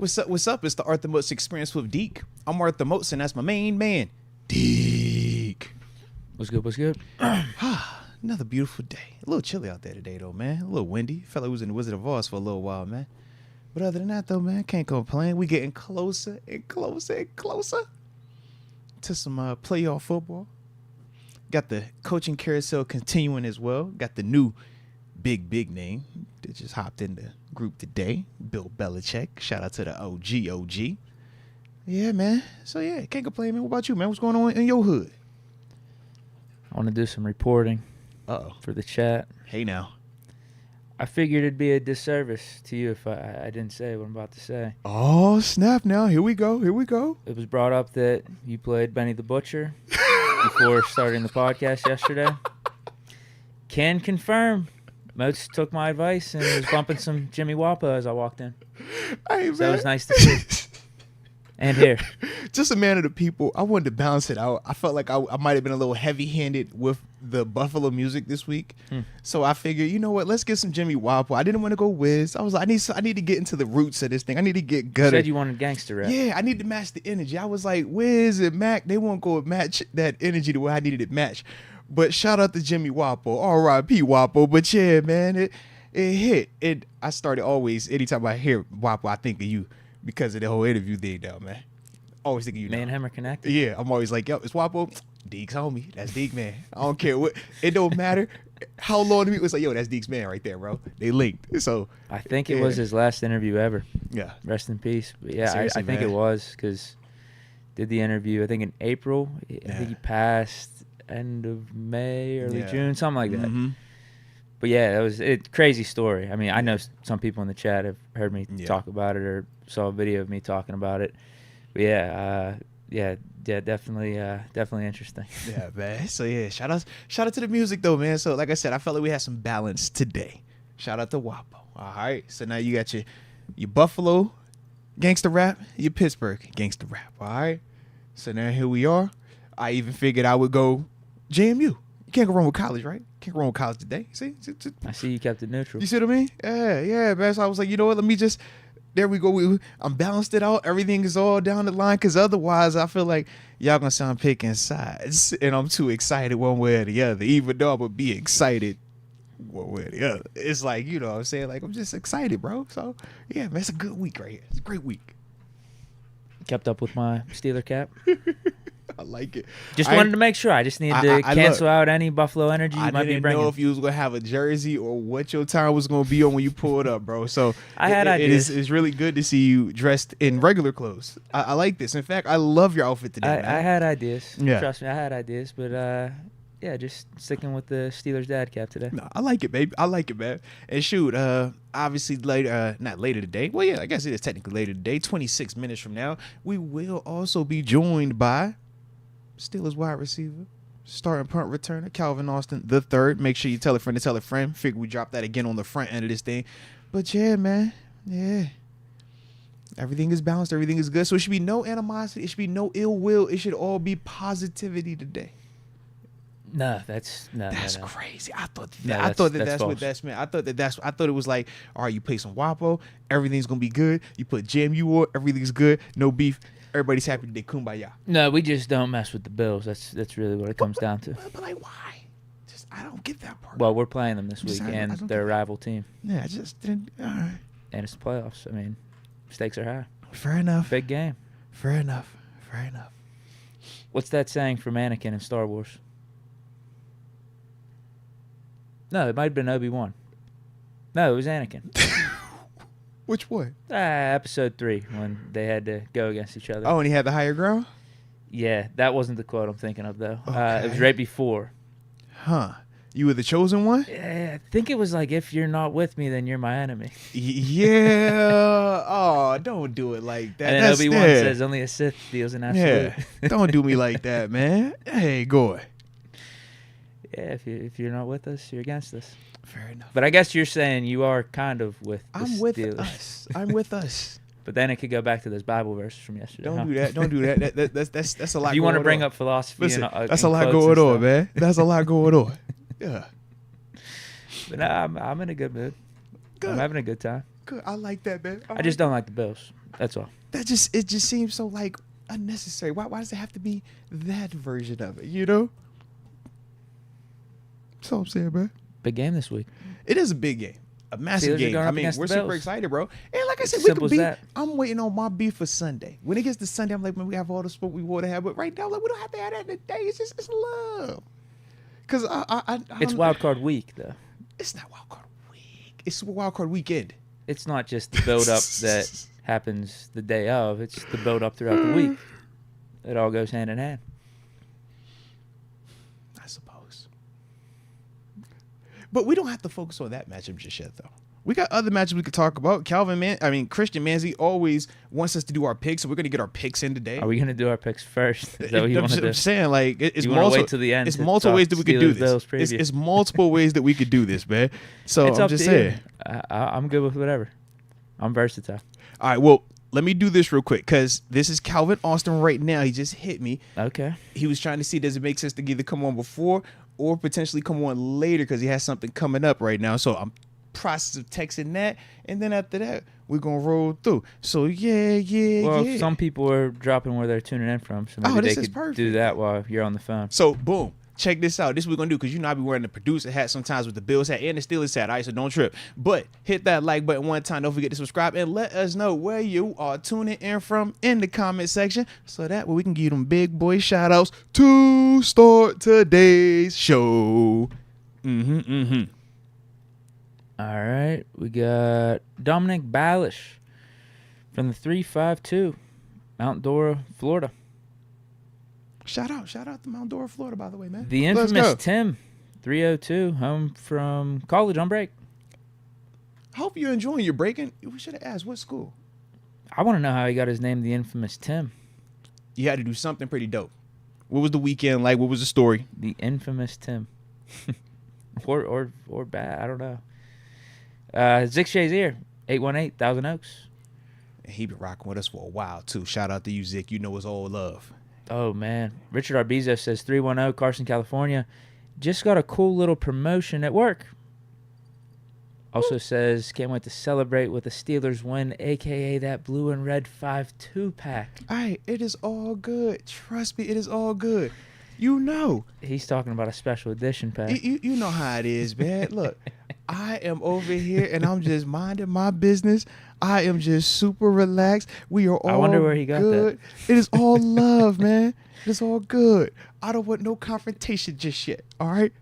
What's up? What's up? It's the Arthur Moats Experience with Deke. I'm Arthur Moats, and that's my main man, Deke. What's good? What's good? Another beautiful day. A little chilly out there today, though, man. A little windy. Felt like we was in the Wizard of Oz for a little while, man. But other than that, though, man, can't complain. We getting closer and closer and closer to some playoff football. Got the coaching carousel continuing as well. Got the new big name that just hopped in the group today, Bill Belichick. Shout out to the OG. Yeah, man. So, yeah, can't complain, man. What about you, man? What's going on in your hood? I want to do some reporting for the chat. Hey, now. I figured it'd be a disservice to you if I didn't say what I'm about to say. Oh, snap now. Here we go. It was brought up that you played Benny the Butcher before starting the podcast yesterday. Can confirm. Moats took my advice and was bumping some Jimmy Wappo as I walked in. Hey, so that was nice to see. And here. Just a man of the people. I wanted to balance it out. I felt like I might have been a little heavy-handed with the Buffalo music this week. So I figured, you know what? Let's get some Jimmy Wappo. I didn't want to go Wiz. I was like, I need to get into the roots of this thing. I need to get gutter. You said you wanted gangster rap. Yeah, I need to match the energy. I was like, Wiz and Mac, they won't go match that energy the way I needed it match. But shout out to Jimmy Wappo, R.I.P. Wappo. But yeah, man, it hit. I started always, anytime I hear Wappo, I think of you because of the whole interview thing, though, man. Always think of you. Me and him are connected. Yeah, I'm always like, yo, it's Wappo. Deke's homie. That's Deke, man. I don't care what. It don't matter how long to me. It was like, yo, that's Deke's man right there, bro. They linked. So I think it was his last interview ever. Yeah. Rest in peace. But yeah, I think man. It was because did the interview, I think in April. I think he passed end of May, early June, something like that. Mm-hmm. But yeah, it was a crazy story. I mean, I know some people in the chat have heard me talk about it or saw a video of me talking about it. But definitely interesting. Yeah, man. So yeah, shout out to the music though, man. So like I said, I felt like we had some balance today. Shout out to Wappo. All right. So now you got your Buffalo gangster rap, your Pittsburgh gangster rap. All right. So now here we are. I even figured I would go JMU. You can't go wrong with college, right? Can't go wrong with college today. See? I see you kept it neutral. You see what I mean? Yeah, man. So I was like, you know what? Let me just. There we go. I'm balanced it out. Everything is all down the line because otherwise I feel like y'all going to sound picking sides and I'm too excited one way or the other. Even though I would be excited one way or the other. It's like, you know what I'm saying? Like, I'm just excited, bro. So, yeah, man, it's a good week right here. It's a great week. Kept up with my Steeler cap. I like it. Just wanted to make sure. I just needed to cancel out any Buffalo energy you might be bringing. I didn't know if you was going to have a jersey or what your time was going to be on when you pulled up, bro. So I had ideas. It's really good to see you dressed in regular clothes. I like this. In fact, I love your outfit today, man. I had ideas. Yeah. Trust me, I had ideas. But, just sticking with the Steelers dad cap today. No, I like it, baby. I like it, man. And shoot, obviously later, not later today. Well, yeah, I guess it is technically later today. 26 minutes from now, we will also be joined by Steelers wide receiver, starting punt returner, Calvin Austin III. Make sure you tell a friend to tell a friend. Figure we drop that again on the front end of this thing. But yeah, man. Yeah. Everything is balanced. Everything is good. So it should be no animosity. It should be no ill will. It should all be positivity today. No, that's crazy. I thought that's what that's meant. I thought it was like, all right, you play some Wappo, everything's gonna be good. You put JMU on, everything's good, no beef. Everybody's happy today. Kumbaya. No, we just don't mess with the Bills. That's really what it comes down to. But like, why? I don't get that part. Well, we're playing them this week, and they're a rival team. Yeah, I just didn't. All right. And it's the playoffs. I mean, stakes are high. Fair enough. Big game. Fair enough. What's that saying from Anakin in Star Wars? No, it might have been Obi-Wan. No, it was Anakin. Which one? Episode 3, when they had to go against each other. Oh, and he had the higher ground? Yeah, that wasn't the quote I'm thinking of, though. Okay. It was right before. Huh. You were the chosen one? Yeah, I think it was like, if you're not with me, then you're my enemy. Yeah. Oh, don't do it like that. And then Obi-Wan says, only a Sith deals in absolute. Yeah. Don't do me like that, man. Hey, go ahead. Yeah, if you're not with us, you're against us. Fair enough. But I guess you're saying you are kind of with the Steelers. I'm with us. But then it could go back to those Bible verses from yesterday. Don't do that. That's a lot. If you want to bring up philosophy, listen, that's a lot going on, man. That's a lot going on. Yeah. But no, I'm in a good mood. Good. I'm having a good time. Good. I like that, man. I just don't like the Bills. That's all. It just seems so like unnecessary. Why does it have to be that version of it? You know. That's all I'm saying, man. Big game this week. It is a big game. A massive Steelers are game. going I up mean, against we're the super Bills. excited, bro. And like I said, we Simple could as beat. that. I'm waiting on my beef for Sunday. When it gets to Sunday, I'm like, man, we have all the sport we want to have. But right now, like, we don't have to have that today. It's love. Because It's Wildcard week, though. It's not Wildcard week. It's Wildcard weekend. It's not just the build-up that happens the day of. It's the build-up throughout the week. It all goes hand in hand. I suppose. But we don't have to focus on that matchup just yet, though. We got other matches we could talk about. Christian Manzi always wants us to do our picks, so we're going to get our picks in today. Are we going to do our picks first? Is that what you want to do? I'm saying, like, it's You wanna multiple. wait till the end It's to multiple talk ways that we could do Steelers-Bills this. preview? It's multiple ways that we could do this, man. So It's I'm up just to saying. you. I'm good with whatever. I'm versatile. All right, well, let me do this real quick because this is Calvin Austin right now. He just hit me. Okay. He was trying to see, does it make sense to either come on before or potentially come on later because he has something coming up right now. So I'm process of texting that, and then after that, we're going to roll through. So, yeah. Well, some people are dropping where they're tuning in from, so maybe this they is could perfect. do that while you're on the phone. So, boom. Check this out. This is what we're going to do because I be wearing the producer hat sometimes with the Bills hat and the Steelers hat. All right, so don't trip. But hit that like button one time. Don't forget to subscribe and let us know where you are tuning in from in the comment section so that way we can give them big boy shout outs to start today's show. All right. We got Dominic Ballish from the 352, Mount Dora, Florida. Shout out to Mount Dora, Florida, by the way, man. The Let's infamous go. Tim, 302, home from college on break. Hope you're enjoying your breaking. We should have asked what school. I want to know how he got his name, the infamous Tim. You had to do something pretty dope. What was the weekend like? What was the story? The infamous Tim. or bad. I don't know. Zick Shazier, 818, Thousand Oaks. And he been rocking with us for a while, too. Shout out to you, Zick. You know it's all love. Oh, man. Richard Arbizo says 310, Carson, California. Just got a cool little promotion at work. Also says, can't wait to celebrate with a Steelers win, a.k.a. that blue and red 5-2 pack. All right, it is all good. Trust me, it is all good. You know. He's talking about a special edition pack. You know how it is, man. Look, I am over here, and I'm just minding my business. I am just super relaxed. We are all I wonder where he got good. It is all love, man. It is all good. I don't want no confrontation just yet, all right?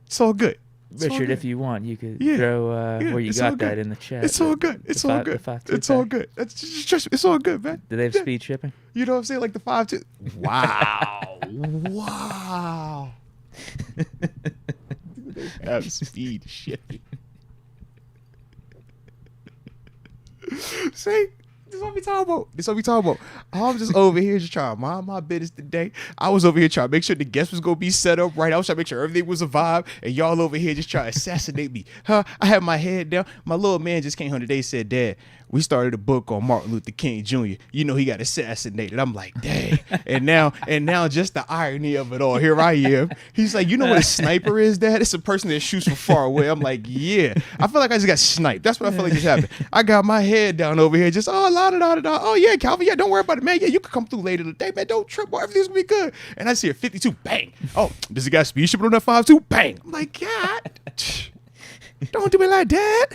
It's all good. It's all Richard, good. if you want, you could Yeah. throw where you it's all got that good. in the chat. It's all good. It's all good. It's all good. Just trust me. It's all good, man. Do they have Yeah. speed shipping? You know what I'm saying? Like the 5-2. Wow. Wow. They have speed shipping. See? This is what we talking about. I'm just over here just trying to mind my business today. I was over here trying to make sure the guest was going to be set up right. I was trying to make sure everything was a vibe. And y'all over here just trying to assassinate me. Huh? I had my head down. My little man just came home today and said, Dad, we started a book on Martin Luther King Jr. You know he got assassinated. I'm like, dang. and now just the irony of it all. Here I am. He's like, you know what a sniper is, Dad? It's a person that shoots from far away. I'm like, yeah. I feel like I just got sniped. That's what I feel like just happened. I got my head down over here, just la da da da da. Oh yeah, Calvin. Yeah, don't worry about it, man. Yeah, you can come through later today, man. Don't trip. Boy, everything's gonna be good. And I see a 52. Bang. Oh, does he got speed shipping on that 5-2? Bang. I'm like, God. Don't do me like that.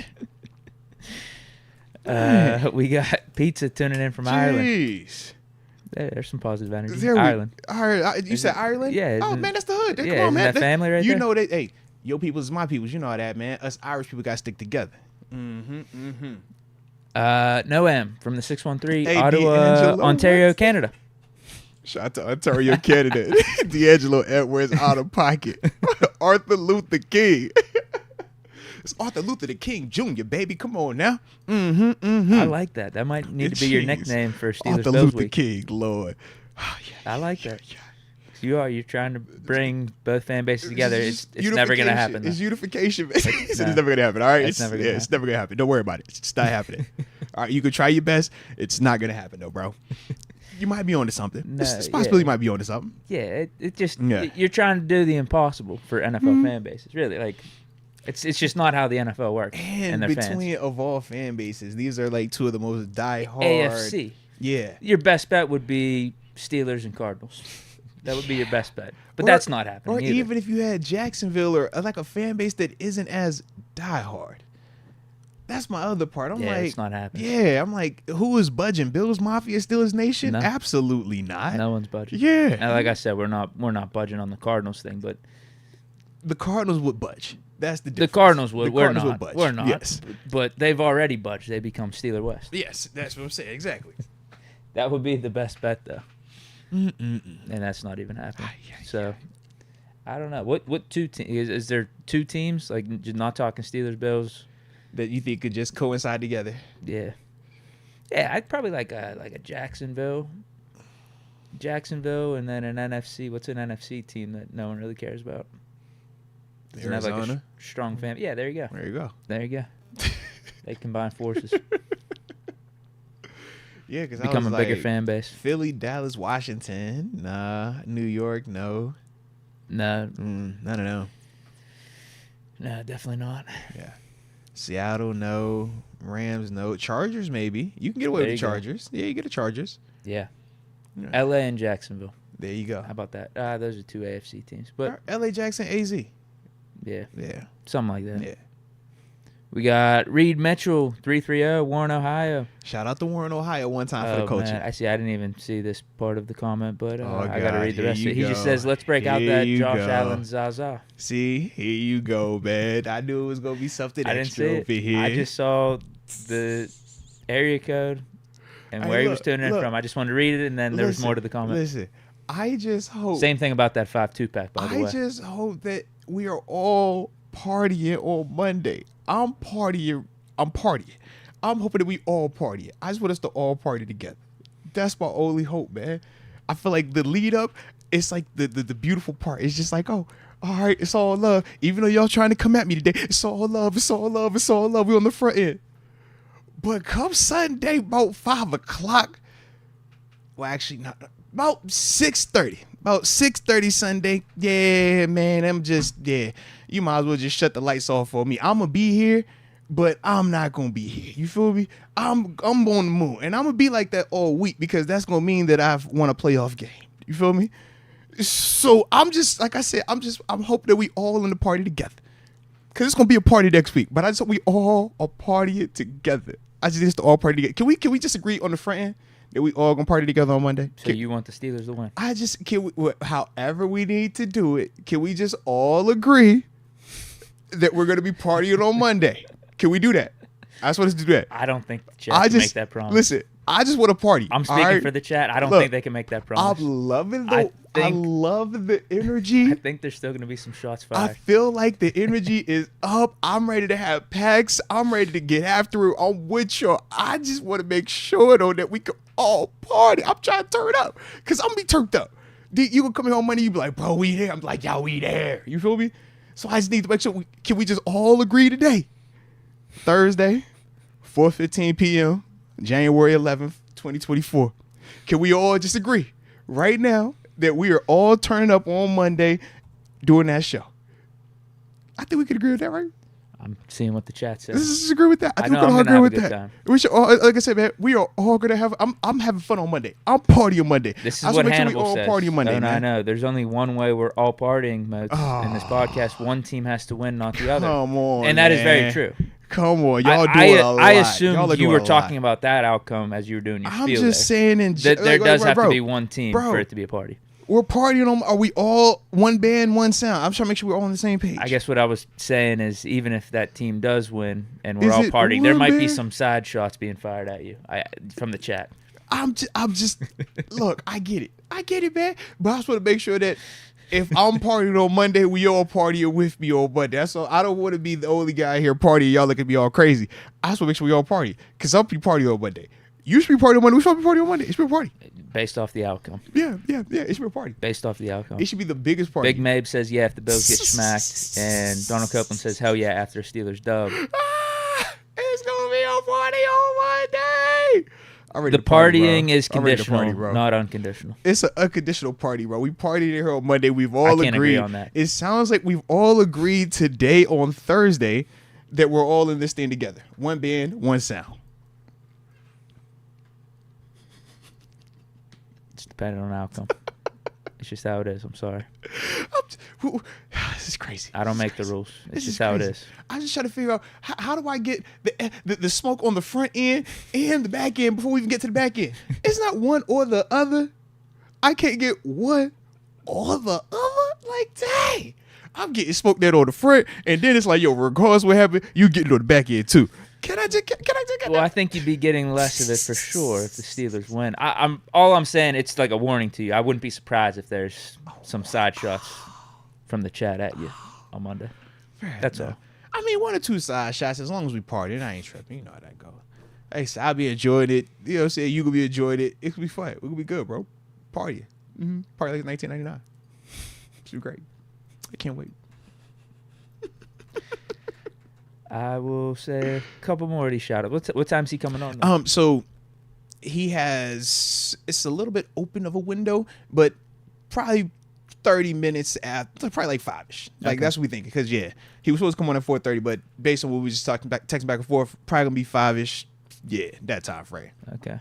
We got pizza tuning in from Ireland. Jeez. There's some positive energy. There we- Ireland. You said Ireland? Yeah, Oh isn't- man, that's the hood. Come yeah, on, isn't man. that family right you there? know that. Hey, your people's my people's. You know that, man. Us Irish people got to stick together. Noam from the 613, Hey, Ottawa, D'Angelo, Ontario, what's Canada. Shout out to Ontario, Canada. D'Angelo Edwards out of pocket. Arthur Luther King. It's Arthur Luther the King Jr., baby. Come on now. I like that. That might need to be your Jeez. nickname for Steelers Arthur Bills Luther week. King, Lord. Oh, yeah, I like that. yeah. You're trying to bring both fan bases together. It's never gonna happen. It's though. unification. It's no. never gonna happen. All right, It's never gonna it's never gonna happen. Don't worry about it. It's just not happening. All right, you can try your best. It's not gonna happen though, bro. You might be onto something. No, This possibility yeah. might be onto something. Yeah, it just Yeah. you're trying to do the impossible for NFL fan bases. Really, like It's just not how the NFL works. And their between fans. of all fan bases, these are like two of the most diehard. AFC. Yeah. Your best bet would be Steelers and Cardinals. That would be your best bet. But Or- that's not happening Or either. even if you had Jacksonville or like a fan base that isn't as diehard. That's my other part. I'm Yeah, like, it's not happening. Yeah, I'm like, who is budging? Bills Mafia, Steelers Nation? No. Absolutely not. No one's budging. Yeah. And like I said, we're not budging on the Cardinals thing, but The Cardinals would budge. That's the the difference. Cardinals would. The We're Cardinals not. would budge. We're not. Yes. But they've already budged. They become Steeler West. Yes, that's what I'm saying. Exactly. That would be the best bet, though. Mm-mm-mm. And that's not even happening. Ay. So, I don't know. What two teams? Is there two teams? Like, just not talking Steelers, Bills? That you think could just coincide together. Yeah. Yeah, I'd probably like a Jacksonville. Jacksonville, and then an NFC. What's an NFC team that no one really cares about? Doesn't have like a Arizona. strong fan. Yeah, there you go. There you go. There you go. They combine forces. Yeah, because Become a bigger fan base. Philly, Dallas, Washington. Nah. New York, no. No, I don't know. no, definitely not. Yeah. Seattle, no. Rams, no. Chargers, maybe. You can get away There with you the go. Chargers. Yeah, you get the Chargers. Yeah. Yeah. LA and Jacksonville. There you go. How about that? Those are two AFC teams. But LA Jackson, AZ. yeah, Yeah. something like that. Yeah. We got Reed Mitchell, 330, Warren, Ohio. Shout out to Warren, Ohio one time for the coaching. Man. I didn't even see this part of the comment, but Oh, I got to God, read the here rest of you it. He just go. says, let's break out Here that you Josh go. Allen Zaza. See, here you go, man. I knew it was gonna be something I didn't extra see over it. here. I just saw the area code and Hey, where he was look, tuning in look. from. I just wanted to read it, and then there was Listen, more to the comment. Listen, I just hope. Same thing about that 5-2 pack, by the I way. just hope that we are all partying on Monday. I'm partying. I'm hoping that we all party. I just want us to all party together. That's my only hope, man. I feel like the lead up, it's like the beautiful part. It's just like, oh, all right, it's all love. Even though y'all trying to come at me today, it's all love. It's all love. It's all love. We on the front end. But come Sunday, about 5 o'clock. Well, actually, not about 6:30. About 6:30 Sunday. Yeah, man. You might as well just shut the lights off for me. I'm gonna be here, but I'm not gonna be here. You feel me? I'm on the moon, and I'm gonna be like that all week because that's gonna mean that I've won a playoff game. You feel me? So I'm just like I said. I'm hoping that we all in the party together, cause it's gonna be a party next week. But I just hope we all are partying together. I just need us to all party together. Can we just agree on the front end that we all gonna party together on Monday? So you want the Steelers to win? However we need to do it, can we just all agree that we're gonna be partying on Monday? Can we do that? I just want us to do that. I don't think the chat can make that promise. Listen, I just want to party. I'm speaking for the chat. I don't Look, think they can make that promise. I'm loving I I love the energy. I think there's still going to be some shots I fired. feel like the energy is up. I'm ready to have packs. I'm ready to get after it. I'm with you. I just want to make sure, though, that we can all party. I'm trying to turn up because I'm going to be turned up. You can come here on Monday, you be like, bro, we there. I'm like, y'all, we there. You feel me? So I just need to make sure, can we just all agree today? Thursday, 4:15 p.m., January 11th, 2024. Can we all just agree right now that we are all turning up on Monday doing that show? I think we could agree with that, right? I'm seeing what the chat says. Let's just agree with that. I think know we can I'm all gonna agree have a with good that. time. We should all, like I said, man, we are all gonna have. I'm having fun on Monday. I'm partying Monday. This is I just what wanna make sure Hannibal we all says. party Monday, I man. know. There's only one way we're all partying, Moats, in this podcast. One team has to win, not the other. Come on, and that is very man. true. Come on, y'all I doing a lot. I Y'all assumed are you doing were a lot. talking about that outcome as you were doing your I'm spiel just there. saying, in There does have bro, to be one team bro. for it to be a party. We're partying on. Are we all one band, one sound? I'm trying to make sure we're all on the same page. I guess what I was saying is, even if that team does win and we're Is all it partying, there one might be band? some side shots being fired at you from the chat. I'm just look, I get it, man. But I just want to make sure that if I'm partying on Monday, we all partying with me on Monday. That's all. I don't want to be the only guy here partying. Y'all look at me all crazy. I just want to make sure we all party because I'll be partying on Monday. You should be partying on Monday. We should be partying on Monday. It should be a party. Based off the outcome. Yeah. It should be a party. Based off the outcome. It should be the biggest party. Big Mabe says, yeah, if the Bills get smacked. And Donald Copeland says, hell yeah, after Steelers dub. It's gonna be a party on Monday. I'm ready The to party, partying bro. is I'm ready to conditional, party, bro. not unconditional. It's an unconditional party, bro. We partied here on Monday. We've all I can't agreed. agree on that. It sounds like we've all agreed today on Thursday that we're all in this thing together. One band, one sound. It's dependent on outcome. It's just how it is. I'm sorry. This is crazy. I don't make the rules. It's just how it is. I just try to figure out how do I get the smoke on the front end and the back end before we even get to the back end. It's not one or the other. I can't get one or the other. Like, dang. I'm getting smoked that on the front, and then it's like, yo, regardless what happened, you getting on the back end too. Can I just get Well, I think you'd be getting less of it for sure if the Steelers win. I'm saying it's like a warning to you. I wouldn't be surprised if there's some side shots from the chat at you on Monday. That's all. I mean, 1 or 2 side shots as long as we party. I ain't tripping. You know how that goes. Hey, so I'll be enjoying it. You know what I'm saying? You gonna be enjoying it. It could be fun. It could be good, bro. Party. Party like 1999. It's be great. I can't wait. I will say a couple more of these shout-outs. What time's he coming on now? So he has, it's a little bit open of a window, but probably 30 minutes after, probably like 5-ish. Like, that's what we think. Because, yeah, he was supposed to come on at 4:30, but based on what we just texting back and forth, probably going to be 5-ish. Yeah, that time frame. Okay.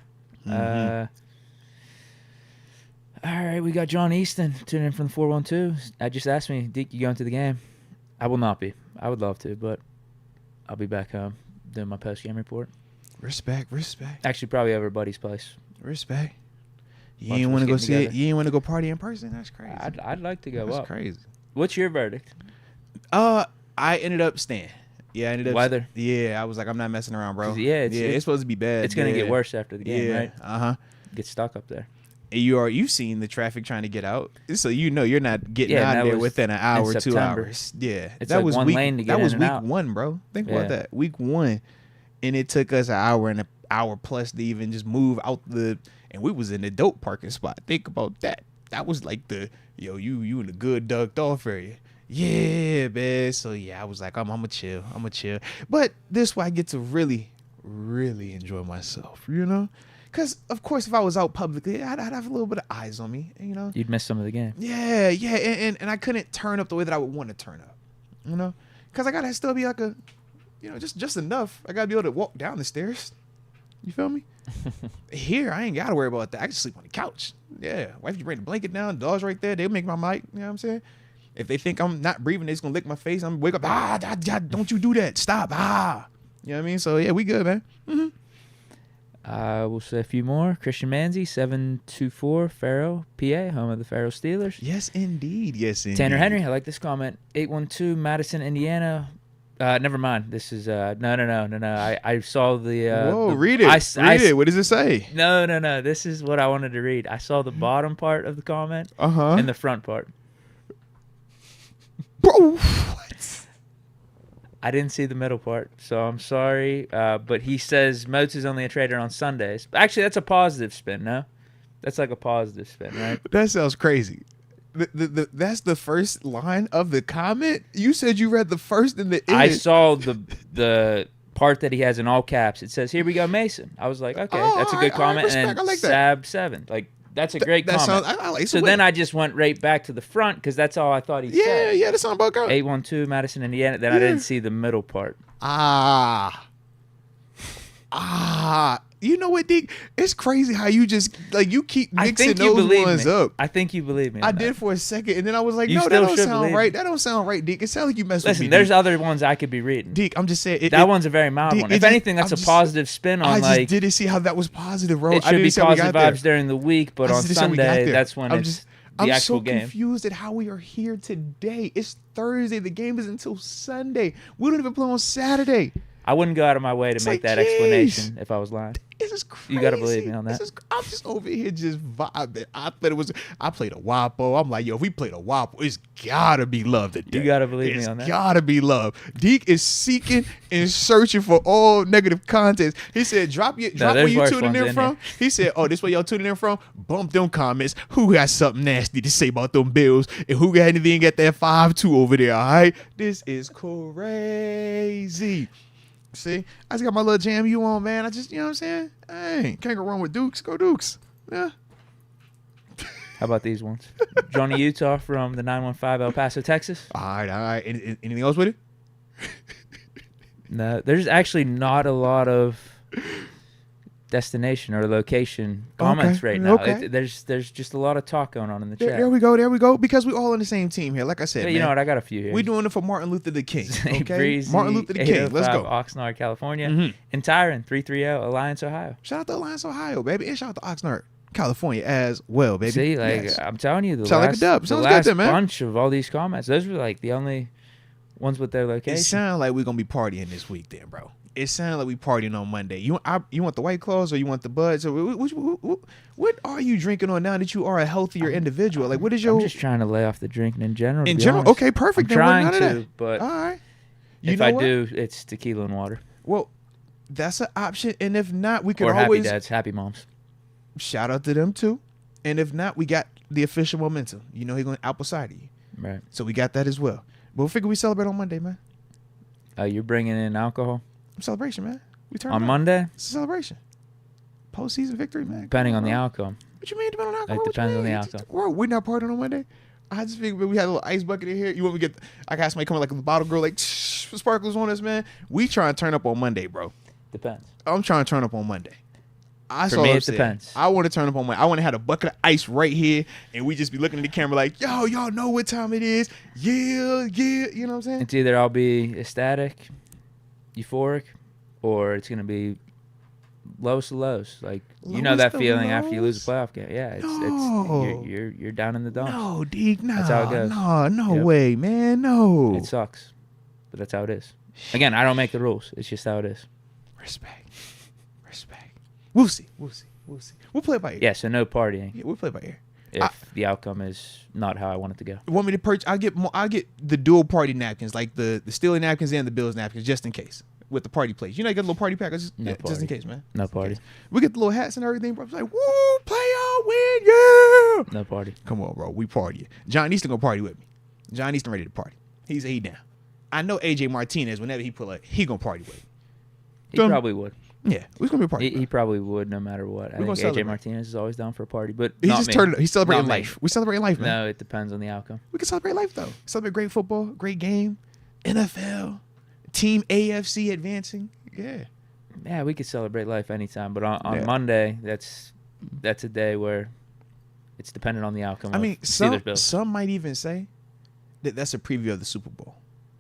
All right, we got John Easton tuning in from the 412. I just asked me, Deke, you going to the game? I will not be. I would love to, but I'll be back home doing my post-game report. Respect. Actually, probably over at Buddy's place. Respect. You Bunch ain't of want us to go getting see it? together. You ain't want to go party in person? That's crazy. I'd like to go up. That's crazy. What's your verdict? I ended up staying. Yeah, I ended up. Weather. Yeah, I was like, I'm not messing around, bro. Yeah, it's supposed to be bad. It's gonna get worse after the game, right? Uh-huh. Get stuck up there. And you've seen the traffic trying to get out, so you know you're not getting out of there within an hour, 2 September. hours. Yeah, It's that like was one week. lane to get that was in and week out. 1, bro. Think Yeah. about that. Week 1, and it took us an hour and an hour plus to even just move out the. And we was in the dope parking spot. Think about that. That was like you in the good ducked off area. Yeah, man. So yeah, I was like, I'm a chill. But this way I get to really, really enjoy myself. You know. Because, of course, if I was out publicly, I'd have a little bit of eyes on me, you know? You'd miss some of the game. Yeah, and I couldn't turn up the way that I would want to turn up, you know? Because I got to still be like just enough. I got to be able to walk down the stairs. You feel me? Here, I ain't got to worry about that. I can sleep on the couch. Yeah, wife, you bring the blanket down, dog's right there. They'll make my mic, you know what I'm saying? If they think I'm not breathing, they're just going to lick my face. I'm going to wake up, don't you do that. Stop, You know what I mean? So, yeah, we good, man. Mm-hmm. We'll say a few more. Christian Manzi, 724, Faro, PA, home of the Faro Steelers. Yes, indeed. Tanner Henry, I like this comment. 812, Madison, Indiana. Never mind. This is no. I saw the. Whoa, read it. Read it. What does it say? No. This is what I wanted to read. I saw the bottom part of the comment and the front part. Bro, what? I didn't see the middle part, so I'm sorry. But he says Moats is only a trader on Sundays. Actually, that's a positive spin, no? That's like a positive spin, right? That sounds crazy. That's the first line of the comment? You said you read the first and the end. I saw the part that he has in all caps. It says, "Here we go, Mason." I was like, okay, that's a good comment. Respect. And then I like that. Sab7. Like, that's a great comment. I like so then I just went right back to the front because that's all I thought he said. Yeah, that sounds about good. 812 Madison, Indiana. Then I didn't see the middle part. You know what, Deke? It's crazy how you just you keep mixing those ones up. I think you believe me. I did for a second, and then I was like, You no, that still don't should sound believe right. me. That don't sound right, Deke. It sounds like you messed with me. Listen, there's Deke. other ones I could be reading. Deke, I'm just saying. That one's a very mild Deke, one. If anything, that's a positive spin on I just didn't see how that was positive, bro. It should be positive vibes during the week, but on Sunday, that's when it's the actual game. I'm so confused at how we are here today. It's Thursday. The game is until Sunday. We don't even play on Saturday. I wouldn't go out of my way to make that explanation if I was lying. This is crazy. You got to believe me on that. I'm just over here just vibing. I played a WAPO. I'm like, yo, if we played a WAPO, it's gotta be love today. You got to believe me on that. It's gotta be love. Deke is seeking and searching for all negative content. He said, drop where you tuning in from. He said, oh, this where y'all tuning in from? Bump them comments. Who got something nasty to say about them Bills? And who got anything at that 5-2 over there, all right? This is crazy. See, I just got my little JMU on, man. I just, you know what I'm saying? Hey, can't go wrong with Dukes. Go Dukes. Yeah. How about these ones? Johnny Utah from the 915 El Paso, Texas. All right. Anything else with it? No, there's actually not a lot of destination or location comments right now. Okay. There's just a lot of talk going on in the chat. There we go. Because we all on the same team here. Like I said, But man, you know what? I got a few here. we doing it for Martin Luther the King. St. Okay, Breezy, Martin Luther the King. Let's go. 805 Oxnard, California. Mhm. And Tyron 330 Alliance, Ohio. Shout out to Alliance, Ohio, baby, and shout out to Oxnard, California as well, baby. See, like Yes. I'm telling you, the Sound like a last, dub. the Sounds good last then, man. bunch of all these comments, those were like the only ones with their It location. sounds like we're gonna be partying this week, then, bro. It sounds like we partying on Monday. You want the White Claws or you want the Buds? So what are you drinking on now that you are a healthier individual? Like, what is your I'm just trying to lay off the drinking in general. in to be general? honest. Okay, perfect. I'm then we're trying none of to, that. but All right. You if know I what? do, it's tequila and water. Well, that's an option. And if not, we can Or happy always dads, happy moms. shout out to them too. And if not, we got the official momentum. You know, he's going apple cider you. Right. So we got that as well. But we figure we celebrate on Monday, man. You're bringing in alcohol Celebration, man. We turn on it up. Monday, It's a celebration. Postseason victory, man. depending Come on the bro. outcome. What you mean depending on alcohol? It What you depends on mean? the outcome. Bro, we're not partying on Monday. I just figured we had a little ice bucket in here. You want me to get? I got somebody coming like a bottle girl, like sparklers on us, man. We trying to turn up on Monday, bro. Depends. I'm trying to turn up on Monday. For me, it depends. I want to turn up on Monday. I want to have a bucket of ice right here, and we just be looking at the camera like, yo, y'all know what time it is. Yeah. You know what I'm saying? It's either I'll be ecstatic, euphoric, or it's gonna be lowest of lows. Like you know Lowest that of feeling after you lose a lows? playoff game. Yeah, No. it's you're down in the dumps. No, Deke, no, That's how it goes. no Yep. way, man, no. It sucks, but that's how it is. Again, I don't make the rules. It's just how it is. Respect. We'll see. We'll play it by ear. Yeah, so no partying Yeah, we'll play it by ear. if the outcome is not how I want it to go. You want me to purchase? I get the dual party napkins, like the Steeler napkins and the Bills napkins, just in case. With the party plates, you know, you get a little party pack, just No in party. case, man. No Just in party. case. We get the little hats and everything, bro. It's like, woo, play all win, yeah. No party. Come on, bro, we party. John Easton gonna party with me. John Easton ready to party. He down. I know AJ Martinez. Whenever he pull up, he gonna party with me. He Done. probably would. Yeah, we's gonna be a party. He probably would no matter what. I We're think gonna AJ celebrate. Martinez is always down for a party, but He not just me. turned it up. He's celebrating Not me. life. We celebrating life, man. No, it depends on the outcome. We can celebrate life though. Celebrate great football, great game, NFL, Team AFC advancing. Yeah. Yeah, we could celebrate life anytime, but on Yeah. Monday, that's a day where it's dependent on the outcome. I mean, of Steelers Bills. some might even say that that's a preview of the Super Bowl.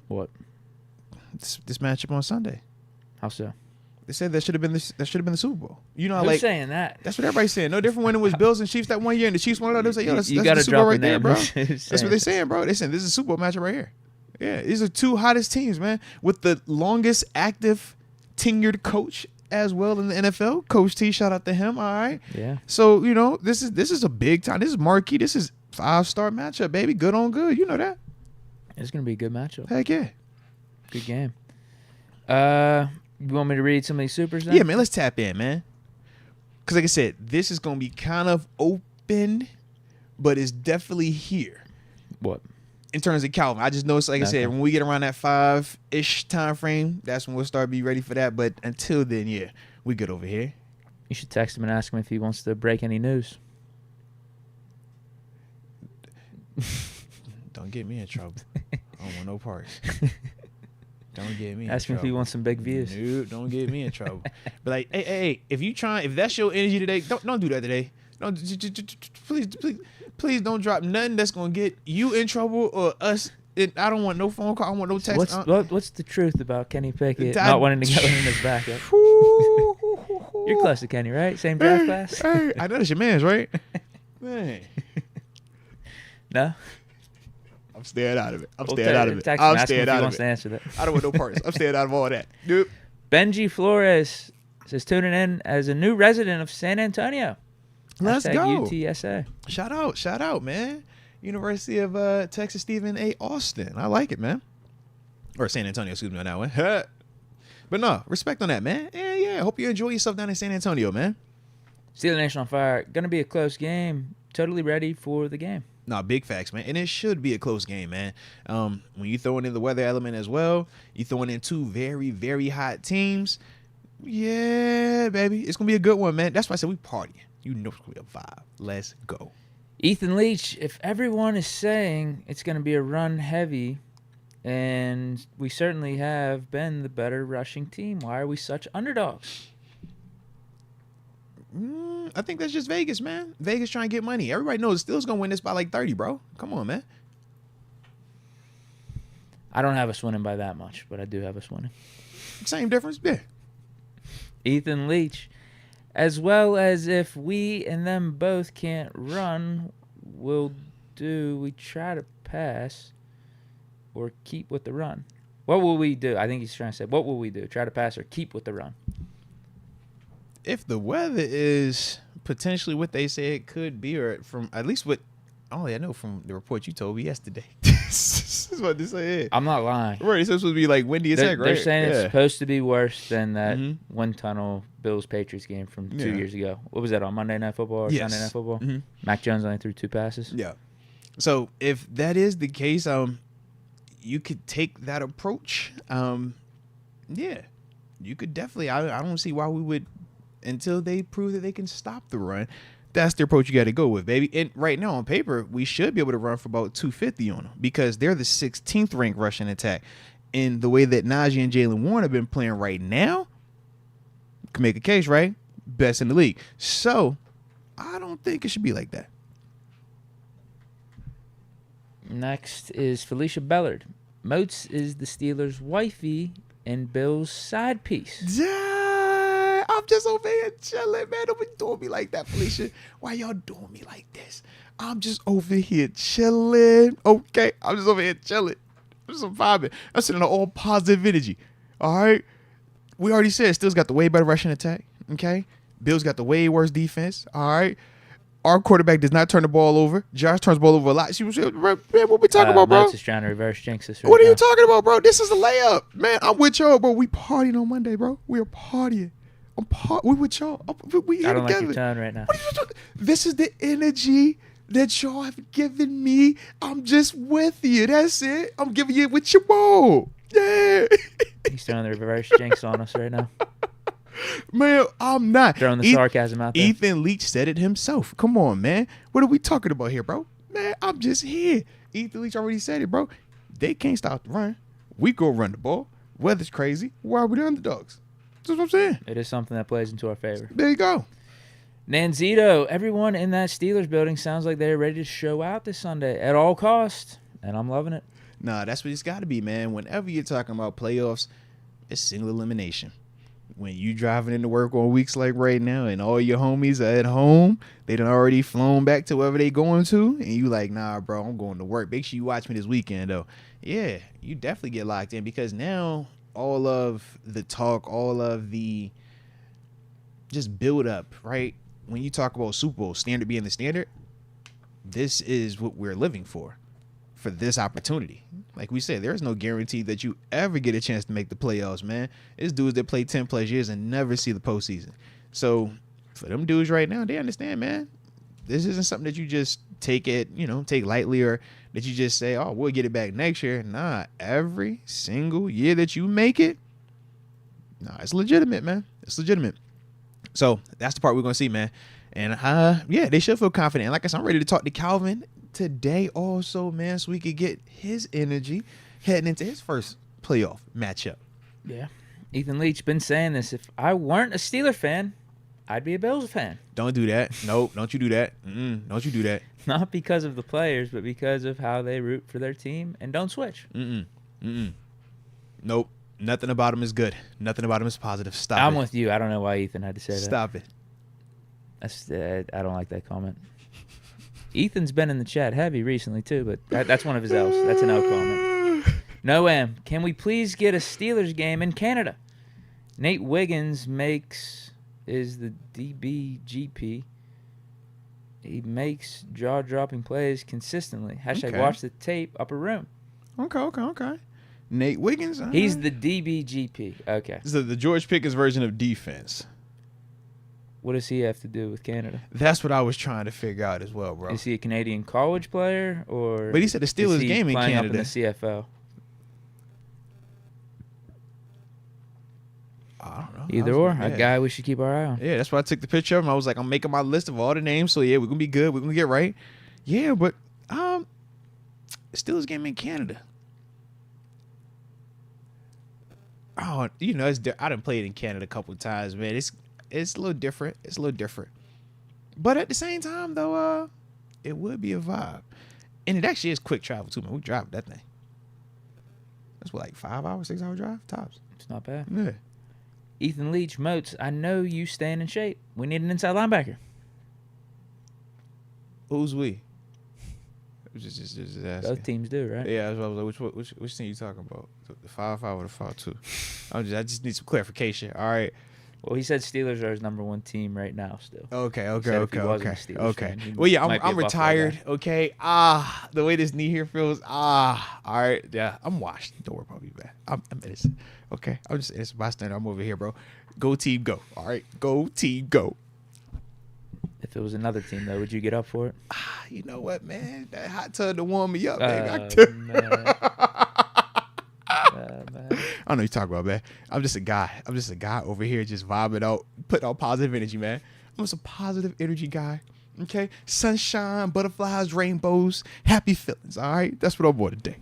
What? This matchup on Sunday. How so? They said that should have been the Super Bowl. You know, Who's like saying that? that's what everybody's saying. No different when it was Bills and Chiefs that one year, and the Chiefs won it out. They say, "Yo, that's you the gotta Super Bowl drop right a there, name. bro." Who's That's what they're saying, bro. They're saying this is a Super Bowl matchup right here. Yeah, these are two hottest teams, man, with the longest active tenured coach as well in the NFL. Coach T, shout out to him. All right. Yeah. So you know, this is a big time. This is marquee. This is 5-star matchup, baby. Good on good. You know that. It's gonna be a good matchup. Heck yeah. Good game. You want me to read some of these supers then? Yeah, man. Let's tap in, man. Because like I said, this is gonna be kind of open, but it's definitely here What? in terms of Calvin. I just noticed, like I Okay. said, when we get around that 5-ish time frame, that's when we'll start be ready for that. But until then, yeah, we good over here. You should text him and ask him if he wants to break any news. Don't get me in trouble. I don't want no parts. Don't get me. Ask in him if he trouble. wants some big views. Dude, don't get me in trouble. But like, hey, if that's your energy today, don't do that today. Don't please don't drop nothing that's gonna get you in trouble or us. I don't want no phone call. I don't want no text. What's the truth about Kenny Pickett I- not wanting to go in his backup? You're close to Kenny, right? Same draft class? Hey, I know that's your man's, right? Man, No? I'm staying out of it. I'm We'll staying out of it. text him, I'm ask him staying if he out of wants to it. answer that. I don't want no parts. I'm staying out of all that, dude. Benji Flores says tuning in as a new resident of San Antonio. Let's Hashtag go. UTSA. Shout out, man. University of Texas Stephen A. Austin. I like it, man. Or San Antonio, excuse me on that one. But no, respect on that, man. Yeah. Hope you enjoy yourself down in San Antonio, man. Steeler Nation on fire. Going to be a close game. Totally ready for the game. No, big facts, man. And it should be a close game, man. When you throwing in the weather element as well, you throwing in two very, very hot teams. Yeah, baby. It's going to be a good one, man. That's why I said we party. You know it's going to be a vibe. Let's go. Ethan Leach, if everyone is saying it's going to be a run heavy, and we certainly have been the better rushing team, why are we such underdogs? I think that's just Vegas, man. Vegas trying to get money. Everybody knows Steelers going to win this by like 30, bro. Come on, man. I don't have us winning by that much, but I do have us winning. Same difference, yeah. Ethan Leach, as well as if we and them both can't run, we try to pass or keep with the run? What will we do? I think he's trying to say, what will we do? Try to pass or keep with the run? If the weather is potentially what they say it could be, or from at least what I know from the report you told me yesterday. This is what they say. I'm not lying. Right, it's supposed to be like windy as heck, right? They're saying it's supposed to be worse than that wind tunnel Bills-Patriots game from 2 years ago. What was that, on Monday Night Football or Sunday Night Football? Mm-hmm. Mac Jones only threw 2 passes. Yeah. So if that is the case, you could take that approach. Yeah, you could definitely. I don't see why we would, until they prove that they can stop the run. That's the approach you got to go with, baby. And right now on paper, we should be able to run for about 250 on them because they're the 16th ranked rushing attack. And the way that Najee and Jalen Warren have been playing right now, can make a case, right? Best in the league. So I don't think it should be like that. Next is Felicia Bellard. Moats is the Steelers' wifey and Bill's side piece. I'm just over here chilling, man. Don't be doing me like that, Felicia. Why y'all doing me like this? I'm just over here chilling. Okay, I'm just over here chilling. I'm just vibing. I'm sitting on all positive energy. All right. We already said Steelers got the way better rushing attack. Okay. Bills got the way worse defense. All right. Our quarterback does not turn the ball over. Josh turns the ball over a lot. See what we talking about, bro? Moats is trying to reverse jinx this right What are now. you talking about, bro? This is a layup. Man, I'm with y'all, bro. We partying on Monday, bro. We are partying. We with y'all. We here I don't together. like your tone right now. This is the energy that y'all have given me. I'm just with you. That's it. I'm giving you what you want. Yeah. He's throwing the reverse jinx on us right now. Man, I'm not. Throwing the sarcasm out there. Ethan Leach said it himself. Come on, man. What are we talking about here, bro? Man, I'm just here. Ethan Leach already said it, bro. They can't stop the run. We go run the ball. Weather's crazy. Why are we the underdogs? That's what I'm saying. It is something that plays into our favor. There you go. Nanzito, everyone in that Steelers building sounds like they're ready to show out this Sunday at all costs, and I'm loving it. Nah, that's what it's got to be, man. Whenever you're talking about playoffs, it's single elimination. When you driving into work on weeks like right now and all your homies are at home, they done already flown back to wherever they going to, and you like, nah, bro, I'm going to work. Make sure you watch me this weekend, though. Yeah, you definitely get locked in because now all of the talk, all of the just build up, right? When you talk about Super Bowl standard being the standard, this is what we're living for this opportunity. Like we said, there's no guarantee that you ever get a chance to make the playoffs, man. It's dudes that play 10 plus years and never see the postseason. So for them dudes right now, they understand, man. This isn't something that you just take lightly, or that you just say, oh, we'll get it back next year. Nah, every single year that you make it, it's legitimate, man. It's legitimate. So that's the part we're going to see, man. And they should feel confident. And like I said, I'm ready to talk to Calvin today also, man, so we could get his energy heading into his first playoff matchup. Yeah. Ethan Leach been saying this. If I weren't a Steeler fan, I'd be a Bills fan. Don't do that. Nope, don't you do that. Don't you do that. Not because of the players, but because of how they root for their team and don't switch. Nope. Nothing about him is good. Nothing about him is positive. Stop it. I'm with you. I don't know why Ethan had to say that. Stop it. I don't like that comment. Ethan's been in the chat heavy recently, too, but that's one of his L's. That's an L comment. No, can we please get a Steelers game in Canada? Nate Wiggins is the DBGP. He makes jaw-dropping plays consistently. # watch the tape, upper room. Okay. Nate Wiggins? He's the DBGP. Okay. So the George Pickens version of defense. What does he have to do with Canada? That's what I was trying to figure out as well, bro. Is he a Canadian college player or? But he said the Steelers game in playing Canada. Up in the CFL. I don't know. Either or, a guy we should keep our eye on. Yeah, that's why I took the picture of him. I was like, I'm making my list of all the names, so yeah, we're gonna be good. We're gonna get right. Yeah, but Steelers game in Canada. Oh, you know, I done played in Canada a couple of times, man. It's a little different. It's a little different. But at the same time, though, it would be a vibe. And it actually is quick travel, too, man. We drive that thing. That's what, like 5 hours, 6 hour drive? Tops. It's not bad. Yeah. Ethan Leach, Moats, I know you staying in shape. We need an inside linebacker. Who's we? Just asking. Both teams do, right? Yeah, I was like, which thing you talking about? The 5-5 or the 5-2? I just need some clarification. All right. Well, he said Steelers are his number one team right now still. Okay. Fan, Well, yeah, I'm retired. Okay. The way this knee here feels. All right. Yeah, I'm washed. Don't worry about me, man. I'm innocent. Okay. I'm just innocent bystander. I'm over here, bro. Go team, go. All right. Go team, go. If it was another team, though, would you get up for it? You know what, man? That hot tub to warm me up, baby. Man. I know you talk about, man. I'm just a guy over here just vibing out, putting out positive energy, man. I'm just a positive energy guy. Okay? Sunshine, butterflies, rainbows, happy feelings. All right? That's what I'm on today.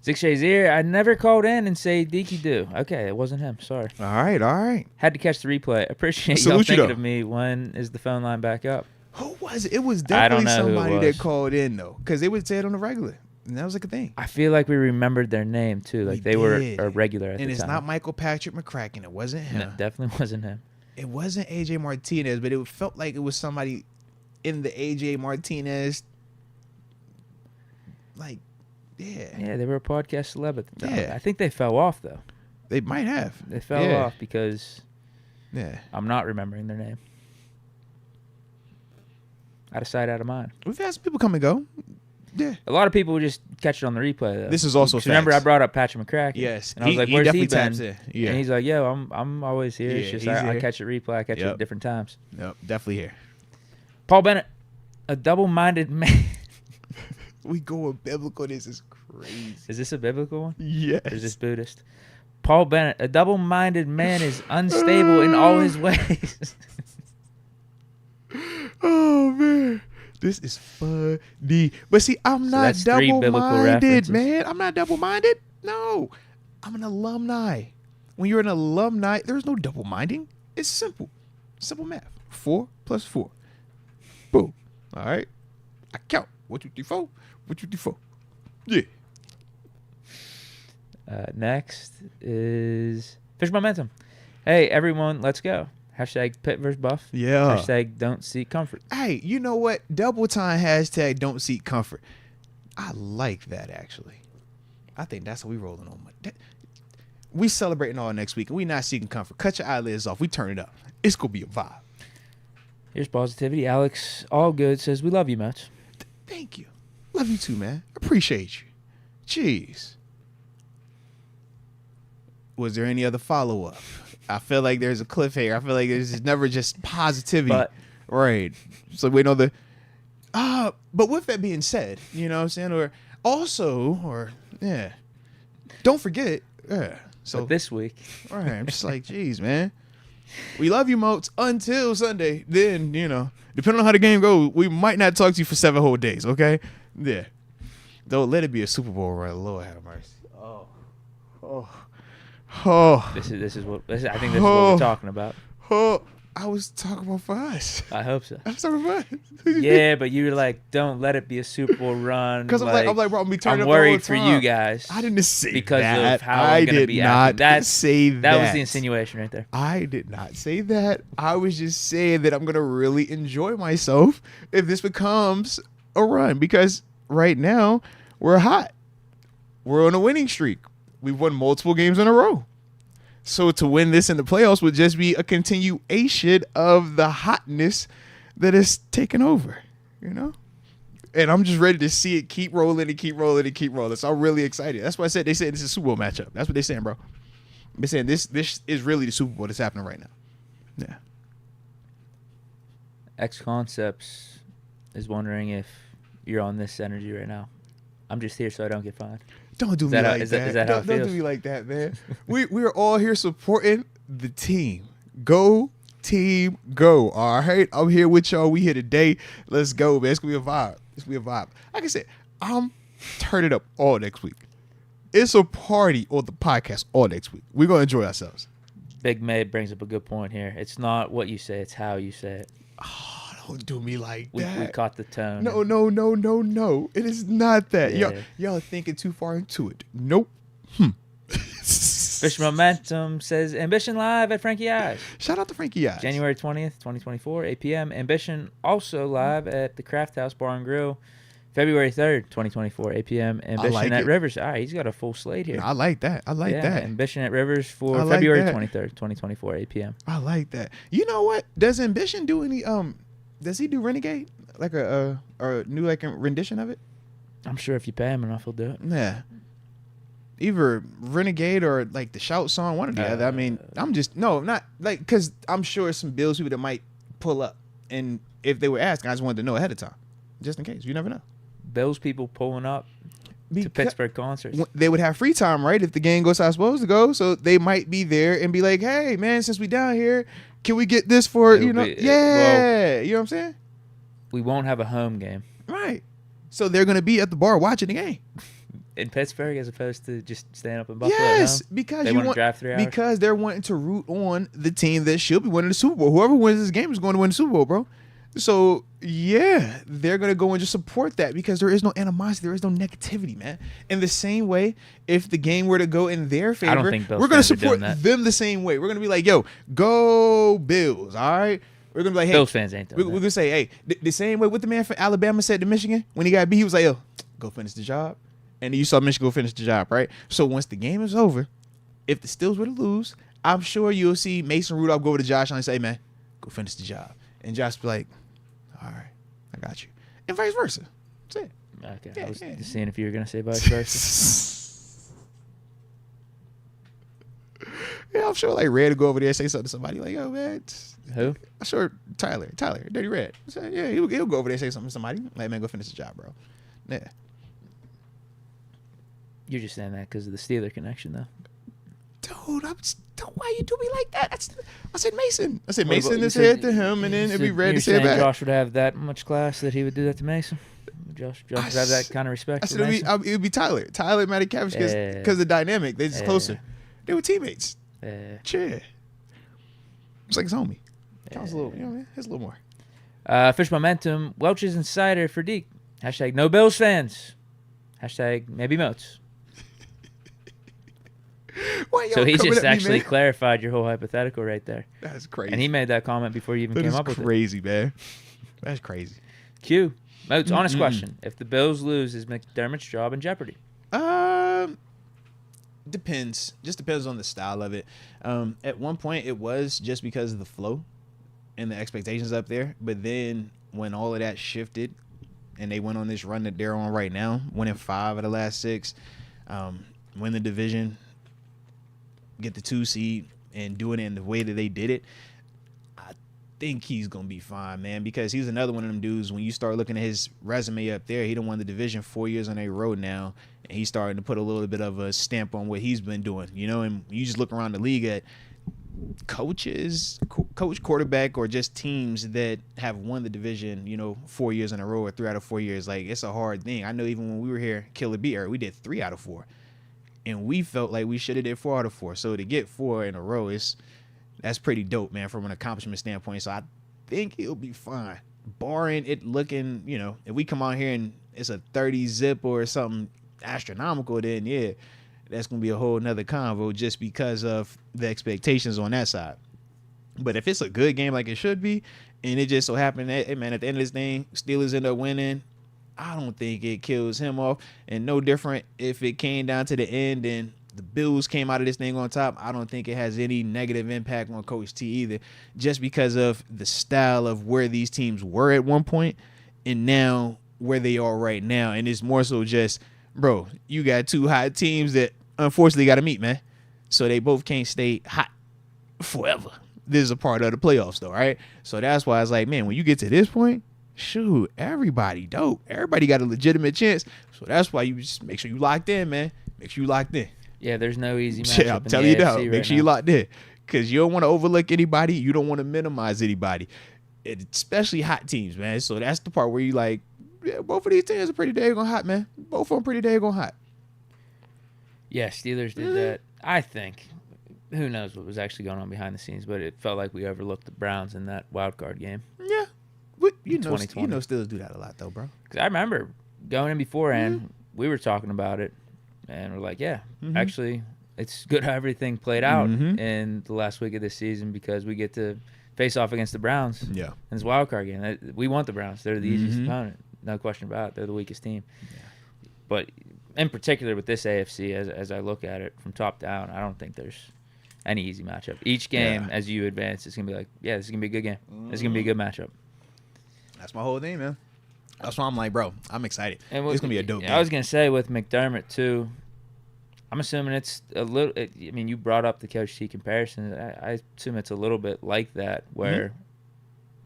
Zig Shazier, I never called in and say Deke do. Okay, it wasn't him. Sorry. All right. Had to catch the replay. Appreciate y'all thinking of me. When is the phone line back up? Who was it? It was definitely somebody that called in, though, because they would say it on the regular. And that was like a thing. I feel like we remembered their name, too. Like they were a regular at the time. And it's not Michael Patrick McCracken. It wasn't him. No, definitely wasn't him. It wasn't A.J. Martinez, but it felt like it was somebody in the A.J. Martinez, like, yeah. Yeah, they were a podcast celeb at the time. Yeah. I think they fell off, though. They might have. They fell off because yeah, I'm not remembering their name. Out of sight, out of mind. We've had some people come and go. Yeah. A lot of people would just catch it on the replay, though. This is also facts. Remember, I brought up Patrick McCracken. Yes. And I was like, where's he been? Yeah. And he's like, yo, I'm always here. It's just I catch it replay. I catch it at different times. Yep, definitely here. Paul Bennett, a double-minded man. We going biblical. This is crazy. Is this a biblical one? Yes. Or is this Buddhist? Paul Bennett, a double-minded man is unstable in all his ways. Oh, man. This is funny. But see, I'm not double-minded, man. I'm not double-minded. No. I'm an alumni. When you're an alumni, there's no double-minding. It's simple. Simple math. 4 + 4. Boom. All right. I count. 1, 2, 3, 4. 1, 2, 3, 4. Yeah. Next is Fish Momentum. Hey, everyone, let's go. Hashtag Pitt vs. Buff. Yeah. Hashtag don't seek comfort. Hey, you know what? Double time hashtag don't seek comfort. I like that, actually. I think that's what we rolling on. We celebrating all next week, and we not seeking comfort. Cut your eyelids off. We turn it up. It's going to be a vibe. Here's positivity. Alex Allgood says, we love you, Moats. Thank you. Love you too, man. Appreciate you. Jeez. Was there any other follow-up? I feel like there's a cliffhanger. I feel like there's never just positivity. But, right. So we know the... but with that being said, you know what I'm saying? Don't forget. Yeah. So this week. Right. I'm just like, geez, man. We love you, Moats, until Sunday. Then, you know, depending on how the game goes, we might not talk to you for 7 whole days, okay? Yeah. Don't let it be a Super Bowl run. Lord have mercy. This is what I think this is what we're talking about. I was talking about for us. I hope so. I was talking about us. Yeah, but you were like, don't let it be a Super Bowl run. Because I'm like, bro, I'm worried for you guys. I didn't say because that. Of how I'm going to be acting. That was the insinuation right there. I did not say that. I was just saying that I'm going to really enjoy myself if this becomes a run. Because right now, we're hot. We're on a winning streak. We've won multiple games in a row. So to win this in the playoffs would just be a continuation of the hotness that is taken over, you know? And I'm just ready to see it keep rolling and keep rolling and keep rolling. So I'm really excited. That's why they said this is a Super Bowl matchup. That's what they're saying, bro. They're saying this is really the Super Bowl that's happening right now. Yeah. X Concepts is wondering if you're on this energy right now. I'm just here so I don't get fined. Don't do Is me that how- like is that. that- is that how it Don't do feels? me like that, man. We're all here supporting the team. Go team, go. All right, I'm here with y'all. We here today. Let's go, man. It's gonna be a vibe. It's gonna be a vibe. Like I said, I'm turning up all next week. It's a party on the podcast all next week. We're gonna enjoy ourselves. Big May brings up a good point here. It's not what you say, it's how you say it. Oh, don't do me like We that. caught the tone. No. It is not that. Yeah. Y'all are thinking too far into it. Nope. Fish Momentum says Ambition live at Frankie Eyes. Shout out to Frankie Eyes. January 20th, 2024, 8 p.m. Ambition also live at the Craft House Bar and Grill. February 3rd, 2024, 8 p.m. Ambition like at it. Rivers. All right, he's got a full slate here. I like that. I like that. Ambition at Rivers for I like February that. 23rd, 2024, 8 p.m. I like that. You know what? Does Ambition do any does he do Renegade? Like a new like a rendition of it? I'm sure if you pay him enough, he'll do it. Yeah. Either Renegade or like the Shout song, one or the other. I mean, I'm just not like because I'm sure some Bills people that might pull up, and if they were asking, I just wanted to know ahead of time, just in case. You never know. Bills people pulling up to Pittsburgh concerts. They would have free time, right? If the game goes how it's supposed to go, so they might be there and be like, "Hey, man, since we down here, can we get this for It'll you know?" be- you know what I'm saying? We won't have a home game Right. So they're gonna be at the bar watching the game. in Pittsburgh as opposed to just staying up in Buffalo. Yes, at home. because They you want to want drive 3 hours. because they're wanting to root on the team that should be winning the Super Bowl. Whoever wins this game is going to win the Super Bowl, bro. So yeah, they're gonna go and just support that because there is no animosity, there is no negativity, man. In the same way, if the game were to go in their favor, I don't think Bills we're gonna fans are doing support that. them the same way. We're gonna be like, "Yo, go Bills!" All right. We're gonna be like, "Hey, Bills fans ain't doing we're that. gonna say, hey, the same way what the man from Alabama said to Michigan when he got beat, he was like, yo, go finish the job. And then you saw Michigan go finish the job, right? So once the game is over, if the Steelers were to lose, I'm sure you'll see Mason Rudolph go over to Josh and say, man, go finish the job. And Josh be like, all right, I got you. And vice versa. That's it. Okay, Yeah, I was yeah. just seeing if you were going to say vice versa. Yeah, I'm sure like Red to go over there and say something to somebody like, yo, man. Who? I'm sure Tyler, Dirty Red. So, yeah, he'll go over there and say something to somebody. Like, man, go finish the job, bro. Yeah. You're just saying that because of the Steeler connection, though. Dude, why you do me like that? I said Mason. I said What Mason about- to you say it said- to him, and then it'd be You're Red to say it saying back. Josh would have that much class that he would do that to Mason? Josh would have that kind of respect I for said Mason? it would be Tyler. Tyler Matakavich because Yeah. the dynamic. They just Yeah. closer. They were teammates. Yeah. Chill. It's like his homie. Yeah. Counts a little, you know, man. It's a little more. Fish Momentum, Welch's Insider for Deke. Hashtag no Bills fans. Hashtag maybe Moats. Why y'all So he coming just at me, actually man? clarified your whole hypothetical right there. That's crazy. And he made that comment before you even that came is up with it. crazy, man. That's crazy. Q. Moats, honest question. If the Bills lose, is McDermott's job in jeopardy? Depends. Just depends on the style of it. At one point, it was just because of the flow and the expectations up there. But then when all of that shifted and they went on this run that they're on right now, winning 5 of the last 6, win the division, get the 2 seed, and doing it in the way that they did it, I think he's gonna be fine, man, because he's another one of them dudes. When you start looking at his resume up there, he done won the division 4 years on a road now, and he's starting to put a little bit of a stamp on what he's been doing, you know. And you just look around the league at coach, quarterback, or just teams that have won the division, you know, 4 years in a row or 3 out of 4 years. Like, it's a hard thing. I know even when we were here, Killer B era, we did 3 out of 4. And we felt like we should have did 4 out of 4. So to get 4 in a row, that's pretty dope, man, from an accomplishment standpoint. So I think he'll be fine. Barring it looking, you know, if we come out here and it's a 30 zip or something astronomical, then yeah, that's going to be a whole nother convo just because of the expectations on that side. But if it's a good game like it should be, and it just so happened that, hey, man, at the end of this thing, Steelers end up winning, I don't think it kills him off. And no different if it came down to the end and the Bills came out of this thing on top, I don't think it has any negative impact on Coach T either, just because of the style of where these teams were at one point and now where they are right now. And it's more so just, bro, you got 2 hot teams that unfortunately got to meet, man. So they both can't stay hot forever. this is a part of the playoffs, though, right? So that's why I was like, man, when you get to this point, shoot, everybody dope. Everybody got a legitimate chance. So that's why you just make sure you locked in, man. Make sure you locked in. Yeah, there's no easy matchup. Yeah, I'm in telling the you now. AFC Make right sure you now. locked in. Because you don't want to overlook anybody. You don't want to minimize anybody. Especially hot teams, man. So that's the part where you like, yeah, both of these teams are pretty daggone hot, man. Both of them pretty daggone hot. Yeah, Steelers did that. I think. Who knows what was actually going on behind the scenes, but it felt like we overlooked the Browns in that wild card game. Yeah. But you know, 2020. Steelers do that a lot, though, bro. Because I remember going in beforehand, we were talking about it, and we're like, yeah, actually, it's good how everything played out in the last week of this season because we get to face off against the Browns. Yeah. In this wild card game. We want the Browns. They're the easiest opponent. No question about it. They're the weakest team. Yeah. But in particular with this AFC, as I look at it from top down, I don't think there's any easy matchup. Each game, as you advance, it's going to be like, yeah, this is going to be a good game. This is going to be a good matchup. That's my whole thing, man. That's why I'm like, bro, I'm excited. And It's going to be a dope game. I was going to say with McDermott, too, I'm assuming it's a little I mean, you brought up the Coach T comparison. I assume it's a little bit like that where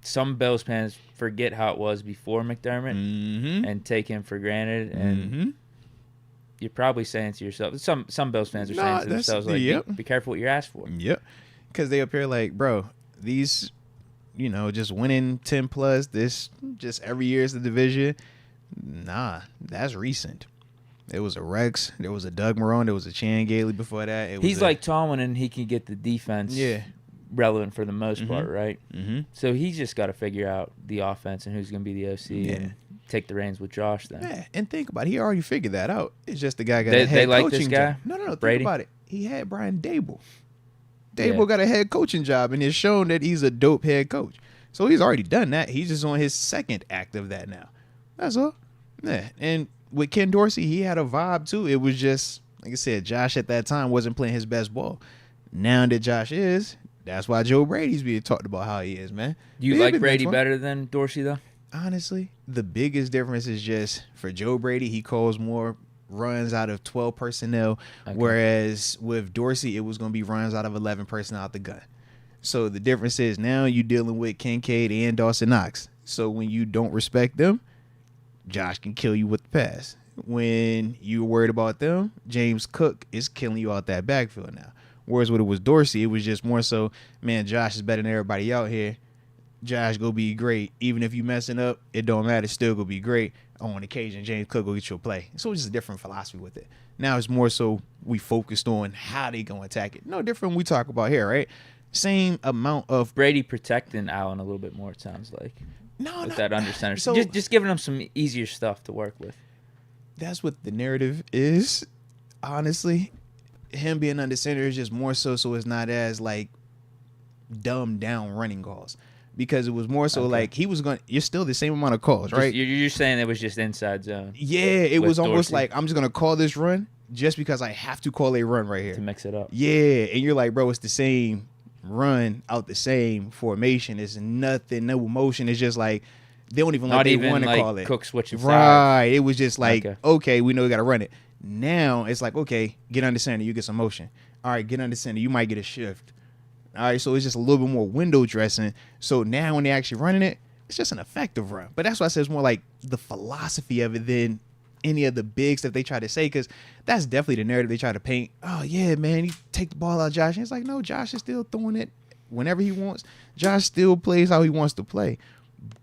some Bills fans forget how it was before McDermott and take him for granted. And you're probably saying to yourself, some Bills fans are saying to themselves, like, be careful what you ask for. Yep. Because they up here like, bro, these, just winning 10 plus, this just every year is the division. Nah, that's recent. There was a Rex, there was a Doug Marrone, there was a Chan Gailey before that. He's like Tomlin, and he can get the defense relevant for the most part, right? So he's just got to figure out the offense and who's going to be the OC and take the reins with Josh then. Yeah, and think about it. He already figured that out. It's just the guy got They a head like coaching this guy? job. No. Brady? Think about it. He had Brian Dable. Dable got a head coaching job, and it's shown that he's a dope head coach. So he's already done that. He's just on his second act of that now. That's all. Yeah, and with Ken Dorsey, he had a vibe too. It was just, like I said, Josh at that time wasn't playing his best ball. Now that Josh is, that's why Joe Brady's being talked about how he is, man. Do you like Brady better than Dorsey, though? Honestly, the biggest difference is just for Joe Brady, he calls more runs out of 12 personnel, whereas with Dorsey, it was going to be runs out of 11 personnel out the gun. So the difference is now you're dealing with Kincaid and Dawson Knox. So when you don't respect them, Josh can kill you with the pass. When you're worried about them, James Cook is killing you out that backfield now. Whereas when it was Dorsey, it was just more so, man, Josh is better than everybody out here. Josh go be great. Even if you messing up, it don't matter. Still go be great. On occasion, James Cook go get you a play. So it's just a different philosophy with it. Now it's more so we focused on how they gonna attack it. No different when we talk about here, right? Same amount of Brady protecting Allen a little bit more, it sounds like. No, that under center. So just giving them some easier stuff to work with. That's what the narrative is. Honestly, him being under center is just more so it's not as like dumbed down running calls. Because it was more so like he was going. You're still the same amount of calls, right? You're saying it was just inside zone. Yeah, it was almost like I'm just gonna call this run just because I have to call a run right here to mix it up. Yeah, and you're like, bro, it's the same run out the same formation. It's nothing, no emotion. It's just like they don't even want to call it. Cook switching sides. Right. It was just like, okay, we know we got to run it. Now it's like, okay, get under center, you get some motion. All right, get under center, you might get a shift. All right, so it's just a little bit more window dressing. So now when they're actually running it, it's just an effective run. But that's why I say it's more like the philosophy of it than any of the big stuff they try to say, because that's definitely the narrative they try to paint. Oh, yeah, man, you take the ball out of Josh. And it's like, no, Josh is still throwing it whenever he wants. Josh still plays how he wants to play.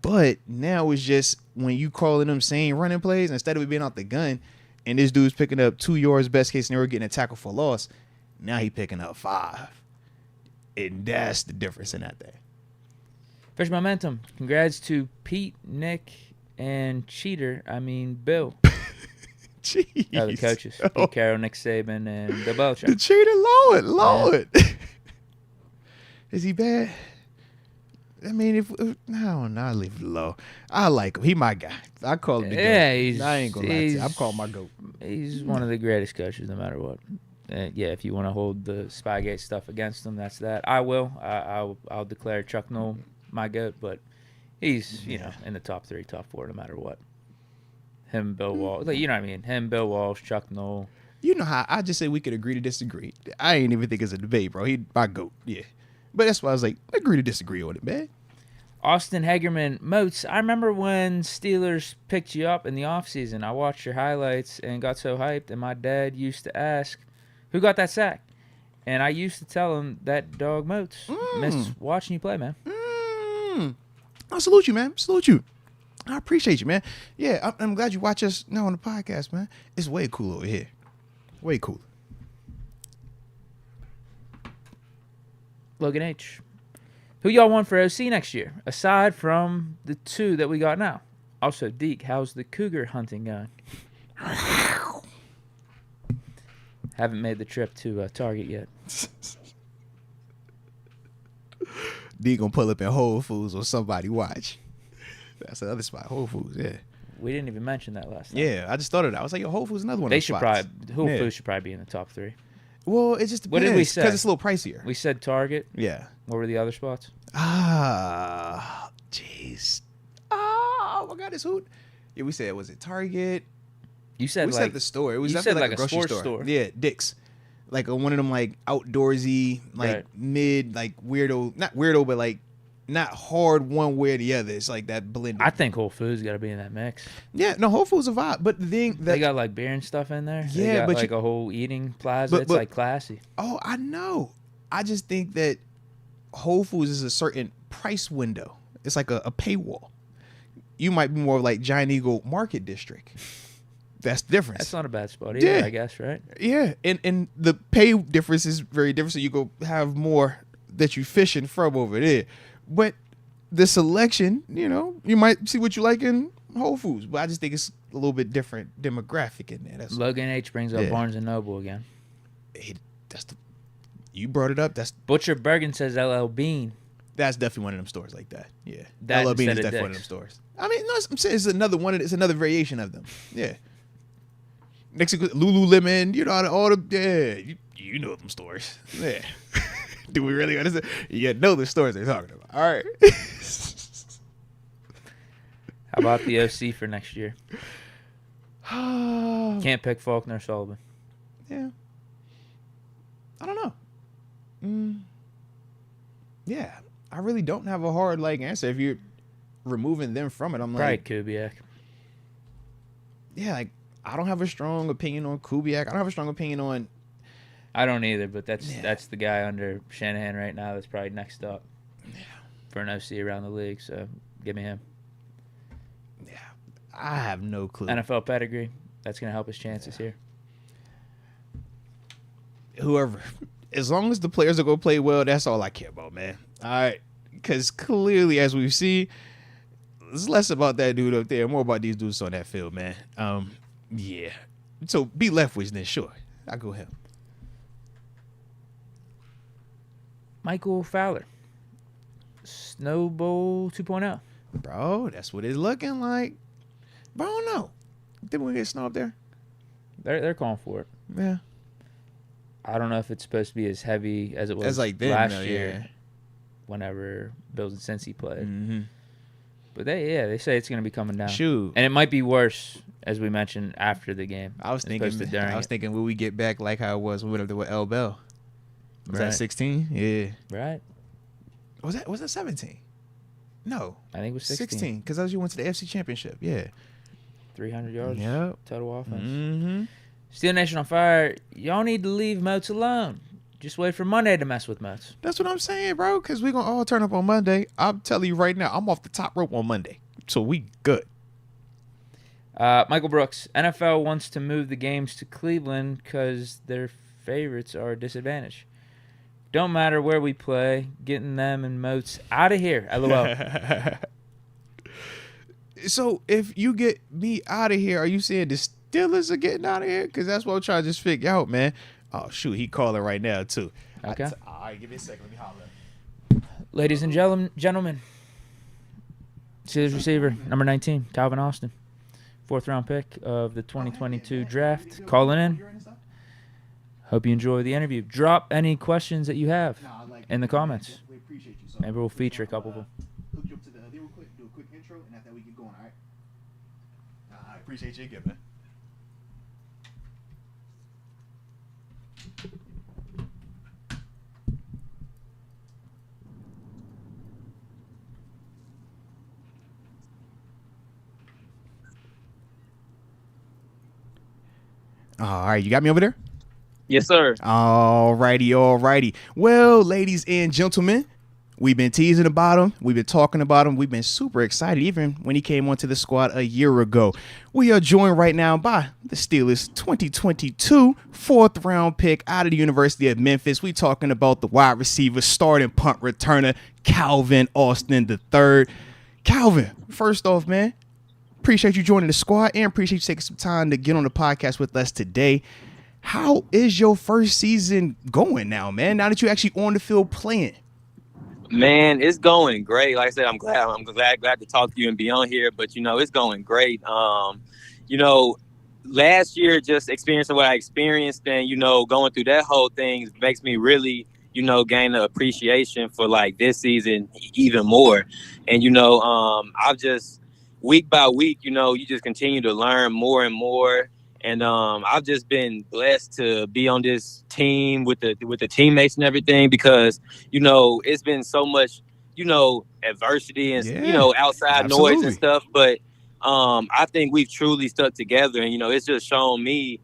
But now it's just when you calling them same running plays, instead of it being out the gun, and this dude's picking up 2 yards, best case scenario, getting a tackle for loss, now he picking up 5. And that's the difference in that thing. Fresh momentum. Congrats to Pete, Nick, and Bill. Jeez. The coaches. Pete Carroll, Nick Saban, and Bill Belichick. The cheater, Lord. Yeah. Is he bad? I mean, I leave it low. I like him. He my guy. I call him the GOAT. I ain't gonna lie to you. I'm calling my GOAT. He's one of the greatest coaches, no matter what. If you want to hold the Spygate stuff against him, that's that. I will. I'll declare Chuck Noll my GOAT, but he's in the top 3, top 4, no matter what. Him, Bill Walsh, you know what I mean. Him, Bill Walsh, Chuck Noll. You know how I just say we could agree to disagree. I ain't even think it's a debate, bro. He my GOAT. Yeah, But that's why I was like, agree to disagree on it, man. Austin Hegerman, Moats, I remember when Steelers picked you up in the offseason. I watched your highlights and got so hyped, and my dad used to ask, who got that sack? And I used to tell him that dog Moats. Miss watching you play, man. I salute you, man. Salute you. I appreciate you, man. Yeah, I'm glad you watch us now on the podcast, man. It's way cool over here. Way cooler. Logan H. Who y'all want for OC next year, aside from the two that we got now? Also, Deke, how's the cougar hunting going? Haven't made the trip to Target yet. D gonna pull up in Whole Foods or somebody watch. That's the other spot, Whole Foods, yeah. We didn't even mention that last time. Yeah, I just thought of that. I was like, yo, Whole Foods is another one They of the should spots. Whole Foods should probably be in the top 3. Well, it just depends. What did we say? Because it's a little pricier. We said Target. Yeah. What were the other spots? Jeez. Oh, my God, it's who? Yeah, we said, was it Target? You said We like said the store. It was you definitely said like like a a grocery sports store. Yeah, Dick's. Like one of them like outdoorsy, like Right. mid, like weirdo, not weirdo, but like not hard one way or the other. It's like that blended. I think Whole Foods got to be in that mix. Yeah, no, Whole Foods a vibe. But the thing that They got like beer and stuff in there. Yeah, they got but like a whole eating plaza. It's but- like classy. oh, I know. I just think that Whole Foods is a certain price window. It's like a paywall. You might be more like Giant Eagle Market District. That's the difference. That's not a bad spot either, Yeah. I guess, right? Yeah, and the pay difference is very different. So you go have more that you fishing from over there, but the selection, you might see what you like in Whole Foods. But I just think it's a little bit different demographic in there. That's Logan H brings up Yeah. Barnes and Noble again. You brought it up. That's Butcher Bergen says LL Bean. definitely one of them stores like that. Yeah, That LL Bean is instead of definitely one of them Dick's. stores. I mean, no, I'm saying it's another one. It's another variation of them. Yeah. Next to Lululemon, all the you know them stores. Yeah. Do we really understand? You know the stores they're talking about. All right. How about the OC for next year? Can't pick Faulkner or Sullivan. Yeah. I don't know. Yeah, I really don't have a hard answer. If you're removing them from it, I'm Probably like, Kubiak. yeah, like I don't have a strong opinion on Kubiak. I don't have a strong opinion on. I don't either, but that's Yeah. that's the guy under Shanahan right now that's probably next up for an OC around the league. So give me him. Yeah, I have no clue. NFL pedigree. That's going to help his chances here. Whoever, as long as the players are gonna play well, that's all I care about, man. All right, because clearly, as we see, it's less about that dude up there, more about these dudes on that field, man. Yeah. So be Leftwich then, sure. I go him. Michael Fowler. Snowball 2.0. Bro, that's what it's looking like. But I don't know. Did we get snow up there? They're calling for it. Yeah. I don't know if it's supposed to be as heavy as it was As like then, last though, year whenever Bills and Cincy played. Mm-hmm. But they say it's going to be coming down. Shoot. And it might be worse, as we mentioned, after the game. I was as opposed to during it. thinking, will we get back like how it was when we went up there with El Bell? Was that Right. 16? Yeah. Right? Was that 17? No. I think it was 16. 16, because that was you went to the FC Championship. Yeah. 300 yards Yep. total offense. Mm-hmm. Steel Nation on fire. Y'all need to leave Moats alone. Just wait for Monday to mess with Moats. That's what I'm saying, bro, because we're going to all turn up on Monday. I'm telling you right now, I'm off the top rope on Monday. So we good. Michael Brooks. NFL wants to move the games to Cleveland because their favorites are a disadvantage. Don't matter where we play. Getting them and Moats out of here. LOL. So if you get me out of here, are you saying the Steelers are getting out of here? Because that's what I'm trying to just figure out, man. Oh, shoot. He calling right now, too. Okay. All right, give me a second. Let me holler. Ladies and gentlemen, Steelers receiver, number 19, Calvin Austin. 4th round pick of the 2022 draft. Calling in. Hope you enjoy the interview. Drop any questions that you have in the comments. We appreciate you. Maybe we'll feature a couple of them. Hook you up to the real quick, do a quick intro, and after that we get going, all right? I appreciate you again, man. All right, you got me over there? Yes, sir. All righty. Well, ladies and gentlemen, we've been teasing about him. We've been talking about him. We've been super excited, even when he came onto the squad a year ago. We are joined right now by the Steelers 2022 fourth-round pick out of the University of Memphis. We talking about the wide receiver, starting punt returner, Calvin Austin III. Calvin, first off, man, appreciate you joining the squad and appreciate you taking some time to get on the podcast with us today. How is your first season going now, man? Now that you're actually on the field playing. Man, it's going great. Like I said, I'm glad to talk to you and be on here. But it's going great. Last year just experiencing what I experienced, and going through that whole thing makes me really gain the appreciation for like this season even more. And I've just week by week, you just continue to learn more and more. And I've just been blessed to be on this team with the teammates and everything, because it's been so much adversity and outside noise and stuff. But I think we've truly stuck together, and it's just shown me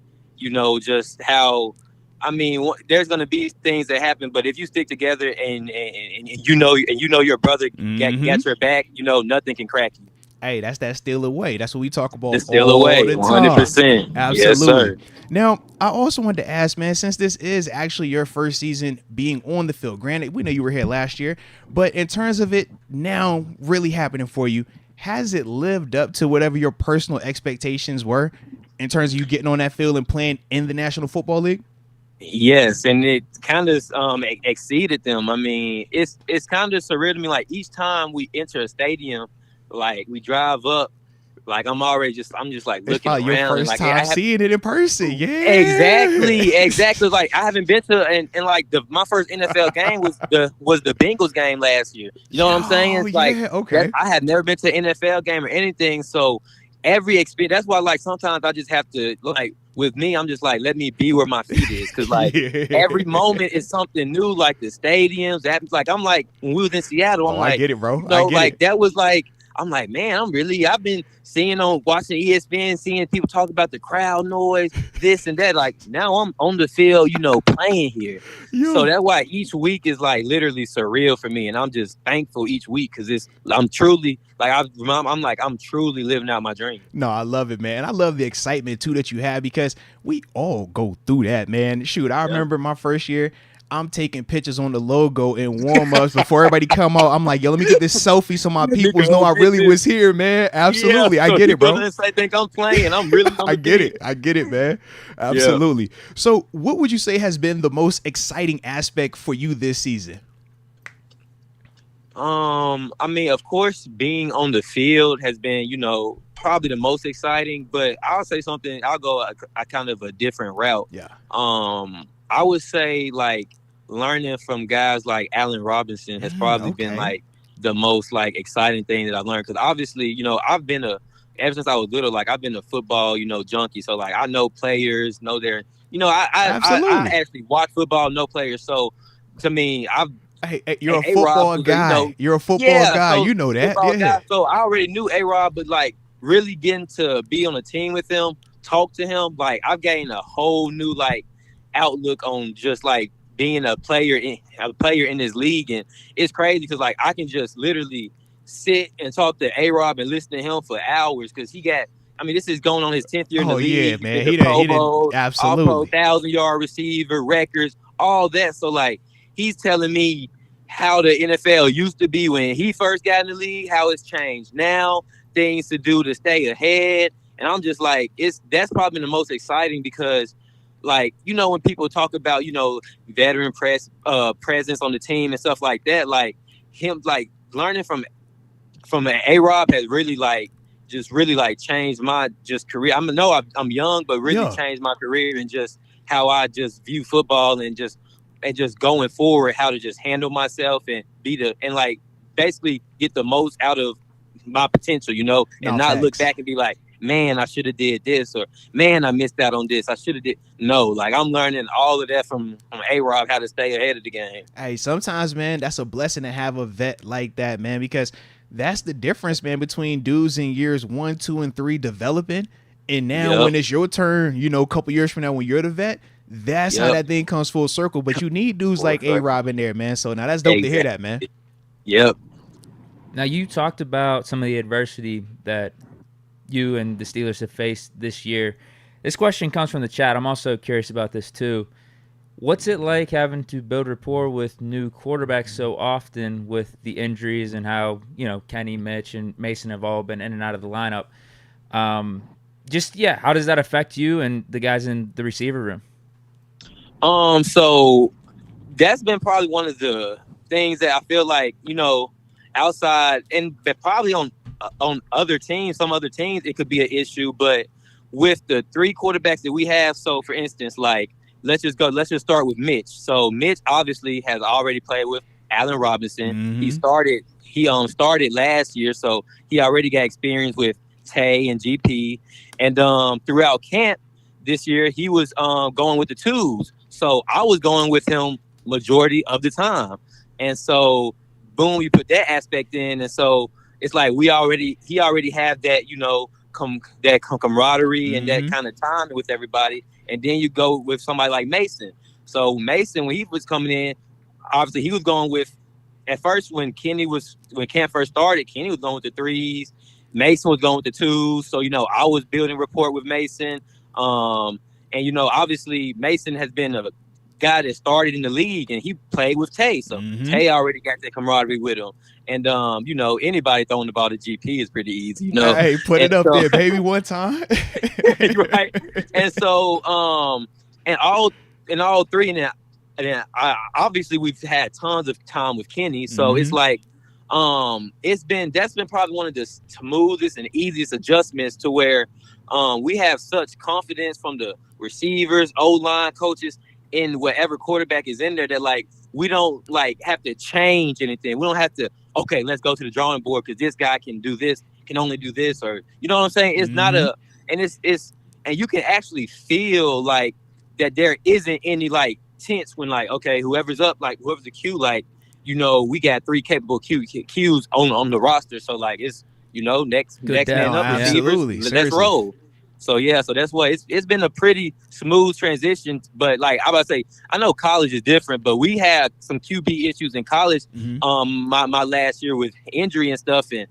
just how. I mean, there's gonna be things that happen, but if you stick together and your brother got your back, nothing can crack you. Hey, that's that steal away. That's what we talk about. The steal away, 100%. Absolutely. Yes, sir. Now, I also wanted to ask, man, since this is actually your first season being on the field, granted, we know you were here last year, but in terms of it now really happening for you, has it lived up to whatever your personal expectations were in terms of you getting on that field and playing in the National Football League? Yes, and it kind of exceeded them. I mean, it's kind of surreal to me. Like each time we enter a stadium, like we drive up, like I'm just like looking around. Your first like, time seeing it in person. Yeah, exactly. Like I haven't been to and like my first NFL game was the Bengals game last year. You know what I'm saying? It's okay. I had never been to an NFL game or anything, so every experience. That's why like sometimes I just have to like. With me, I'm just like, let me be where my feet is. Because, like, every moment is something new, like the stadiums. Like, I'm like, when we was in Seattle, I'm like, I get it, bro. That was like, I'm like, man, I've been watching ESPN, seeing people talk about the crowd noise, this and that. Like, now I'm on the field, playing here. Yeah. So that's why each week is like literally surreal for me. And I'm just thankful each week because I'm truly living out my dream. No, I love it, man. I love the excitement too that you have, because we all go through that, man. Shoot, I remember my first year, I'm taking pictures on the logo and warm-ups before everybody come out. I'm like, yo, let me get this selfie so my peoples know I really was here, man. Absolutely. Yeah, I get it, bro. I think I'm playing. I'm really I get it, man. Absolutely. Yeah. So what would you say has been the most exciting aspect for you this season? I mean, of course, being on the field has been, probably the most exciting, but I'll say something. I'll go a kind of a different route. Yeah. I would say like learning from guys like Allen Robinson has probably been like the most like exciting thing that I've learned. Cause obviously, I've been ever since I was little, like I've been a football, junkie. So like I know players, know their, I actually watch football, know players. So to me, you're a football guy. You're a football guy. So you know that. Yeah. Guy, so I already knew A-Rob, but like really getting to be on a team with him, talk to him, like I've gained a whole new like outlook on just like being a player in this league. And it's crazy because like I can just literally sit and talk to A-Rob and listen to him for hours, because this is going on his 10th year in the league. Yeah, man. He did absolutely all-pro 1,000-yard receiver records, all that. So like he's telling me how the NFL used to be when he first got in the league, how it's changed now, things to do to stay ahead. And I'm just like, that's probably the most exciting, because like, when people talk about, veteran presence on the team and stuff like that, like him, like learning from an A-Rob has really like, just really like changed my just career. I'm young, but really changed my career and just how I just view football and just going forward, how to just handle myself and and like basically get the most out of my potential, and not look back and be like, man, I should have did this, or man, I missed out on this. I should have did. No, like I'm learning all of that from A-Rob, how to stay ahead of the game. Hey, sometimes, man, that's a blessing to have a vet like that, man, because that's the difference, man, between dudes in years 1, 2, and 3 developing And now when it's your turn, you know, a couple years from now when you're the vet, that's how that thing comes full circle. But you need dudes like A-Rob in there, man. So now that's dope to hear that, man. Yep. Now, you talked about some of the adversity that you and the Steelers have faced this year. This question comes from the chat. I'm also curious about this too. What's it like having to build rapport with new quarterbacks so often with the injuries and how, you know, Kenny, Mitch, and Mason have all been in and out of the lineup? How does that affect you and the guys in the receiver room? So that's been probably one of the things that I feel like, you know, outside and probably on other teams, some other teams, it could be an issue. But with the 3 quarterbacks that we have, so for instance, like, let's just start with Mitch. So Mitch obviously has already played with Allen Robinson. Mm-hmm. He started last year, so he already got experience with Tay and GP. And throughout camp this year, he was going with the 2s. So I was going with him majority of the time. And so boom, we put that aspect in, and so it's like he already have that, you know, camaraderie and that kind of time with everybody. And then you go with somebody like Mason. So Mason, when he was coming in, obviously he was going with, at first when camp first started, Kenny was going with the 3s, Mason was going with the 2s. So, you know, I was building rapport with Mason. And, you know, obviously Mason has been a guy that started in the league and he played with Tay. So Tay already got that camaraderie with him. And, you know, anybody throwing the ball to GP is pretty easy, you know. Hey, put it up there, baby, one time. Right. And so, and all 3, and then obviously we've had tons of time with Kenny. So it's like, that's been probably one of the smoothest and easiest adjustments to where we have such confidence from the receivers, O-line coaches, in whatever quarterback is in there, that like we don't like have to change anything. We don't have to, okay, let's go to the drawing board because this guy can only do this, or you know what I'm saying? It's not and you can actually feel like that there isn't any like tense when like, okay, whoever's up, like whoever's the Q, like, you know, we got 3 capable Qs on the roster. So like it's, you know, next man up, absolutely. Let's roll. So yeah, so that's why it's been a pretty smooth transition. But like I about to say, I know college is different, but we had some QB issues in college. My last year with injury and stuff, and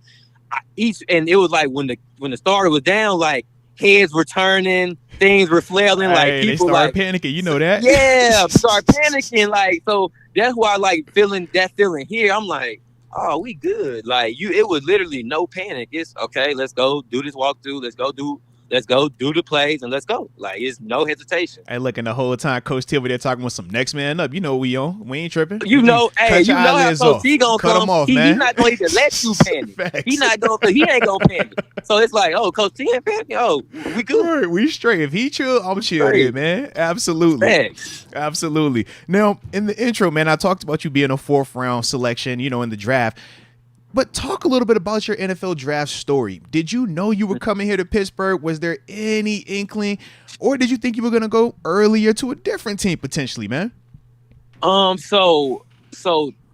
it was like when the starter was down, like heads were turning, things were flailing, like people they started panicking. You know that? Yeah, start panicking. Like so that's why like feeling here. I'm like, oh, we good. Like it was literally no panic. It's okay. Let's go do this walkthrough. Let's go do the plays and let's go. Like it's no hesitation. Hey, look, and the whole time Coach T over there talking with some next man up. You know what we on. We ain't tripping. You know, hey, you know how Coach T gonna cut come. Him off, he, man. He's not going to let you panic. He ain't gonna panic. So it's like, oh, Coach T ain't panic. Oh, we good. Right, we straight. If he chill, I'm chill here, man. Absolutely. Thanks. Absolutely. Now, in the intro, man, I talked about you being a 4th round selection, you know, in the draft. But talk a little bit about your NFL draft story. Did you know you were coming here to Pittsburgh? Was there any inkling? Or did you think you were going to go earlier to a different team potentially, man? So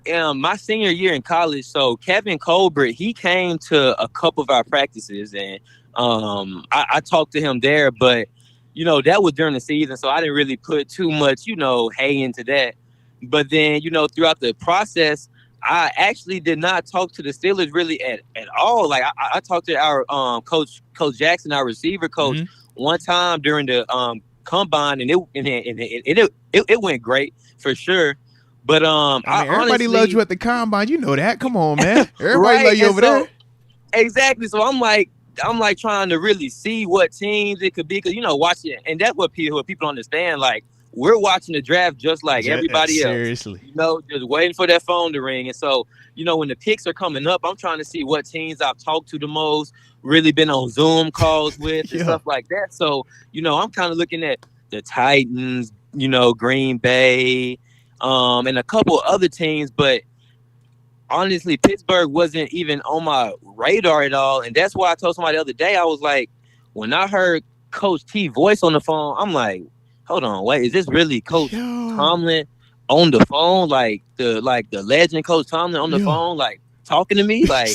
my senior year in college, so Kevin Colbert, he came to a couple of our practices, and I talked to him there, but, you know, that was during the season, so I didn't really put too much, you know, hay into that. But then, you know, throughout the process, I actually did not talk to the Steelers really at all. Like I talked to our coach Jackson, our receiver coach, one time during the combine, and it went great for sure. But everybody honestly loves you at the combine. You know that. Come on, man. Everybody love you over there. Exactly. So I'm like trying to really see what teams it could be, because, you know, watching, and that's what people understand. Like, we're watching the draft just like everybody else. Seriously. You know, just waiting for that phone to ring. And so, you know, when the picks are coming up, I'm trying to see what teams I've talked to the most, really been on Zoom calls with and stuff like that. So, you know, I'm kind of looking at the Titans, you know, Green Bay, and a couple other teams. But honestly, Pittsburgh wasn't even on my radar at all. And that's why I told somebody the other day, I was like, when I heard Coach T voice on the phone, I'm like, hold on, wait, is this really Coach Tomlin on the phone? Like the legend Coach Tomlin on the phone, like talking to me? Like,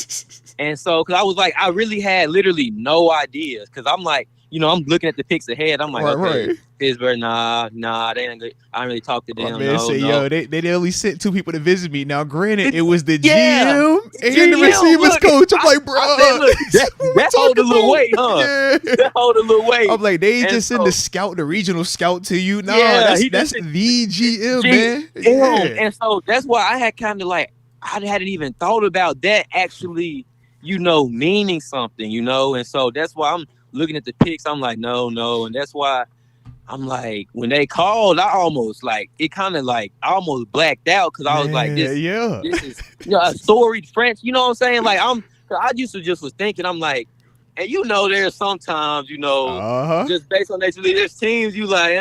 and so, cause I was like, I really had literally no idea. Cause I'm like, I'm looking at the picks ahead. I'm like, okay, right. Pittsburgh, nah, they ain't good. I don't really talk to My them. man No, say, no. yo, they only sent 2 people to visit me. Now, granted, it was the Yeah, GM and the GM, receivers look, coach. I'm like, bro, I said, look, that hold a little weight, huh? Yeah. That hold a little weight. I'm like, they ain't And just send so- the scout, the regional scout to you. No, Yeah, that's the GM, man. GM. Yeah. And so that's why I had kind of like, I hadn't even thought about that actually, meaning something, and so that's why I'm looking at the picks. I'm like, no, and that's why I'm like, when they called, I almost like it kind of like I almost blacked out because I was like, this is a storied French, you know what I'm saying? Like I used to just was thinking, I'm like, and there's sometimes, just based on there's teams you like,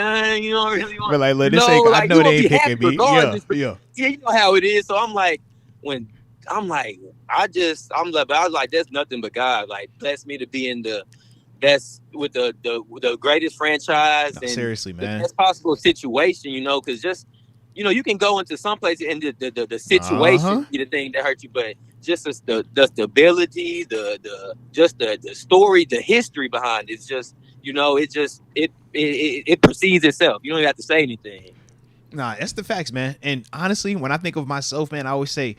you don't really want. But like, look, this ain't. I know they ain't picking me. Regardless, Yeah. Yeah, you know how it is. So I'm like, when I'm like, but I was like, that's nothing but God. Like, bless me to be in that's with the greatest franchise and seriously, man, the best possible situation. Because just you can go into some places and the situation be the thing that hurt you, but just the stability, the story, the history behind it's just it precedes itself. You don't even have to say anything. Nah, that's the facts, man. And honestly, when I think of myself, man, I always say,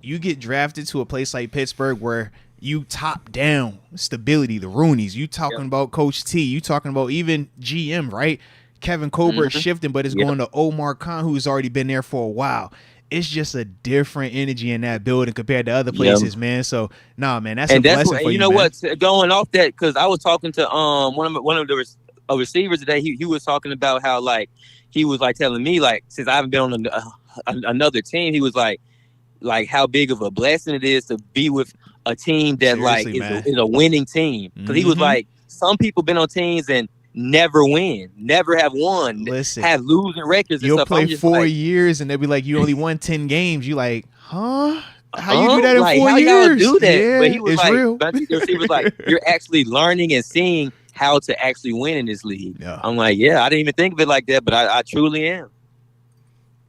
you get drafted to a place like Pittsburgh where you top down stability, the Rooneys. You talking about Coach T. You talking about even GM, right? Kevin Colbert shifting, but it's going to Omar Khan, who's already been there for a while. It's just a different energy in that building compared to other places, man. So, nah, man, that's a blessing for you, man. What? Going off that, because I was talking to one of the receivers today. He was talking about how like he was like telling me like since I haven't been on another team, he was like how big of a blessing it is to be with a team that is a winning team. Because he was like, some people been on teams and never have won. Listen, have losing records and you'll stuff. play 4 years and they'll be like, you only won 10 games. You like, huh? How you do that in 4 how years? Y'all do that? Yeah, but he was it's like, real. But he was like, you're actually learning and seeing how to actually win in this league. Yeah. I'm like, yeah, I didn't even think of it like that, but I truly am.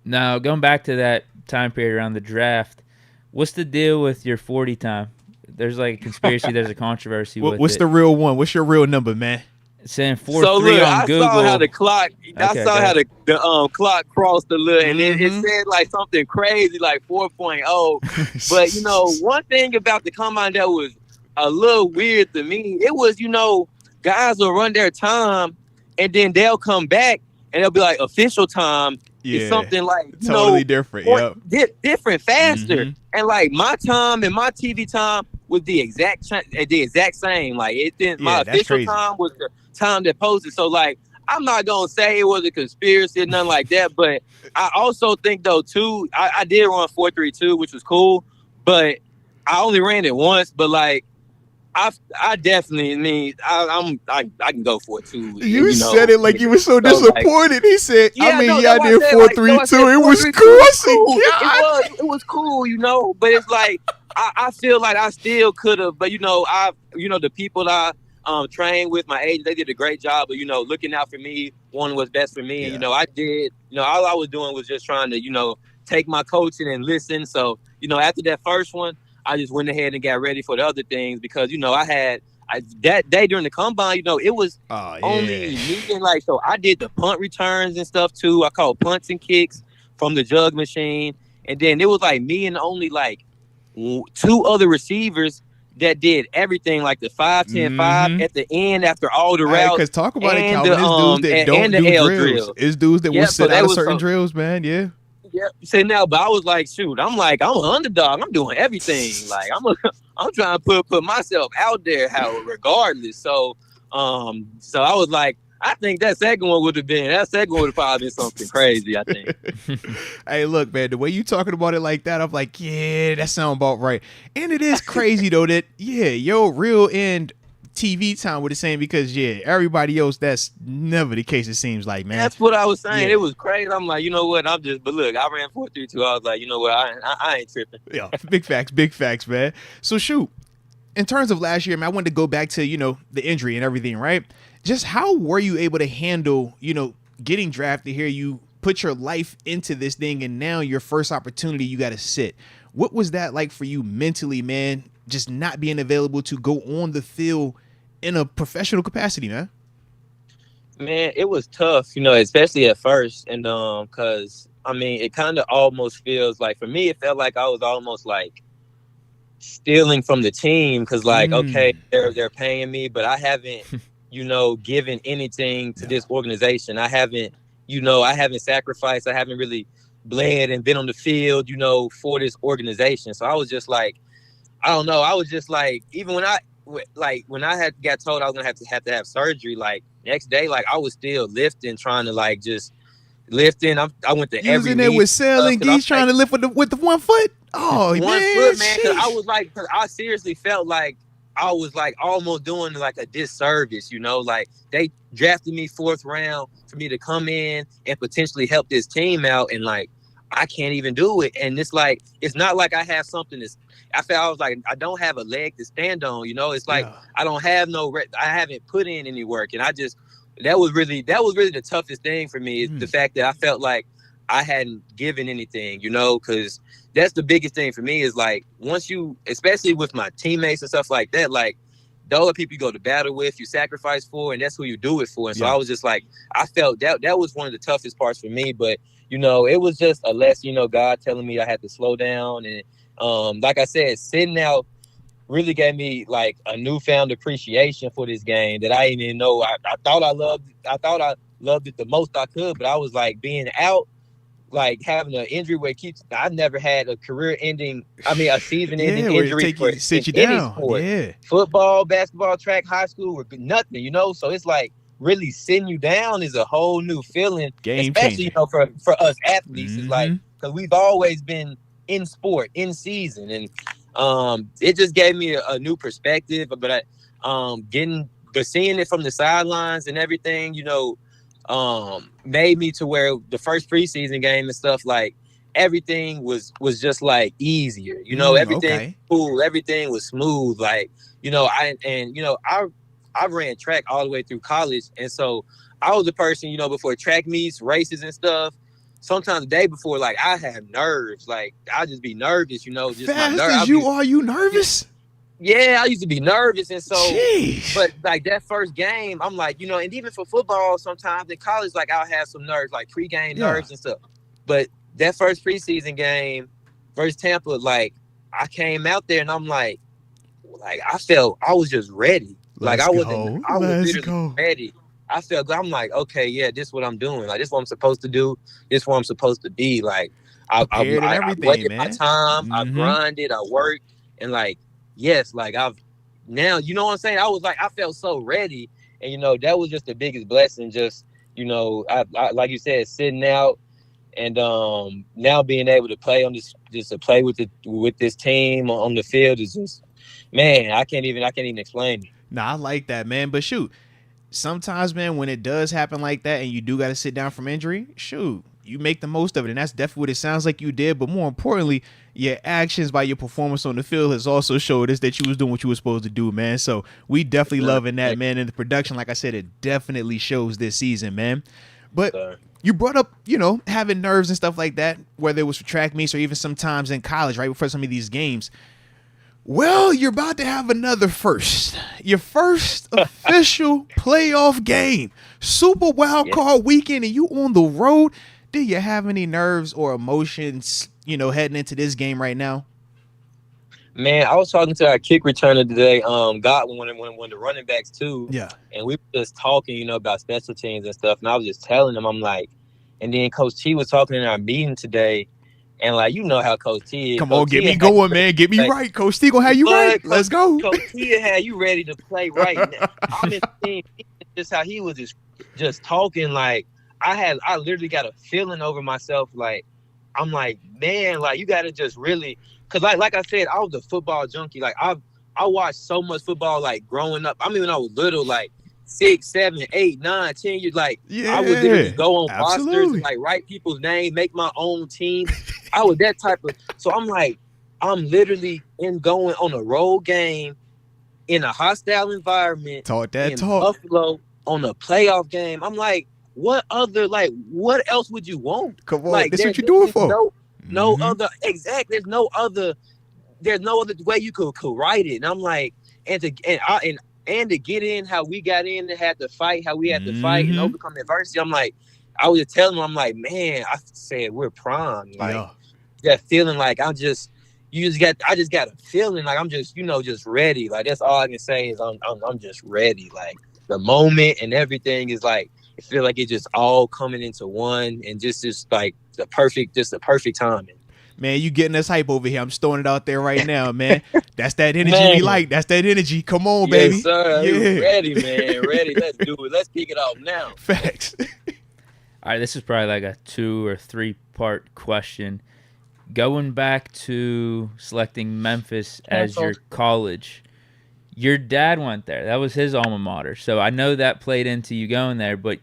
Now, going back to that time period around the draft, what's the deal with your 40 time? There's like a conspiracy, there's a controversy with what's it. the real one? What's your real number, man? It's saying 4-3 so look, on Google. Saw how the clock. I saw how the clock crossed a little, and it said like something crazy, like 4.0. But one thing about the combine that was a little weird to me, it was guys will run their time, and then they'll come back and they'll be like official time. Yeah, it's something like totally different. Different, faster, and like my time and my TV time was the exact same. Like it didn't. My official time was the time that posted. So like, I'm not gonna say it was a conspiracy or nothing like that. But I also think though too, I did run 4.32, which was cool, but I only ran it once. But like, I definitely I can go for it too. You said it like you were so disappointed. He said, I did 4.32. It was cool. It was cool, but it's like I feel like I still could have, but the people I trained with, my agent, they did a great job of looking out for me, wanting what's best for me, and I did. All I was doing was just trying to take my coaching and listen. So after that first one, I just went ahead and got ready for the other things because that day during the combine, it was only me and so I did the punt returns and stuff too. I called punts and kicks from the jug machine, and then it was like me and only like 2 other receivers that did everything, like the 5-10-5 at the end after all the routes. Because talk about it, Calvin. It's dudes that don't do drills. It's dudes that will sit out of certain drills, man. Yeah. Yeah, say now, but I was like, shoot, I'm an underdog. I'm doing everything. Like I'm trying to put myself out there, regardless. So I was like, I think that second one would have probably been something crazy. I think. Hey, look, man, the way you talking about it like that, I'm like, yeah, that sound about right. And it is crazy though that your real end TV time with the same because everybody else that's never the case. It seems like, man. That's what I was saying. It was crazy. I'm like, what? But look, I ran 4.32. I was like, what? I ain't tripping. Yeah, big facts, man. So shoot, in terms of last year, man, I wanted to go back to the injury and everything, right? Just how were you able to handle getting drafted here? You put your life into this thing, and now your first opportunity, you got to sit. What was that like for you mentally, man? Just not being available to go on the field in a professional capacity, man. Man, it was tough, especially at first, and cause I mean, it kind of almost feels like for me, it felt like I was almost like stealing from the team, cause like, okay, they're paying me, but I haven't, given anything to this organization. I haven't sacrificed. I haven't really bled and been on the field, for this organization. So I was just like, I don't know. I was just like, even when I had got told I was gonna have surgery, like next day, like I was still lifting, trying to like just lifting. I went to every Using it meet with Sell and Geese trying to lift with the 1 foot. Oh one man, foot, man. Cause sheesh. cause I seriously felt like I was like almost doing like a disservice, like they drafted me 4th round for me to come in and potentially help this team out, and like I can't even do it. And it's like, it's not like I have something that's, I felt I was like, I don't have a leg to stand on, it's like, I don't have I haven't put in any work. And that was really the toughest thing for me, is the fact that I felt like I hadn't given anything, because that's the biggest thing for me, is like, once you, especially with my teammates and stuff like that, like those are people you go to battle with, you sacrifice for, and that's who you do it for. And so I was just like, I felt that was one of the toughest parts for me, but it was just a lesson, God telling me I had to slow down. And like I said, sitting out really gave me like a newfound appreciation for this game that I didn't even know. I thought I loved it the most I could, but I was like, being out, like having an injury where it keeps, I never had a a season-ending injury sit you any down. sport. Yeah. Football, basketball, track, high school, were nothing, So it's like, really sitting you down is a whole new feeling, Game especially, changer. for us athletes. It's like, because we've always been in sport, in season. And it just gave me a new perspective. But seeing it from the sidelines and everything, made me to where the first preseason game and stuff, like everything was just like easier, everything cool, everything was smooth, like I ran track all the way through college, and so I was the person, before track meets, races and stuff, sometimes the day before, like I had nerves, like I just be nervous, just Fast my nerves. as you are, you nervous? Yeah, I used to be nervous, and so, Jeez. but like that first game, I'm like, and even for football, sometimes in college, like I'll have some nerves, like pregame nerves and stuff. But that first preseason game versus Tampa, like I came out there and I'm like I felt I was just ready. I was literally ready. I'm like, okay, yeah, this is what I'm doing. Like, this is what I'm supposed to do. This is what I'm supposed to be. Like, I waited my time. I grinded. I worked, and like, yes, like I've now, you know what I'm saying? I was like, I felt so ready, and that was just the biggest blessing. Just I like you said, sitting out, and now being able to play on just to play with this team on the field is just, man, I can't even explain it. Nah, I like that, man. But shoot, sometimes, man, when it does happen like that and you do got to sit down from injury, shoot, you make the most of it. And that's definitely what it sounds like you did. But more importantly, your actions by your performance on the field has also showed us that you was doing what you were supposed to do, man. So we definitely loving that, man. And the production, like I said, it definitely shows this season, man. But you brought up, having nerves and stuff like that, whether it was for track meets or even sometimes in college, right before some of these games. Well, you're about to have another first. Your first official playoff game. Super Wildcard weekend, and you on the road. Do you have any nerves or emotions, heading into this game right now? Man, I was talking to our kick returner today, Godwin, one of the running backs too. Yeah. And we were just talking, about special teams and stuff. And I was just telling him, I'm like, and then Coach T was talking in our meeting today. And like, how Coach T is. Come on, get me going, man. Get me right. Coach T gonna have you right. Let's go. Coach T had you ready to play right now. I'm in the team. Just how he was just talking. Like, I literally got a feeling over myself. Like, I'm like, man, like you gotta just really, cause like I said, I was a football junkie. Like I watched so much football, like growing up. I mean, when I was little, like 6, 7, 8, 9, 10 years, like I would literally go on rosters and like write people's names, make my own team. I was that type of, so I'm like, I'm literally going on a road game in a hostile environment in Buffalo on a playoff game. I'm like, what else would you want? Come on, like, that's what you're doing for. No other, exactly. There's no other way you could write it. And I'm like, and and to get in how we got in and had to fight, how we had to fight and Mhm. overcome adversity. I'm like, I was just telling him, I'm like, man, I said we're prime. Like Yeah. that feeling like I just got a feeling like I'm just, just ready. Like that's all I can say is I'm just ready. Like the moment and everything is like, I feel like it's just all coming into one and just like the perfect timing. Man, you getting us hype over here. I'm throwing it out there right now, man. That's that energy we Man. like. That's that energy. Come on, Yes, baby. sir. Yeah. Ready, man. Ready. Let's do it. Let's kick it off now. Facts. All right, this is probably like a 2 or 3 part question. Going back to selecting Memphis as your college, your dad went there. That was his alma mater. So I know that played into you going there, but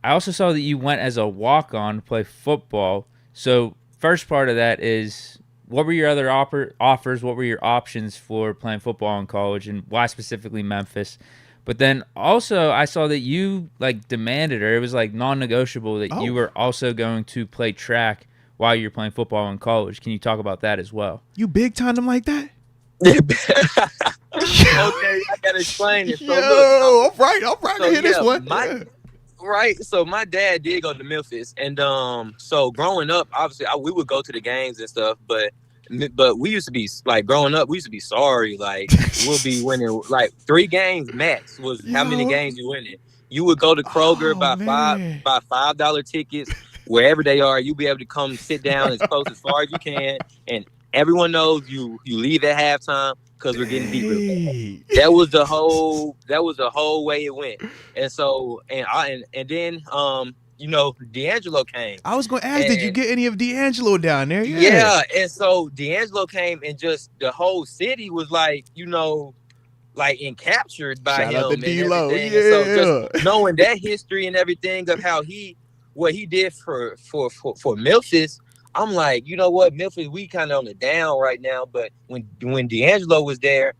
I also saw that you went as a walk-on to play football. So first part of that is, what were your other offers? What were your options for playing football in college, and why specifically Memphis? But then also I saw that you like demanded, or it was like non-negotiable, that you were also going to play track while you're playing football in college. Can you talk about that as well? You big time them like that? Okay, I gotta explain it. So Yo, look, all right. so, I hear this yeah, one. right. So my dad did go to Memphis, and so growing up, obviously, we would go to the games and stuff, but we used to be like growing up, we used to be sorry. Like we'll be winning like 3 games max was how many Yo. games you winning. You would go to Kroger, buy man. $5 tickets wherever they are. You'll be able to come sit down as close as far as you can, and everyone knows you leave at halftime because we're getting beat real bad. That was the whole way it went. And so and then D'Angelo came. I was going to ask, did you get any of D'Angelo down there? Yeah, and so D'Angelo came, and just the whole city was like, like encaptured by Shout him out to and D-Lo. everything. Yeah. And so just knowing that history and everything of how what he did for Memphis, I'm like, you know what, Memphis, we kind of on the down right now. But when D'Angelo was there,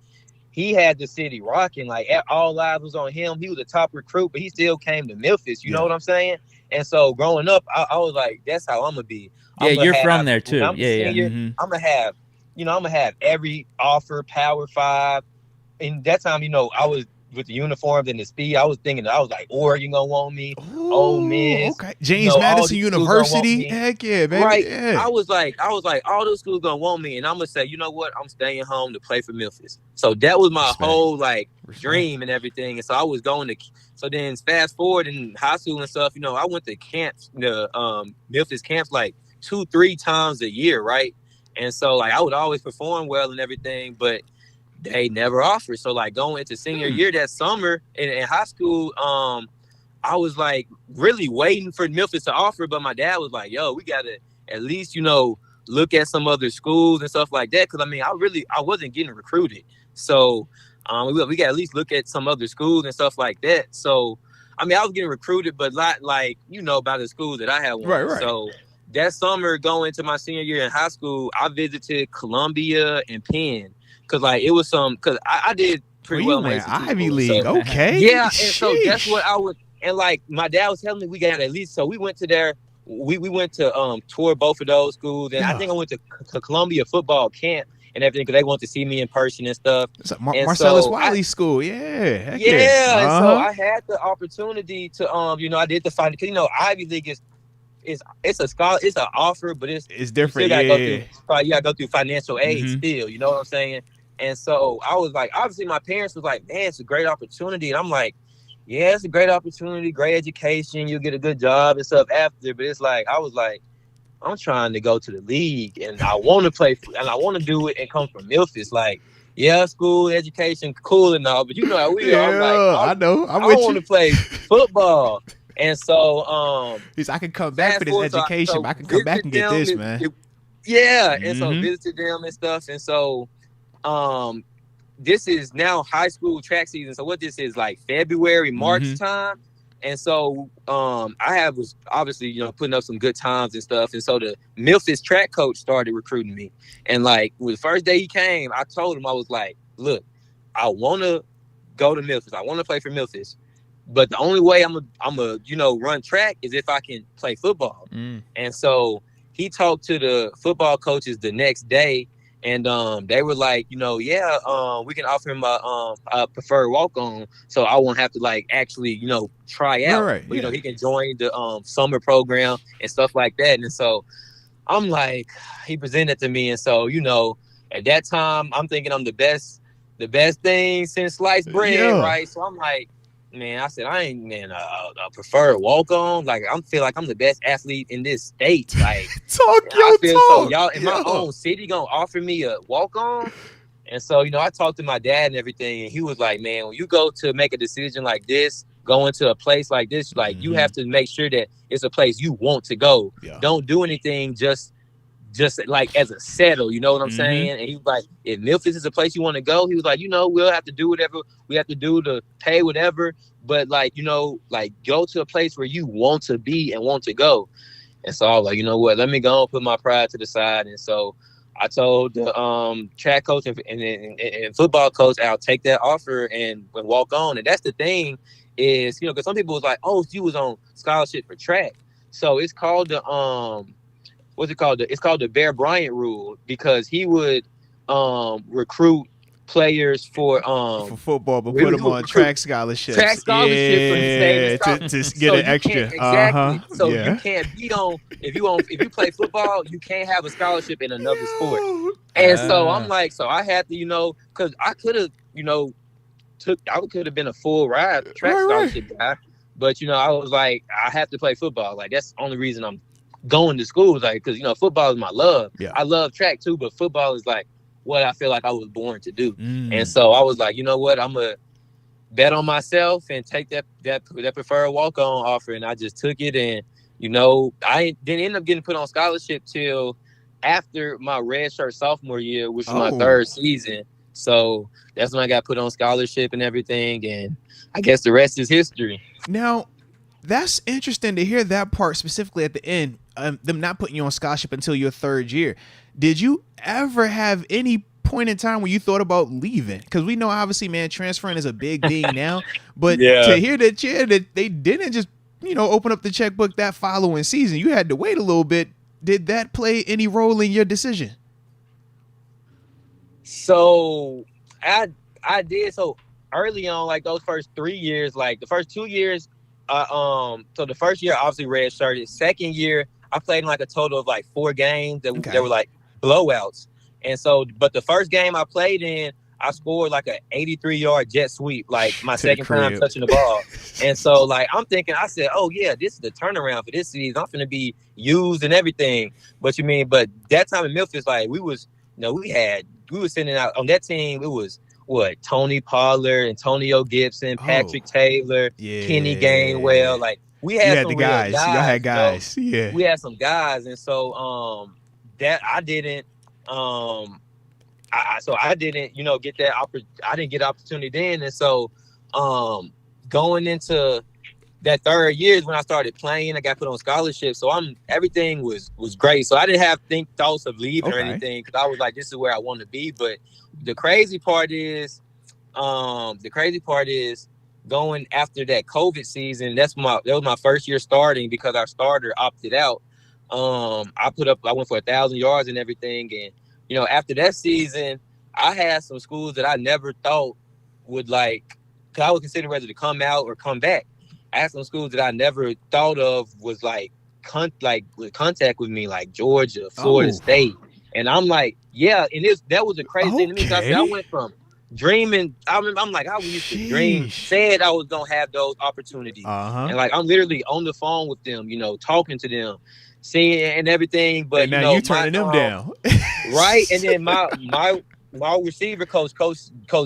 he had the city rocking. Like all eyes was on him. He was a top recruit, but he still came to Memphis. You know what I'm saying? And so growing up, I was like, that's how I'm gonna be. Yeah, you're from there too. I'm senior, Mm-hmm. I'm gonna have every offer, Power 5. And that time, I was with the uniforms and the speed. I was like, Oregon gonna want me. Ole Miss. Okay. James Madison University. Heck yeah, baby. Right. Yeah. I was like, all those schools gonna want me, and I'm gonna say, you know what? I'm staying home to play for Memphis. So that was my whole dream and everything. And so I was going to. So then fast forward in high school and stuff. I went to camps, the Memphis camps, like 2-3 times a year, right? And so like I would always perform well and everything, but they never offered. So like going into senior year that summer in high school, I was like really waiting for Memphis to offer, but my dad was like, yo, we gotta at least, look at some other schools and stuff like that. Cause I wasn't getting recruited. So we gotta at least look at some other schools and stuff like that. So I was getting recruited, but not like, by the schools that I had won. Right. So that summer going into my senior year in high school, I visited Columbia and Penn. Cause like it was because I did pretty well. In Ivy League, so, okay. Yeah, and so that's what I was. And like my dad was telling me, we got at least. So we went to there. We went to tour both of those schools, and I think I went to Columbia football camp and everything because they wanted to see me in person and stuff. It's like Marcellus Wiley School, yeah. Yeah, and so I had the opportunity to I did the final because Ivy League it's an offer, but it's different. You gotta go through financial aid still. You know what I'm saying? And so I was like, obviously my parents was like, man, it's a great opportunity. And I'm like, yeah, it's a great opportunity, great education. You'll get a good job and stuff after. But it's like, I was like, I'm trying to go to the league and I want to play and I want to do it and come from Memphis. Like, yeah, school, education, cool and all. But you know how we are. I'm like, I know. I want to play football. And so, I can come back for this education, but I can come back and get this, man. And so visited them and stuff. And so, this is now high school track season. So what this is like February, March time. And so, I was obviously, putting up some good times and stuff. And so the Memphis track coach started recruiting me. And like with the first day he came, I told him, I was like, look, I want to go to Memphis. I want to play for Memphis. But the only way I'm a run track is if I can play football. And so he talked to the football coaches the next day, And they were like, yeah, we can offer him a preferred walk on, so I won't have to like actually, try Right, out. right, But yeah. he can join the summer program and stuff like that. And so I'm like, he presented to me, and so at that time I'm thinking I'm the best thing since sliced bread, Yeah. right? So I'm like, man, I said I ain't a preferred walk on. Like I feel like I'm the best athlete in this state, like. Talk I your feel so talk. y'all in my Yeah. own city gonna offer me a walk on. And so, I talked to my dad and everything, and he was like, man, when you go to make a decision like this, go into a place like this, like you have to make sure that it's a place you want to go. Yeah. Don't do anything just like as a settle, you know what I'm saying? And he was like, if Memphis is a place you want to go, he was like, we'll have to do whatever we have to do to pay whatever, but like, like go to a place where you want to be and want to go. And so I was like, you know what? Let me go and put my pride to the side. And so I told the track coach and football coach, I'll take that offer and walk on. And that's the thing is, because some people was like, oh, you was on scholarship for track. So it's called the what's it called? It's called the Bear Bryant rule, because he would recruit players for football, but put them on track scholarships. Track scholarship, so he saved Yeah, the scholarship. to get an extra. Exactly. So Yeah. you can't be on if you play football, you can't have a scholarship in another sport. And so I'm like, so I had to, because I could have, I could have been a full ride track scholarship guy, but I was like, I have to play football. Like that's the only reason I'm going to school, like because football is my love. Yeah. I love track too, but football is like what I feel like I was born to do. And so I was like, you know what, I'm gonna bet on myself and take that preferred walk-on offer. And I just took it, and I didn't end up getting put on scholarship till after my redshirt sophomore year, which was my third season. So that's when I got put on scholarship and everything, and I guess the rest is history. Now, that's interesting to hear that part specifically at the end. Them not putting you on scholarship until your third year. Did you ever have any point in time when you thought about leaving? Because we know, obviously, man, transferring is a big thing now. But to hear that they didn't just open up the checkbook that following season, you had to wait a little bit. Did that play any role in your decision? So I did. So early on, like those first 3 years, like the first 2 years, so the first year obviously redshirted. Second year I played in like a total of like 4 games that were like blowouts. And so, but the first game I played in, I scored like an 83-yard jet sweep, like my second time touching the ball. And so like I'm thinking, I said, oh yeah, this is the turnaround for this season. I'm gonna be used and everything. But that time in Memphis, like we was sending out on that team. It was Tony Pollard, Antonio Gibson, Patrick Taylor, Kenny Gainwell. Like we had some the guys. Real guys. Y'all had guys. Yeah. We had some guys. And so that I didn't I didn't, get that I didn't get opportunity then. And so going into that third year is when I started playing. I got put on scholarship. So everything was great. So I didn't have thoughts of leaving or anything, because I was like, this is where I want to be. But the crazy part is going after that COVID season. That was my first year starting, because our starter opted out. I went for 1,000 yards and everything. And, after that season, I had some schools that I never thought would because I was considering whether to come out or come back. I had some schools that I never thought of was with contact with me, like Georgia, Florida State. And I'm like, yeah. And that was a crazy thing to me. I said, I went from dreaming. I'm like, I used to dream, said I was going to have those opportunities. And like, I'm literally on the phone with them, talking to them, seeing and everything. But and now you turning them down. Right. And then my receiver coach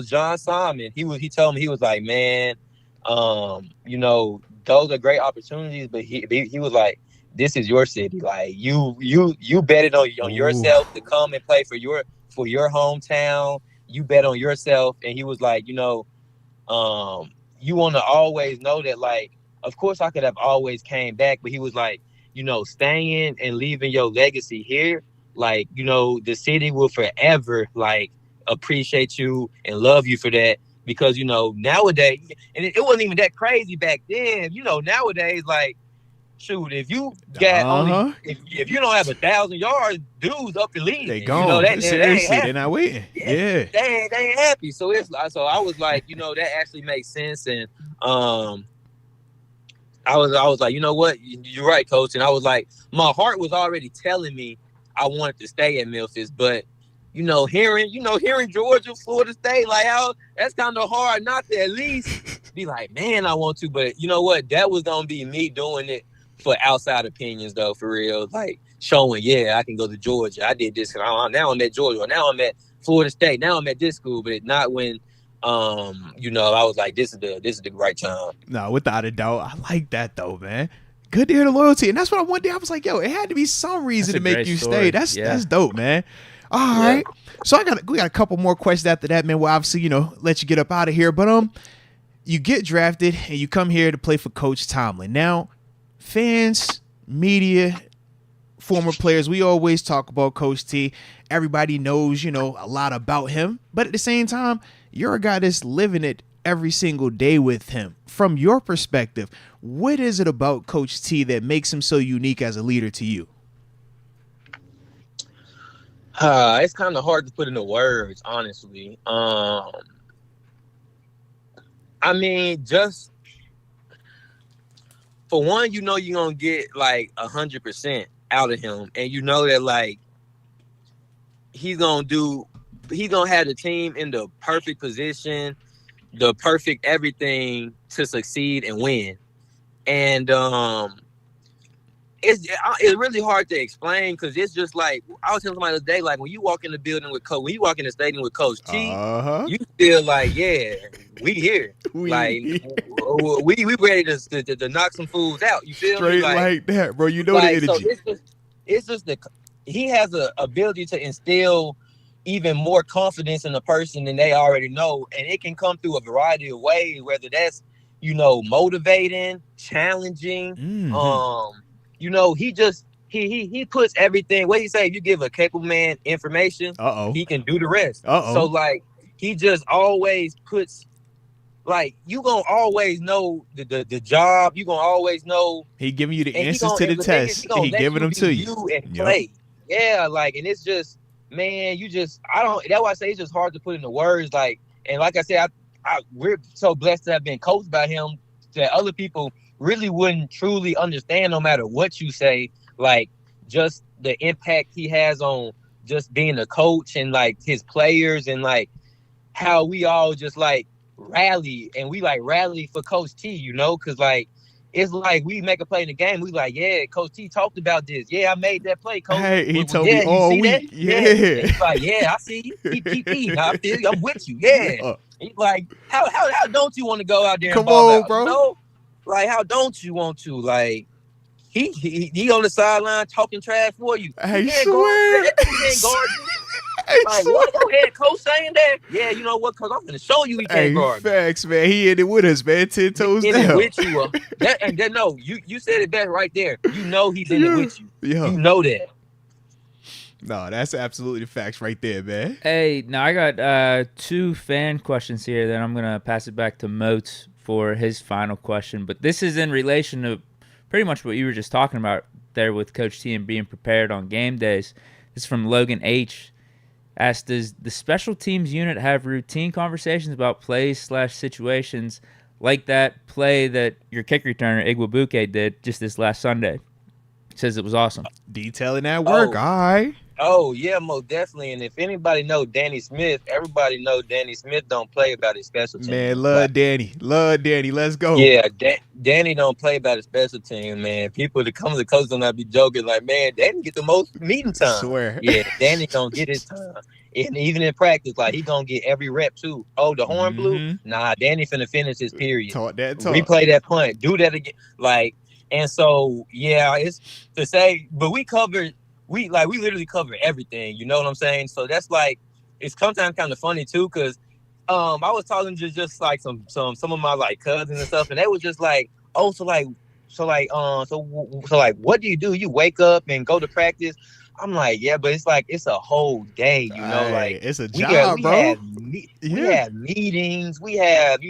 John Simon, he told me, he was like, man, those are great opportunities, but he was like, this is your city. Like you bet it on yourself to come and play for your hometown. You bet on yourself. And he was like, you want to always know that, like, of course I could have always came back, but he was like, staying and leaving your legacy here, like, the city will forever like appreciate you and love you for that. Because, nowadays, and it wasn't even that crazy back then, nowadays, like, shoot, if you got only if you don't have 1,000 yards, dudes up and leaving. They gone. You know, they ain't Seriously, happy. they're not waiting. Yeah. They ain't happy. So I was like, you know, that actually makes sense. And I was like, you know what, you're right, coach. And I was like, my heart was already telling me I wanted to stay at Memphis, but hearing Georgia, Florida State, like how that's kind of hard not to at least be like, man, I want to. But you know what? That was gonna be me doing it for outside opinions, though, for real. Like showing, yeah, I can go to Georgia. I did this. Now I'm at Georgia. Now I'm at Florida State. Now I'm at this school. But not when, I was like, this is the right time. No, without a doubt, I like that though, man. Good to hear the loyalty, and that's what I wanted. I was like, yo, it had to be some reason to make you stay. That's dope, man. All right. So we got a couple more questions after that, man. We'll obviously, let you get up out of here. But you get drafted and you come here to play for Coach Tomlin. Now, fans, media, former players, we always talk about Coach T. Everybody knows, a lot about him. But at the same time, you're a guy that's living it every single day with him. From your perspective, what is it about Coach T that makes him so unique as a leader to you? It's kind of hard to put into words, honestly. I mean, just for one, you're gonna get like 100% out of him, and you know that like he's gonna have the team in the perfect position, the perfect everything to succeed and win. And it's really hard to explain because it's just like I was telling somebody the other day, like when you walk in the building with Coach, when you walk in the stadium with Coach T, you feel like, yeah, we here, we ready to knock some fools out. You feel straight me? like that, bro. You know the energy. So it's just he has the ability to instill even more confidence in the person than they already know, and it can come through a variety of ways, whether that's motivating, challenging. He puts everything. What he say? If you give a capable man information, he can do the rest. So like he just always puts, like you gonna always know the job. You gonna always know he giving you the answers to the test. He giving them to you and play. Yeah, like, and it's just, man, that's why I say it's just hard to put into words. Like, and like I said, we're so blessed to have been coached by him that other people really wouldn't truly understand no matter what you say, like just the impact he has on just being a coach and like his players and like how we all just like rally and we like rally for Coach T, because like it's like we make a play in the game, we like, yeah, Coach T talked about this. Yeah, I made that play, Coach. Hey, he told me all week. Yeah. He's like, yeah, I see you. I feel you. I'm with you. Yeah. He's like, how don't you want to go out there and ball out, bro? Like, how don't you want to? Like, he on the sideline talking trash for you. I swear. Like, what? Go ahead, coach saying that? Yeah, you know what? Because I'm going to show you he can't guard. Facts, man. He in it with us, man. 10 toes down. In it with you. No, you said it best right there. You know he's in it with you. Yeah. You know that. No, that's absolutely the facts right there, man. Hey, now I got 2 fan questions here. Then I'm going to pass it back to Moats for his final question. But this is in relation to pretty much what you were just talking about there with Coach T and being prepared on game days. This is from Logan H. Asked, does the special teams unit have routine conversations about plays/situations like that play that your kick returner, Igwabuke, did just this last Sunday? Says it was awesome. Detailing that work, all right. Oh, yeah, most definitely. And if anybody know Danny Smith, everybody know Danny Smith don't play about his special team. Man, love Danny. Let's go. Yeah, Danny don't play about his special team, man. People that come to the coach don't not be joking like, man, Danny get the most meeting time. I swear. Yeah, Danny gonna get his time. And even in practice, like, he gonna get every rep, too. Oh, the horn blew? Nah, Danny finna finish his period. Talk. Replay that punt. Do that again. Like, and so, yeah, it's to say, but we literally cover everything, you know what I'm saying? So that's like, it's sometimes kind of funny too, because I was talking to just like some of my like cousins and stuff, and they were just like, oh, so what do? You wake up and go to practice? I'm like, yeah, but it's like it's a whole day, like it's a job, bro. We have meetings, we have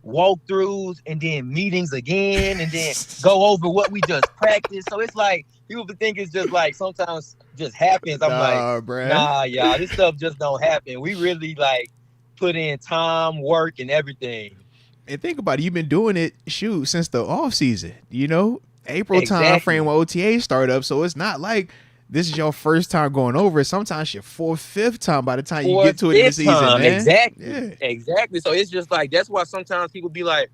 walkthroughs and then meetings again and then go over what we just practiced. So it's like people think it's just like sometimes just happens. I'm like, bruh. nah, y'all, this stuff just don't happen. We really like put in time, work, and everything. And think about it, you've been doing it, since the off season. April time Exactly. frame when OTA start up, so it's not like this is your first time going over it. Sometimes your fourth, fifth time by the time you get to it in the season, man. Exactly. Yeah. Exactly. So it's just like that's why sometimes people be like,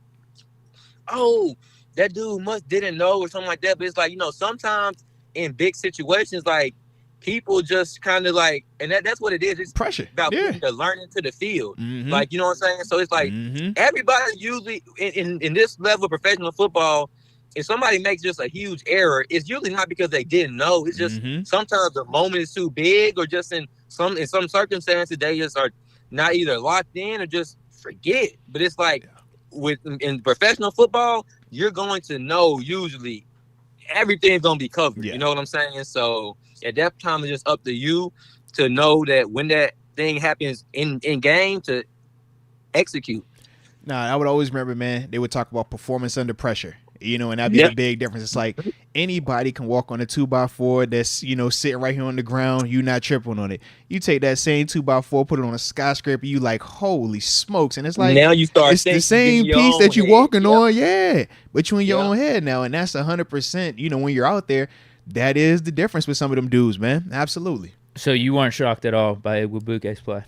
oh, that dude didn't know or something like that. But it's like, sometimes in big situations, like people just kind of like, and that's what it is. It's Pressure. about Yeah. putting the learning to the field. Mhm. Like, you know what I'm saying? So it's like everybody usually in this level of professional football, if somebody makes just a huge error, it's usually not because they didn't know. It's just sometimes the moment is too big, or just in some circumstances they just are not either locked in or just forget. But it's like in professional football, you're going to know usually everything's gonna be covered. Yeah. You know what I'm saying? So at that time, it's just up to you to know that when that thing happens in game to execute. Nah, I would always remember, man, they would talk about performance under pressure. And that'd be the big difference. It's like anybody can walk on a 2x4 that's, sitting right here on the ground. You not tripping on it. You take that same 2x4, put it on a skyscraper. You like, holy smokes. And it's like, now you start it's the same piece that you walking on. Yeah. But you in your own head now. And that's 100%, when you're out there, that is the difference with some of them dudes, man. Absolutely. So you weren't shocked at all by Iwabuke's play?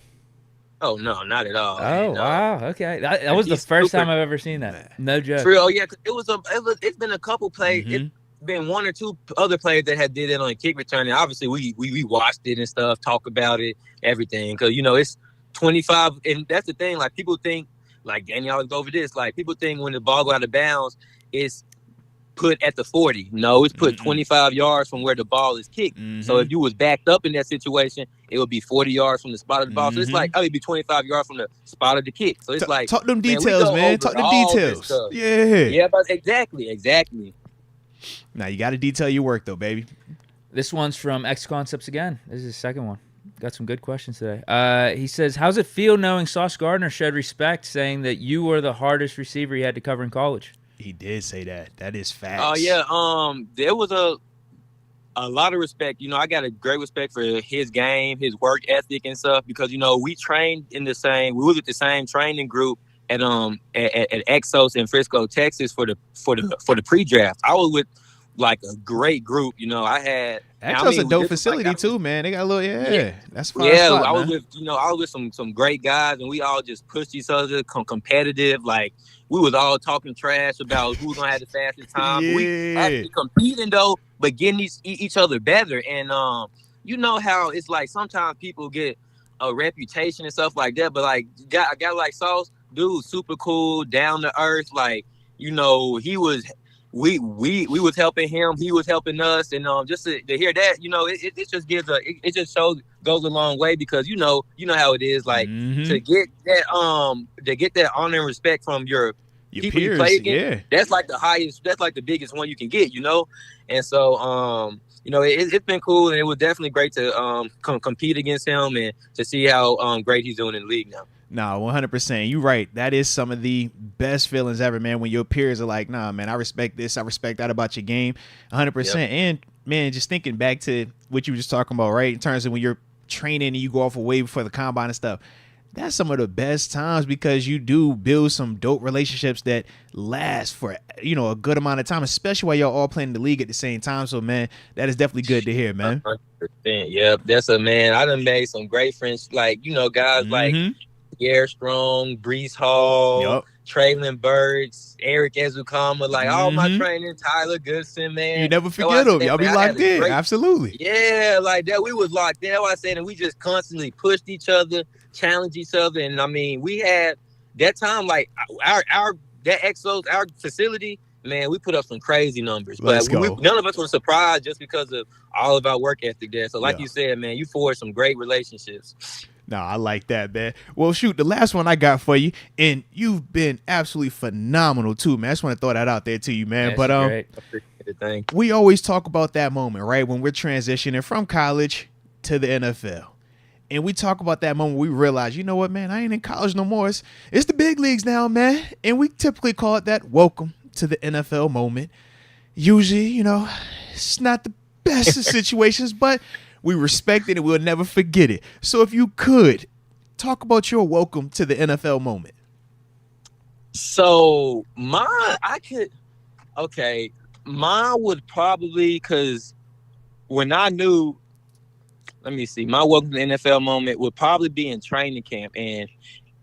Oh, no, not at all. Oh, wow. Okay. That was the first time I've ever seen that. No joke. For real, yeah. It's been a couple plays. It's been one or two other players that had did it on a kick return. And obviously, we watched it and stuff, talk about it, everything. Because, it's 25. And that's the thing. Like, people think, like, Danny always go over this. Like, people think when the ball go out of bounds, it's put at the 40. No, it's put 25 yards from where the ball is kicked. So if you was backed up in that situation, it would be 40 yards from the spot of the ball. So it's like, it'd be 25 yards from the spot of the kick. So it's like, talk them details, man. Talk them details. Yeah, but exactly. Now you got to detail your work though, baby. This one's from X Concepts again. This is his second one. Got some good questions today. He says, how's it feel knowing Sauce Gardner showed respect, saying that you were the hardest receiver he had to cover in college? He did say that. That is facts. Oh yeah. There was a lot of respect. I got a great respect for his game, his work ethic and stuff, because we trained we was at the same training group at Exos in Frisco, Texas for the pre-draft. I was with like a great group. I had Exos a dope facility too, man. They got a little that's fine. Yeah, I was with some great guys, and we all just pushed each other, competitive. Like we was all talking trash about who's gonna have the fastest time. We actually competing though, but getting each other better. And you know how it's like sometimes people get a reputation and stuff like that, but like a guy like Sauce, dude, super cool, down to earth. Like he was. We was helping him, he was helping us, and just to hear that, it just goes a long way, because you know how it is, like to get that honor and respect from your people peers, you play against. That's like the highest, that's like the biggest one you can get, and so it's been cool, and it was definitely great to compete against him and to see how great he's doing in the league now. Nah, 100%. You're right. That is some of the best feelings ever, man, when your peers are like, nah, man, I respect this. I respect that about your game. 100%. Yep. And, man, just thinking back to what you were just talking about, right, in terms of when you're training and you go off way before the combine and stuff, that's some of the best times, because you do build some dope relationships that last for, a good amount of time, especially while y'all all playing in the league at the same time. So, man, that is definitely good to hear, man. 100%. Yep. That's man. I done made some great friends, like, guys like Pierre Strong, Brees Hall, Traylon Burks, Eric Ezukama, like all my training, Tyler Goodson, man. You never forget them. Y'all be locked in. Absolutely. Yeah, like that. We was locked in. That's what I said. And we just constantly pushed each other, challenged each other. And I mean, we had that time, like our facility, man, we put up some crazy numbers. But none of us were surprised just because of all of our work ethic there. So like you said, man, you forged some great relationships. No, I like that, man. Well, shoot, the last one I got for you, and you've been absolutely phenomenal too, man. I just want to throw that out there to you, man. But we always talk about that moment, right, when we're transitioning from college to the NFL. And we talk about that moment we realize, you know what, man, I ain't in college no more. It's the big leagues now, man. And we typically call it that welcome to the NFL moment. Usually, you know, it's not the best of situations, but we respect it and we'll never forget it. So if you could, talk about your welcome to the NFL moment. So mine would probably, because when I knew, let me see, my welcome to the NFL moment would probably be in training camp. And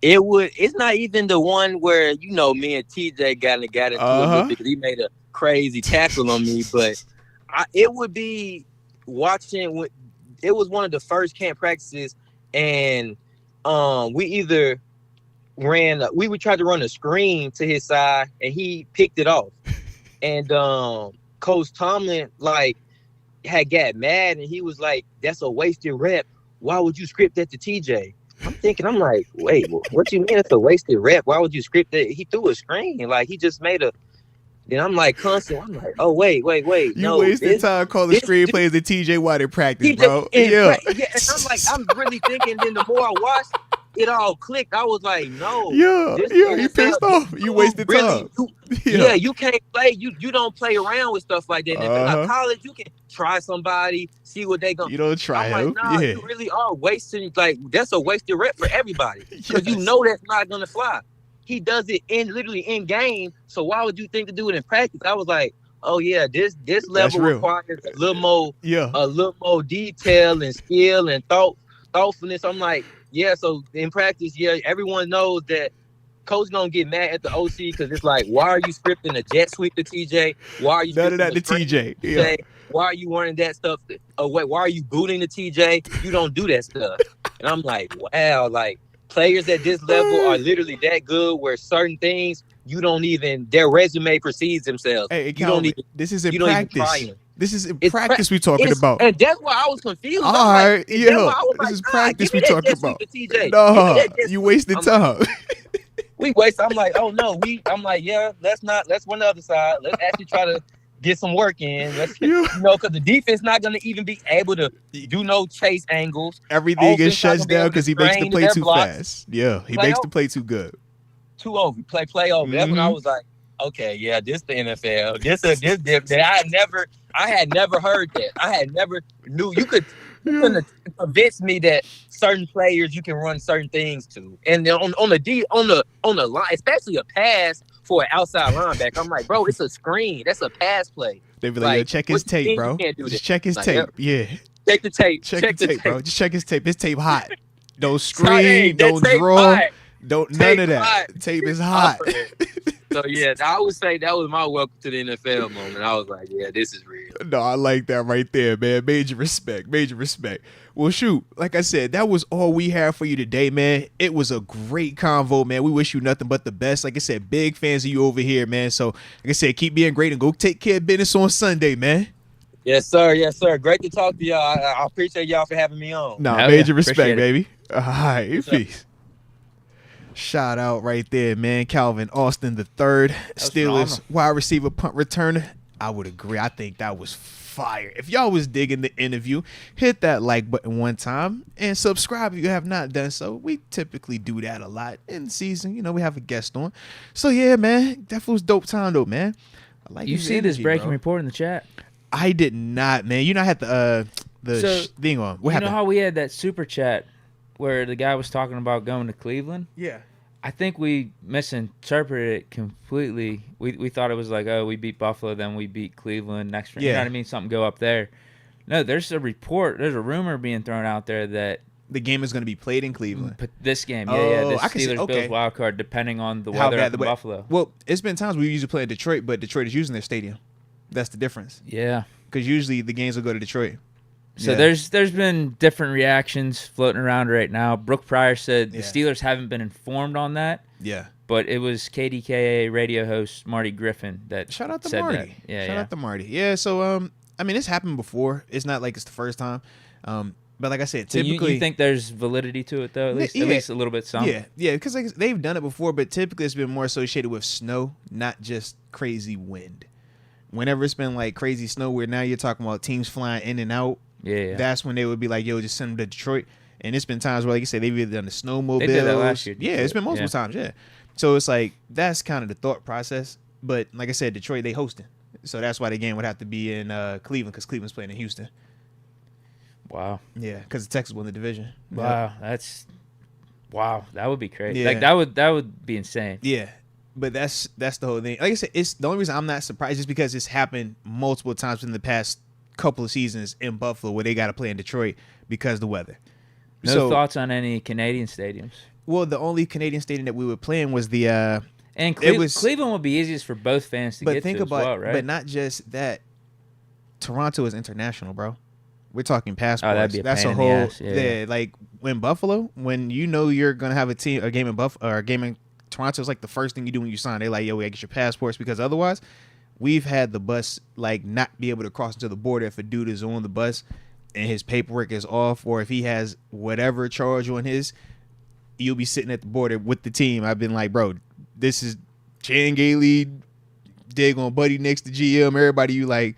it's not even the one where, you know, me and TJ got into it a little bit because he made a crazy tackle on me, but it would be watching. It was one of the first camp practices, and we would try to run a screen to his side, and he picked it off. And Coach Tomlin had got mad, and he was like, "That's a wasted rep. Why would you script that to TJ?" I'm like, wait, what you mean it's a wasted rep? Why would you script that? He threw a screen, like he just made a. Then I'm like, I'm like, oh wait. You wasted time calling screenplays to TJ Watt in practice, bro. Yeah. And I'm like, I'm really thinking. Then the more I watched, it all clicked. I was like, no. Yeah. You pissed off. You wasted time. You can't play. You don't play around with stuff like that. Like college, you can try somebody, see what they gonna. You don't try him. Like, nah, you really are wasting. Like that's a wasted rep for everybody because you know that's not gonna fly. He does it literally in game. So why would you think to do it in practice? I was like, oh yeah, this level requires a little more detail and skill and thoughtfulness. I'm like, yeah. So in practice, everyone knows that coach gonna get mad at the OC because it's like, why are you scripting a jet sweep to TJ? Why are you none of that to TJ? Yeah. Why are you running that stuff? Why are you booting the TJ? You don't do that stuff. And I'm like, wow, like. Players at this level are literally that good where certain things you don't even, their resume precedes themselves. Hey, Calvin, this is in practice. This is in practice we're talking about. And that's why I was confused. All right, this is practice we're talking about. No, you wasted time. We wasted. I'm like, oh no, I'm like, yeah, let's run the other side. Let's actually try to get some work in. Let's, because the defense not going to even be able to do no chase angles. Everything is shut down because he makes the play too fast. Yeah, he makes the play too good. Too over, play over. That's when I was like, okay, yeah, this the NFL. This I had never heard that. I had never knew you couldn't convince me that certain players you can run certain things to. And then on the line, especially a pass for an outside linebacker, I'm like, bro, it's a screen. That's a pass play. They be like, yo, check his tape, bro. Just check his tape. Yeah. Check the tape. Check the tape, bro. Just check his tape. His tape hot. Don't screen. Don't draw. Hot. Don't none of that. Hot. Tape is hot. So yeah, I would say that was my welcome to the NFL moment. I was like, yeah, this is real. No, I like that right there, man. Major respect. Well, shoot, like I said, that was all we have for you today, man. It was a great convo, man. We wish you nothing but the best. Like I said, big fans of you over here, man. So, like I said, keep being great and go take care of business on Sunday, man. Yes, sir. Great to talk to y'all. I appreciate y'all for having me on. Major respect, baby. All right, peace. Shout out right there, man. Calvin Austin III, Steelers wide receiver, punt returner. I would agree. I think that was fire. If y'all was digging the interview, hit that like button one time and subscribe if you have not done so. We typically do that a lot in the season. You know, we have a guest on. So yeah, man, that was dope time though, man. I like you see this breaking report in the chat? I did not, man. You know, I had the thing on. What happened? You know how we had that super chat where the guy was talking about going to Cleveland? Yeah. I think we misinterpreted it completely. We thought it was like, oh, we beat Buffalo, then we beat Cleveland next round. You know what I mean? Something go up there. No, there's a rumor being thrown out there that the game is going to be played in Cleveland. This game, this Steelers-Bills Wildcard, depending on the weather up in Buffalo. Well, it's been times we usually play in Detroit, but Detroit is using their stadium. That's the difference. Yeah. Because usually the games will go to Detroit. So there's been different reactions floating around right now. Brooke Pryor said the Steelers haven't been informed on that. Yeah. But it was KDKA radio host Marty Griffin that Shout out to said Marty. That. Yeah, Shout out to Marty. Yeah, so I mean, it's happened before. It's not like it's the first time. But like I said, typically so you think there's validity to it though, at least a little bit some. Yeah, because like, they've done it before, but typically it's been more associated with snow, not just crazy wind. Whenever it's been like crazy snow where now you're talking about teams flying in and out, that's when they would be like, yo, just send them to Detroit. And it's been times where, like you said, they've either done the snowmobiles. They did that last year. Yeah, it's been multiple times. Yeah. So it's like that's kind of the thought process. But like I said, Detroit, they hosting. So that's why the game would have to be in Cleveland because Cleveland's playing in Houston. Wow. Yeah, because Texas won the division. Wow, wow. That would be crazy. Yeah. Like that would be insane. Yeah, but that's the whole thing. Like I said, it's the only reason I'm not surprised is because it's happened multiple times in the past couple of seasons in Buffalo where they got to play in Detroit because of the weather. No thoughts on any Canadian stadiums? Well, the only Canadian stadium that we were playing was the. And Cleveland would be easiest for both fans to get to as well, right? But not just that. Toronto is international, bro. We're talking passports. Oh, that'd be a That's pain a in the whole. ass. Yeah. Like when Buffalo, when you know you're gonna have a game in Buffalo or a game in Toronto, is like the first thing you do when you sign. They're like, yo, we gotta get your passports because otherwise, we've had the bus like not be able to cross into the border if a dude is on the bus and his paperwork is off, or if he has whatever charge on his, you'll be sitting at the border with the team. I've been like, bro, this is Chan Gailey, dig on Buddy next to GM, everybody. You like,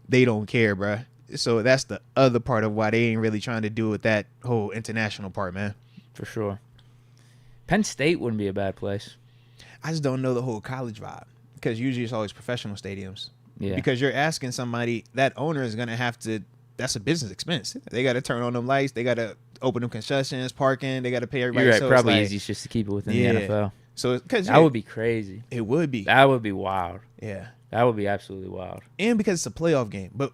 they don't care, bro. So that's the other part of why they ain't really trying to do with that whole international part, man. For sure. Penn State wouldn't be a bad place. I just don't know the whole college vibe because usually it's always professional stadiums. Yeah. Because you're asking somebody, that owner is going to have to, that's a business expense. They got to turn on them lights. They got to open them concessions, parking. They got to pay everybody. You're right. So Probably like, easiest just to keep it within yeah. the NFL. So because that would be crazy. It would be. That would be wild. Yeah. That would be absolutely wild. And because it's a playoff game. But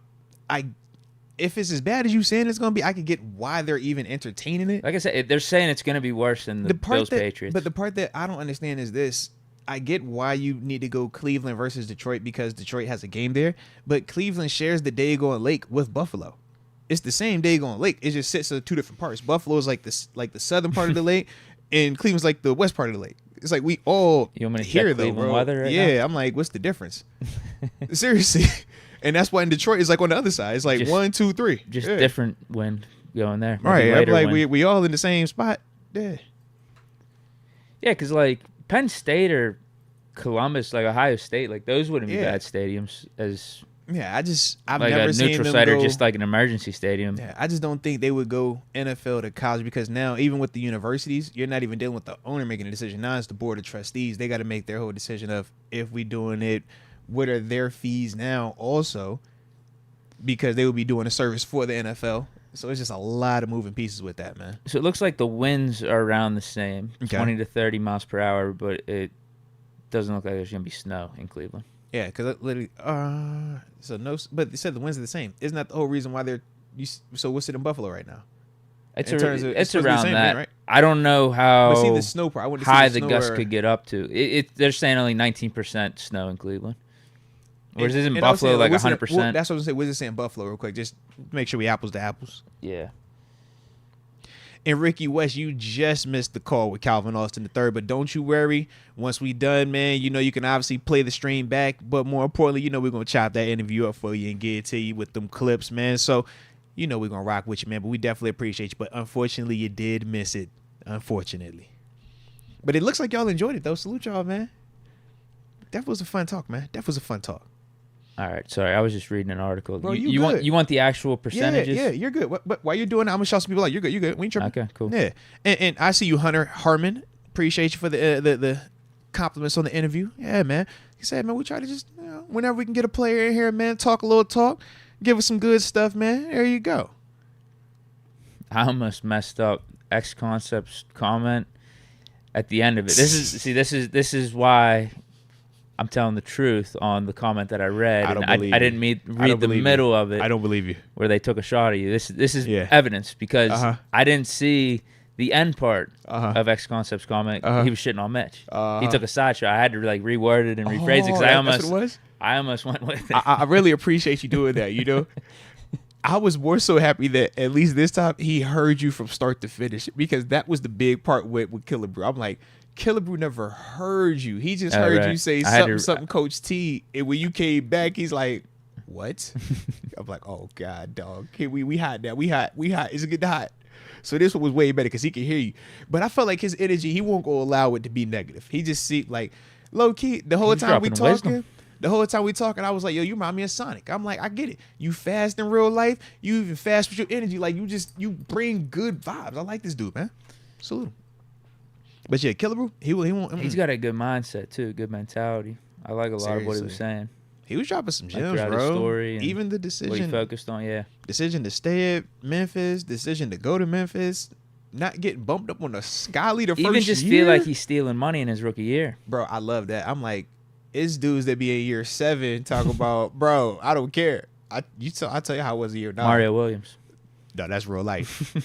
if it's as bad as you saying it's going to be, I could get why they're even entertaining it. Like I said, they're saying it's going to be worse than the Bills Patriots. But the part that I don't understand is this. I get why you need to go Cleveland versus Detroit because Detroit has a game there. But Cleveland shares the Daggone Lake with Buffalo. It's the same Daggone Lake. It just sits in two different parts. Buffalo is like the southern part of the lake, and Cleveland's like the west part of the lake. It's like we all you want me to here check though, Cleveland bro. Weather right yeah, now? I'm like, what's the difference? Seriously. And that's why in Detroit it's like on the other side. It's like just, 1, 2, 3. Just different wind going there. Right. I'm like we all in the same spot. Yeah. Yeah, because like Penn State or Columbus, like Ohio State, like those wouldn't be bad stadiums as yeah, I've like never a seen neutral them site go, or just like an emergency stadium. Yeah, I just don't think they would go NFL to college because now even with the universities, you're not even dealing with the owner making a decision. Now it's the board of trustees. They got to make their whole decision of if we doing it, what are their fees now also, because they will be doing a service for the NFL. So it's just a lot of moving pieces with that, man. So it looks like the winds are around the same, 20 to 30 miles per hour, but it doesn't look like there's going to be snow in Cleveland. Yeah, because literally, so no, but they said the winds are the same. Isn't that the whole reason why so what's it in Buffalo right now? It's It's around same that. thing, right? I don't know how But see the snow part. I want to high see the gusts could get up to. They're saying only 19% snow in Cleveland. Whereas in Buffalo like 100%. Well, that's what I'm saying. What's it saying Buffalo real quick? Just make sure we apples to apples. Yeah. And Ricky West, you just missed the call with Calvin Austin III, but don't you worry. Once we done, man, you know you can obviously play the stream back, but more importantly, you know we're going to chop that interview up for you and get it to you with them clips, man. So, you know we're going to rock with you, man, but we definitely appreciate you. But unfortunately, you did miss it, unfortunately. But it looks like y'all enjoyed it, though. Salute y'all, man. That was a fun talk, man. That was a fun talk. All right, sorry, I was just reading an article. Bro, you want the actual percentages? Yeah, you're good. But while you're doing that, I'm gonna show some people like you're good. We ain't tripping. Okay, cool. Yeah, and I see you, Hunter Harmon. Appreciate you for the compliments on the interview. Yeah, man. He said, man, we try to just whenever we can get a player in here, man, talk a little talk, give us some good stuff, man. There you go. I almost messed up X Concept's comment at the end of it. This is why I'm telling the truth on the comment that I read. I didn't read the middle of it. I don't believe you. Where they took a shot at you. This is evidence because I didn't see the end part of X Concept's comment. He was shitting on Mitch. He took a side shot. I had to like reword it and rephrase it because I almost went with it. I really appreciate you doing that. You know, I was more so happy that at least this time he heard you from start to finish because that was the big part with Killer Brew. I'm like, Killer Brew never heard you. He just heard you say something, Coach T. And when you came back, he's like, what? I'm like, oh, God, dog. Okay, we hot now. We hot. It's good to hot. So this one was way better because he could hear you. But I felt like his energy, he won't go allow it to be negative. He just see like low key the whole time we talking. The whole time we talking, I was like, yo, you remind me of Sonic. I'm like, I get it. You fast in real life. You even fast with your energy. Like, you bring good vibes. I like this dude, man. Salute him. But yeah, Killer Brew, he won't. He's got a good mindset too, good mentality. I like a lot of what he was saying. He was dropping some gems, throughout bro. his story and even the what he decision, focused on, yeah. decision to stay at Memphis, decision to go to Memphis, not getting bumped up on the Sky Leader first Even just year. feel like he's stealing money in his rookie year. Bro, I love that. I'm like, it's dudes that be in year 7 talk about, bro, I don't care. I tell you how it was in year 9. Mario Williams. No, that's real life.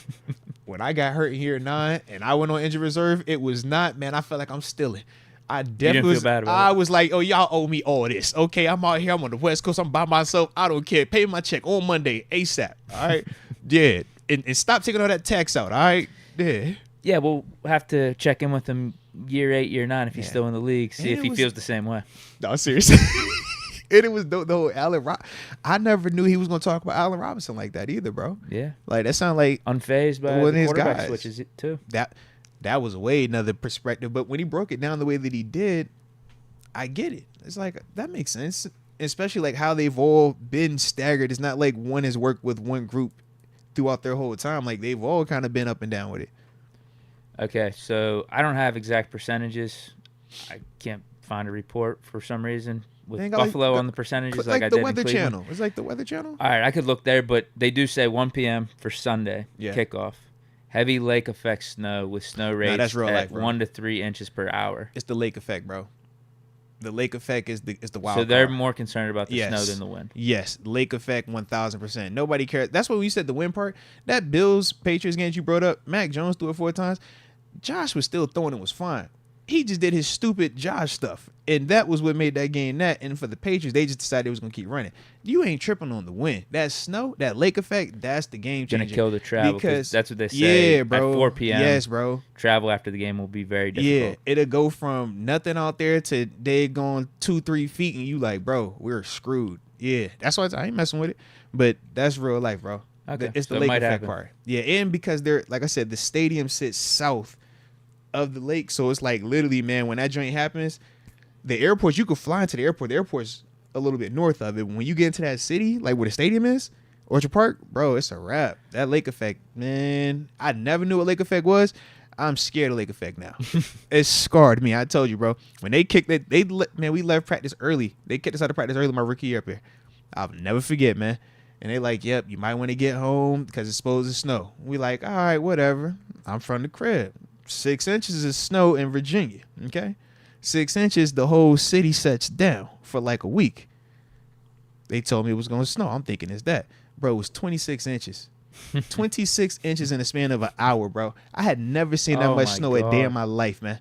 When I got hurt in year 9 and I went on injured reserve, it was not, man, I felt like I'm stealing. I definitely feel bad about I it? was like, oh, y'all owe me all this. Okay, I'm out here. I'm on the West Coast. I'm by myself. I don't care. Pay my check on Monday, ASAP. All right? Yeah. And stop taking all that tax out. All right? Yeah. Yeah, we'll have to check in with him year 8, year 9 if he's Yeah. still in the league, see And if it he was- feels the same way. No, seriously. And it was the whole Allen Robinson. I never knew he was going to talk about Allen Robinson like that either, bro. Yeah. Like, that sounded like Unfazed by One of the his quarterback guys. switches too. that was way another perspective. But when he broke it down the way that he did, I get it. It's like, that makes sense. Especially like how they've all been staggered. It's not like one has worked with one group throughout their whole time. Like, they've all kind of been up and down with it. Okay, so I don't have exact percentages. I can't find a report for some reason with Ain't got, like, Buffalo the- on the percentages Like like I the did Weather in Cleveland. Channel. It's like the Weather Channel. All right, I could look there, but they do say 1 p.m. for Sunday kickoff. Heavy lake effect snow with snow rates that's real at life, bro. 1 to 3 inches per hour. It's the lake effect, bro. The lake effect is the wild So they're card. more concerned about the Yes. snow than the wind. Yes, lake effect 1,000%. Nobody cares. That's what we said the win part. That Bills Patriots game you brought up, Mac Jones threw it 4 times. Josh was still throwing it was fine. He just did his stupid Josh stuff. And that was what made that game that. And for the Patriots, they just decided they was going to keep running. You ain't tripping on the win. That snow, that lake effect, that's the game changer. Gonna kill the travel because that's what they say. Yeah, bro. At 4 p.m. Yes, bro. Travel after the game will be very Yeah, difficult. it'll go from nothing out there to they going 2-3 feet, and you like, bro, we're screwed. Yeah, that's why I ain't messing with it. But that's real life, bro. Okay, It's so the it lake might effect happen. part. Yeah, and because they're like I said, the stadium sits south of the lake, so it's like literally, man, when that joint happens, the airport, you could fly into the airport. The airport's a little bit north of it. When you get into that city, like where the stadium is, Orchard Park, bro, it's a wrap. That lake effect, man, I never knew what lake effect was. I'm scared of lake effect now. It scarred me. I told you, bro. When they kicked it, we left practice early. They kicked us out of practice early my rookie year up here. I'll never forget, man. And they like, yep, you might want to get home because it's supposed to snow. We like, all right, whatever. I'm from the crib. 6 inches of snow in Virginia, okay? 6 inches, the whole city sets down for like a week. They told me it was going to snow. I'm thinking, it's that. Bro, it was 26 inches. 26 inches in the span of an hour, bro. I had never seen that Oh much my snow a day God. in my life, man.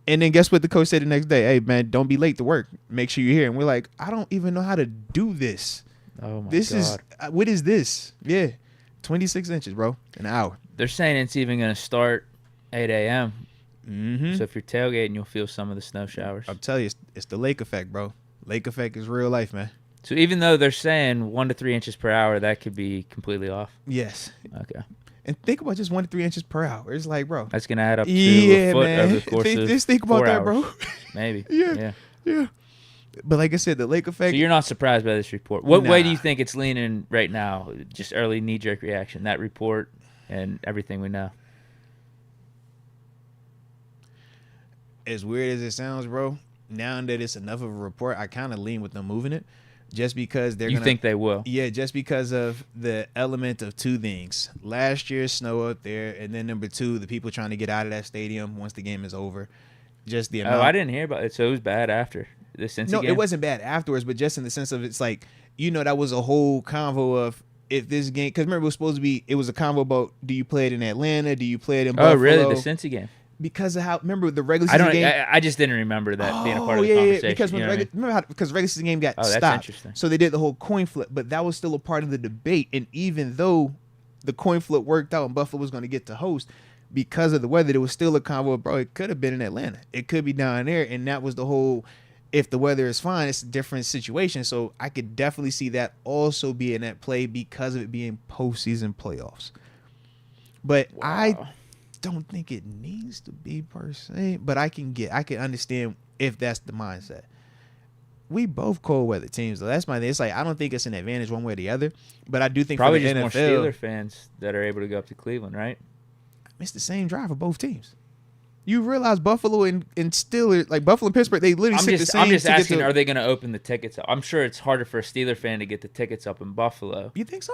And then guess what the coach said the next day? Hey, man, don't be late to work. Make sure you're here. And we're like, I don't even know how to do this. Oh my This God. is, what is this? Yeah, 26 inches, bro, in an hour. They're saying it's even going to start 8 a.m. Mm-hmm. So if you're tailgating, you'll feel some of the snow showers. I'll tell you, it's the lake effect, bro. Lake effect is real life, man. So even though they're saying 1 to 3 inches per hour, that could be completely off. Yes. Okay. And think about just 1 to 3 inches per hour. It's like, bro. That's going to add up to Yeah, a foot man. over the course of Just think about 4 that, hours, bro. Maybe. Yeah. Yeah. But like I said, the lake So effect. you're not surprised by this report. What way do you Nah. think it's leaning right now? Just early knee-jerk reaction, that report and everything we know. As weird as it sounds, bro, now that it's enough of a report, I kind of lean with them moving it. Just because they're You gonna think they will? Yeah, just because of the element of two things. Last year's snow up there, and then number 2, the people trying to get out of that stadium once the game is over. Just the amount. Oh, I didn't hear about it. So it was bad after the Cincy No, game? it wasn't bad afterwards, but just in the sense of it's like, that was a whole convo of if this game, because remember it was supposed to be, it was a convo about do you play it in Atlanta, do you play it in Buffalo? Oh, really? The Cincy game? Because of how, remember the regular I season don't. game? I just didn't remember that being a part of the conversation. Because when you know what I mean? remember how because regular season game got Oh, that's stopped, interesting. so they did the whole coin flip, but that was still a part of the debate. And even though the coin flip worked out and Buffalo was going to get to host, because of the weather, there was still a convo. Bro, it could have been in Atlanta. It could be down there, and that was the whole. If the weather is fine, it's a different situation. So I could definitely see that also being at play because of it being postseason playoffs. But I don't think it needs to be per se, but I can understand if that's the mindset. we both cold weather teams, though. That's my thing. It's like I don't think it's an advantage one way or the other, but I do think Probably for the just NFL, more Steeler fans that are able to go up to Cleveland, right? it's the same drive for both teams. You realize Buffalo and Steelers, like Buffalo and Pittsburgh, they literally sit the same. I'm just to get asking, to- are they going to open the tickets up? I'm sure it's harder for a Steeler fan to get the tickets up in Buffalo. You think so?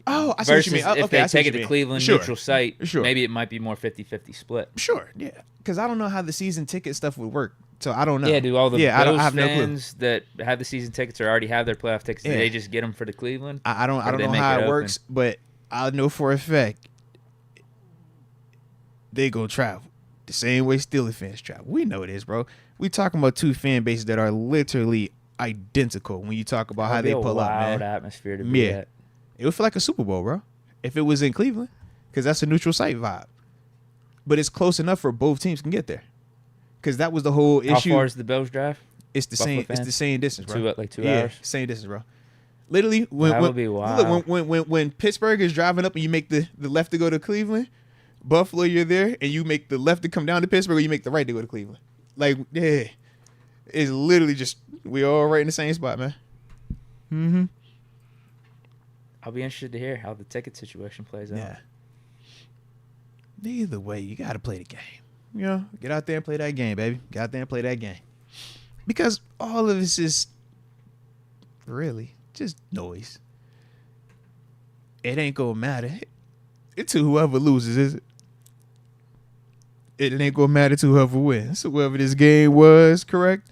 Oh, I see what Versus you mean. if Okay, I they see what take it you to mean. Cleveland, Sure. neutral site, Sure. maybe it might be more 50-50 split. Sure, yeah. Because I don't know how the season ticket stuff would work, so I don't know. Yeah, do all the I Bills have no clue. fans that have the season tickets or already have their playoff tickets, do Yeah. they just get them for the Cleveland? I don't Or do they know make how it it open? works, but I know for a fact they go travel the same way Steelers fans travel. We know this, bro. We talking about two fan bases that are literally identical when you talk about how That'd they be a pull up, wild man. atmosphere to be Yeah. at. It would feel like a Super Bowl, bro, if it was in Cleveland, because that's a neutral site vibe. But it's close enough for both teams can get there, because that was the whole How issue. far is the Bills drive? It's the Buffalo same. It's fans? the same distance, bro. Two hours? Same distance, bro. Literally, That would be wild. Look, when Pittsburgh is driving up and you make the left to go to Cleveland, Buffalo, you're there, and you make the left to come down to Pittsburgh, or you make the right to go to Cleveland. Like, yeah, it's literally just we all right in the same spot, man. Mm-hmm. I'll be interested to hear how the ticket situation plays out. Yeah. Either way, you got to play the game. You know, get out there and play that game, baby. Get out there and play that game. Because all of this is really just noise. It ain't going to matter. It's to whoever loses, is it? It ain't going to matter to whoever wins. So whoever this game was, correct?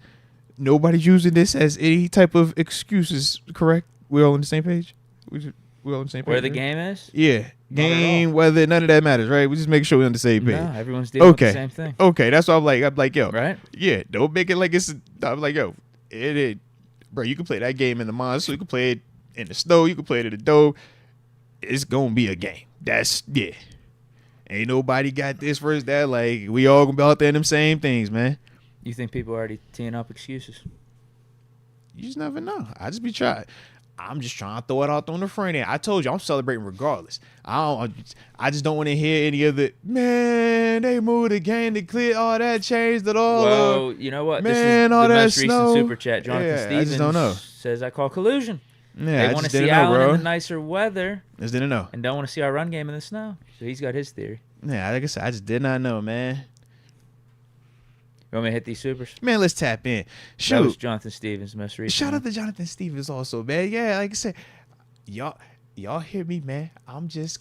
Nobody's using this as any type of excuses, correct? We're all on the same page? We're all on the same page. Where the right? game is? Yeah. Not at Game, weather, none of that matters, right? We just make sure we're on the same page. No, everyone's dealing with the same thing. Okay, that's what I'm like, yo. Right? Yeah, don't make it like it's, I'm like, yo, bro, you can play that game in the monsoon, you can play it in the snow, you can play it in the dome. It's going to be a game. That's, yeah. Ain't nobody got this versus that. Like, we all going to be out there in them same things, man. You think people are already teeing up excuses? You just never know. I'm just trying to throw it out on the front end. I told you I'm celebrating regardless. I just don't want to hear any of the man. They moved the game to clear. All that changed it all. Well, you know what? man, This is all the that most snow. recent super chat. Jonathan Yeah, I Stevens just don't know. says I call collusion. Yeah, They I want to just see didn't know, Allen bro. in the nicer weather Just didn't know. and don't want to see our run game in the snow. So he's got his theory. Yeah, like I said, I just did not know, man. You want me to hit these supers? Man, let's tap in. That was Shoot. Jonathan Stevens most recent. Shout out to Jonathan Stevens also, man. Yeah, like I said, y'all hear me, man. I'm just,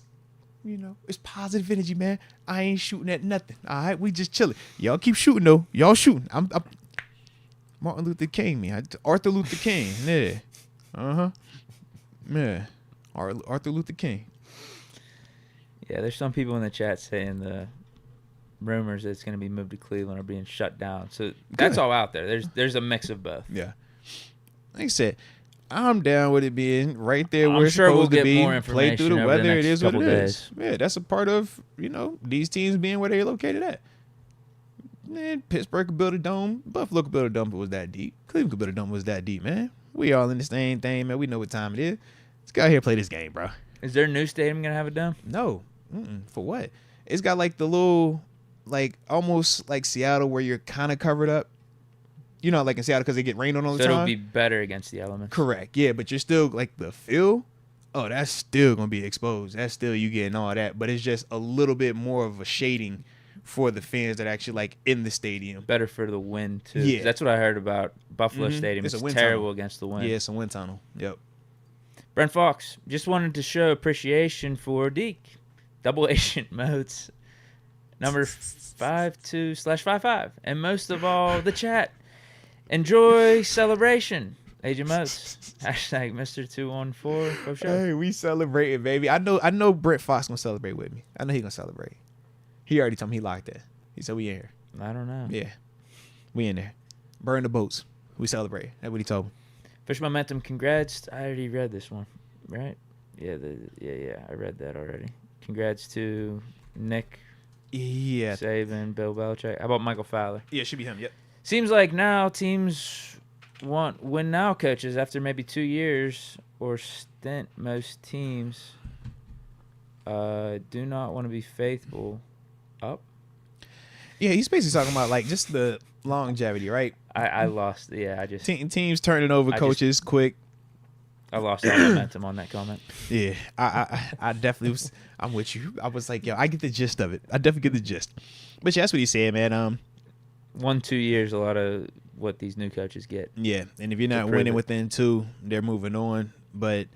it's positive energy, man. I ain't shooting at nothing. All right, we just chilling. Y'all keep shooting though. Y'all shooting. I'm Martin Luther King, man. Arthur Luther King. Yeah. Yeah. Arthur Luther King. Yeah, there's some people in the chat saying the rumors that it's going to be moved to Cleveland are being shut down. So that's Good. all out there. There's a mix of both. Yeah. Like I said, I'm down with it being right there I'm where it's sure we'll supposed to get be. more Play through the information over the weather. It next is what it couple is. Yeah, that's a part of, these teams being where they're located at. Man, Pittsburgh could build a dome. Buffalo could build a dome if it was that deep. Cleveland could build a dome if it was that deep, man. We all in the same thing, man. We know what time it is. Let's go out here and play this game, bro. Is their new stadium going to have a dome? No. For what? It's got like the little, like almost like Seattle where you're kind of covered up. Like in Seattle because they get rained on all the So time. it'll be better against the elements. Correct. Yeah, but you're still like the field. Oh, that's still gonna be exposed. That's still you getting all that, but it's just a little bit more of a shading for the fans that actually like in the stadium. Better for the wind, too. Yeah. That's what I heard about Buffalo Stadium. It's a It's wind terrible tunnel. against the wind. Yeah, it's a wind tunnel. Yep. Brent Fox, just wanted to show appreciation for Deke. Double Agent Moats. Number 52/55. And most of all, the chat. Enjoy celebration. Agent Moats. Hashtag Mr. 214. Go show. Hey, we celebrating, baby. I know Brett Fox gonna celebrate with me. I know he gonna celebrate. He already told me he locked that. He said we in here. I don't know. Yeah. We in there. Burn the boats. We celebrate. That's what he told me. Fish Momentum, congrats. I already read this one, right? Yeah, I read that already. Congrats to Nick Yeah. Saban, Bill Belichick. How about Michael Fowler? Yeah, it should be him. Yep. Seems like now teams want win now coaches after maybe 2 years or stint. Most teams do not want to be faithful up. Yeah, he's basically talking about like just the longevity, right? I lost. Yeah, Teams turning over coaches quick. I lost all momentum on that comment. Yeah, I definitely was. I'm with you. I was like, yo, I get the gist of it. I definitely get the gist. But yeah, that's what he said, man. 1-2 years, a lot of what these new coaches get. Yeah, and if you're not winning within 2, they're moving on. But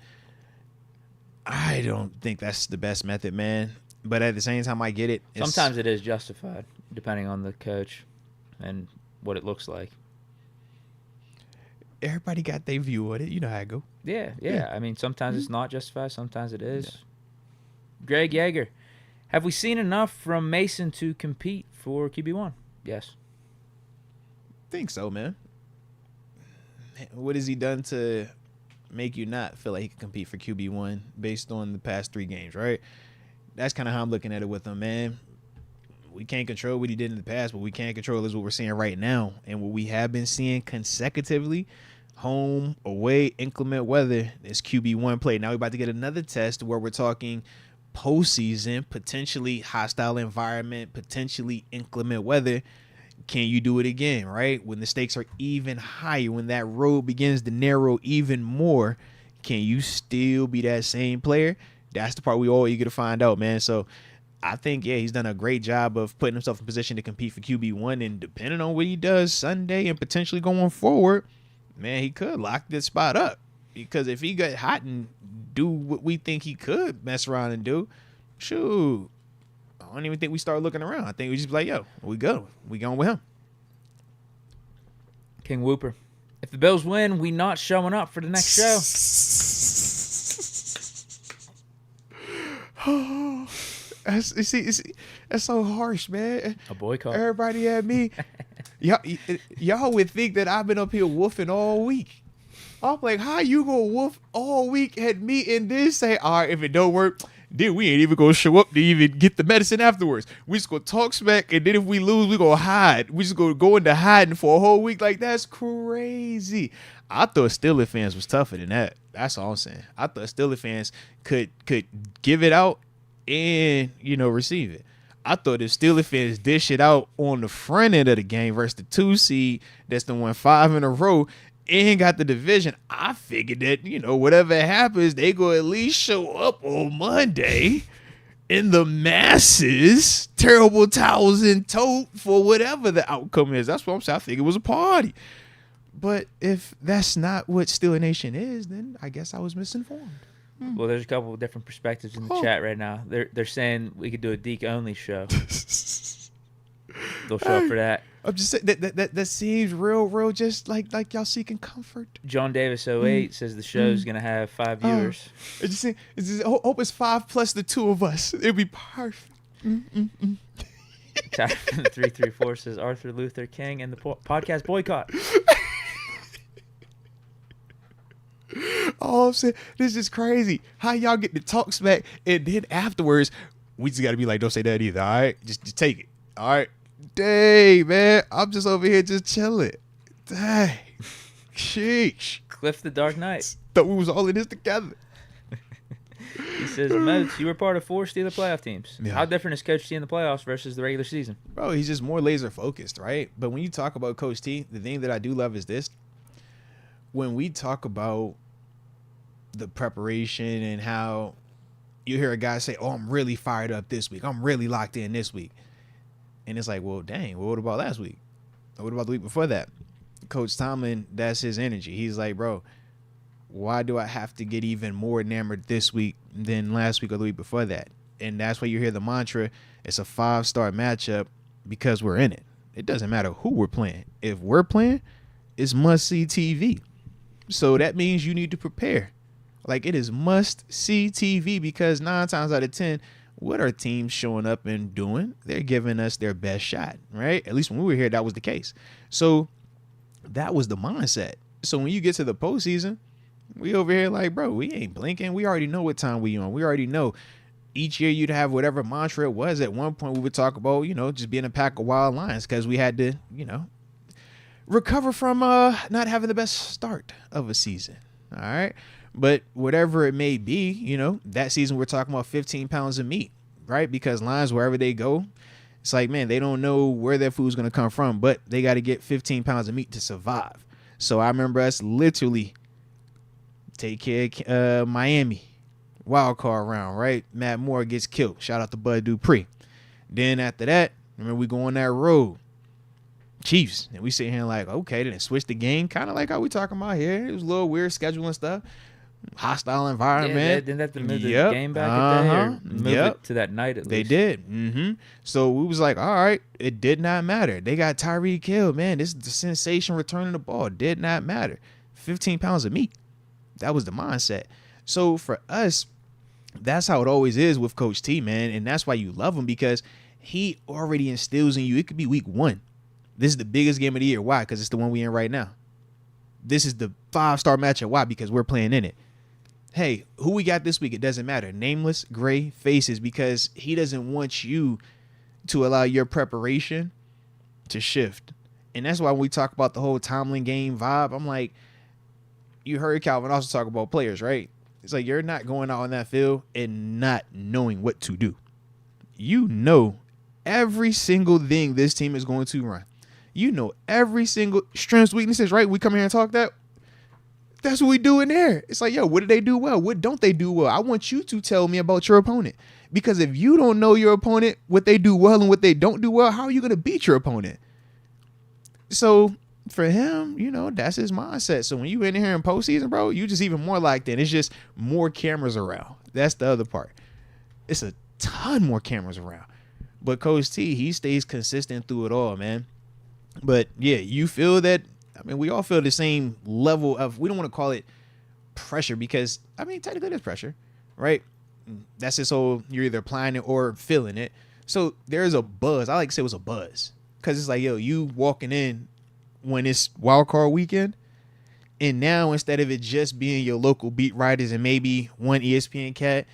I don't think that's the best method, man. But at the same time, I get it. Sometimes it is justified, depending on the coach and what it looks like. Everybody got their view on it. You know how I go. Yeah. I mean, sometimes it's not justified. Sometimes it is. Yeah. Greg Yeager, have we seen enough from Mason to compete for QB1? Yes. Think so, man. What has he done to make you not feel like he can compete for QB1 based on the past 3 games, right? That's kind of how I'm looking at it with him, man. We can't control what he did in the past, but we can control is what we're seeing right now. And what we have been seeing consecutively, home, away, inclement weather, is QB1 play. Now we're about to get another test where we're talking postseason, potentially hostile environment, potentially inclement weather. Can you do it again, right? When the stakes are even higher, when that road begins to narrow even more, can you still be that same player? That's the part we all eager to find out, man. So I think, yeah, he's done a great job of putting himself in position to compete for QB1. And depending on what he does Sunday and potentially going forward, man, he could lock this spot up. Because if he got hot and do what we think he could mess around and do, shoot, I don't even think we start looking around. I think we just be like, yo, we go. We going with him. King Whooper. If the Bills win, we not showing up for the next show. That's so harsh, man. A boycott. Everybody at me. Y'all would think that I've been up here woofing all week. I'm like, how you gonna woof all week at me and then say, all right, if it don't work, then we ain't even gonna show up to even get the medicine afterwards. We just gonna talk smack, and then if we lose, we gonna hide. We just gonna go into hiding for a whole week. Like, that's crazy. I thought Steelers fans was tougher than that. That's all I'm saying. I thought Steelers fans could give it out and, receive it. I thought if Steelers fans dish it out on the front end of the game versus the 2 seed that's the won 5 in a row and got the division, I figured that, whatever happens, they go at least show up on Monday in the masses, terrible towels in tote for whatever the outcome is. That's what I'm saying. I think it was a party. But if that's not what Steeler Nation is, then I guess I was misinformed. Well, there's a couple of different perspectives in the chat right now. They're saying we could do a Deke only show. They'll show up for that. I'm just saying that seems real, just like y'all seeking comfort. John Davis 08 says the show's gonna have 5 viewers. Hope it's 5 plus the 2 of us. It'd be perfect. Tyler 334 says Arthur Luther King and the podcast boycott. Oh, I'm saying, this is crazy. How y'all get to talk smack and then afterwards, we just got to be like, don't say that either, all right? Just take it, all right? Dang, man. I'm just over here just chilling. Dang. Sheesh. Cliff the Dark Knight. Thought we was all in this together. He says, Moats, you were part of 4 Steelers playoff teams. Yeah. How different is Coach T in the playoffs versus the regular season? Bro, he's just more laser focused, right? But when you talk about Coach T, the thing that I do love is this. When we talk about the preparation and how you hear a guy say, oh, I'm really fired up this week. I'm really locked in this week. And it's like, well, dang, well, what about last week? Or what about the week before that? Coach Tomlin, that's his energy. He's like, bro, why do I have to get even more enamored this week than last week or the week before that? And that's why you hear the mantra, it's a 5-star matchup because we're in it. It doesn't matter who we're playing. If we're playing, it's must-see TV. So that means you need to prepare. Like, it is must-see TV because 9 times out of 10, what are teams showing up and doing? They're giving us their best shot, right? At least when we were here, that was the case. So that was the mindset. So when you get to the postseason, we over here like, bro, we ain't blinking. We already know what time we on. We already know each year you'd have whatever mantra it was. At one point we would talk about, just being a pack of wild lions because we had to, recover from not having the best start of a season. All right. But whatever it may be, that season we're talking about 15 pounds of meat, right? Because Lions, wherever they go, It's like, man, they don't know where their food's going to come from, but they got to get 15 pounds of meat to survive. So I remember us literally take care of Miami. Wildcard round, right? Matt Moore gets killed. Shout out to Bud Dupree. Then after that, remember we go on that road. Chiefs. And we sit here like, okay, then switch the game. Kind of like how we talking about here. It was a little weird scheduling stuff. Hostile environment. Yeah, they didn't have to move the game back a day or move it to that night at least. They did. So we was like, all right, it did not matter. They got Tyreek Hill, man. This is the sensation returning the ball. Did not matter. 15 pounds of meat. That was the mindset. So for us, that's how it always is with Coach T, man. And that's why you love him, because he already instills in you. It could be week 1. This is the biggest game of the year. Why? Because it's the one we in right now. This is the 5-star matchup. Why? Because we're playing in it. Hey, who we got this week? It doesn't matter. Nameless gray faces, because he doesn't want you to allow your preparation to shift. And that's why when we talk about the whole Tomlin game vibe, I'm like, you heard Calvin also talk about players, right? It's like you're not going out on that field and not knowing what to do. You know every single thing this team is going to run. You know every single strengths, weaknesses, right? We come here and talk that. That's what we do in there. It's like, yo, what do they do well? What don't they do well? I want you to tell me about your opponent. Because if you don't know your opponent, what they do well and what they don't do well, how are you going to beat your opponent? So for him, you know, that's his mindset. So when you in here in postseason, bro, you just even more like that. It's just more cameras around. That's the other part. It's a ton more cameras around. But Coach T, he stays consistent through it all, man. But yeah, you feel that. I mean, we all feel the same level of, we don't want to call it pressure, because, I mean, technically there's pressure, right? That's just so you're either applying it or feeling it. So there's a buzz. I like to say it was a buzz, because it's like, yo, you walking in when it's wildcard weekend, and now instead of it just being your local beat writers and maybe one ESPN cat,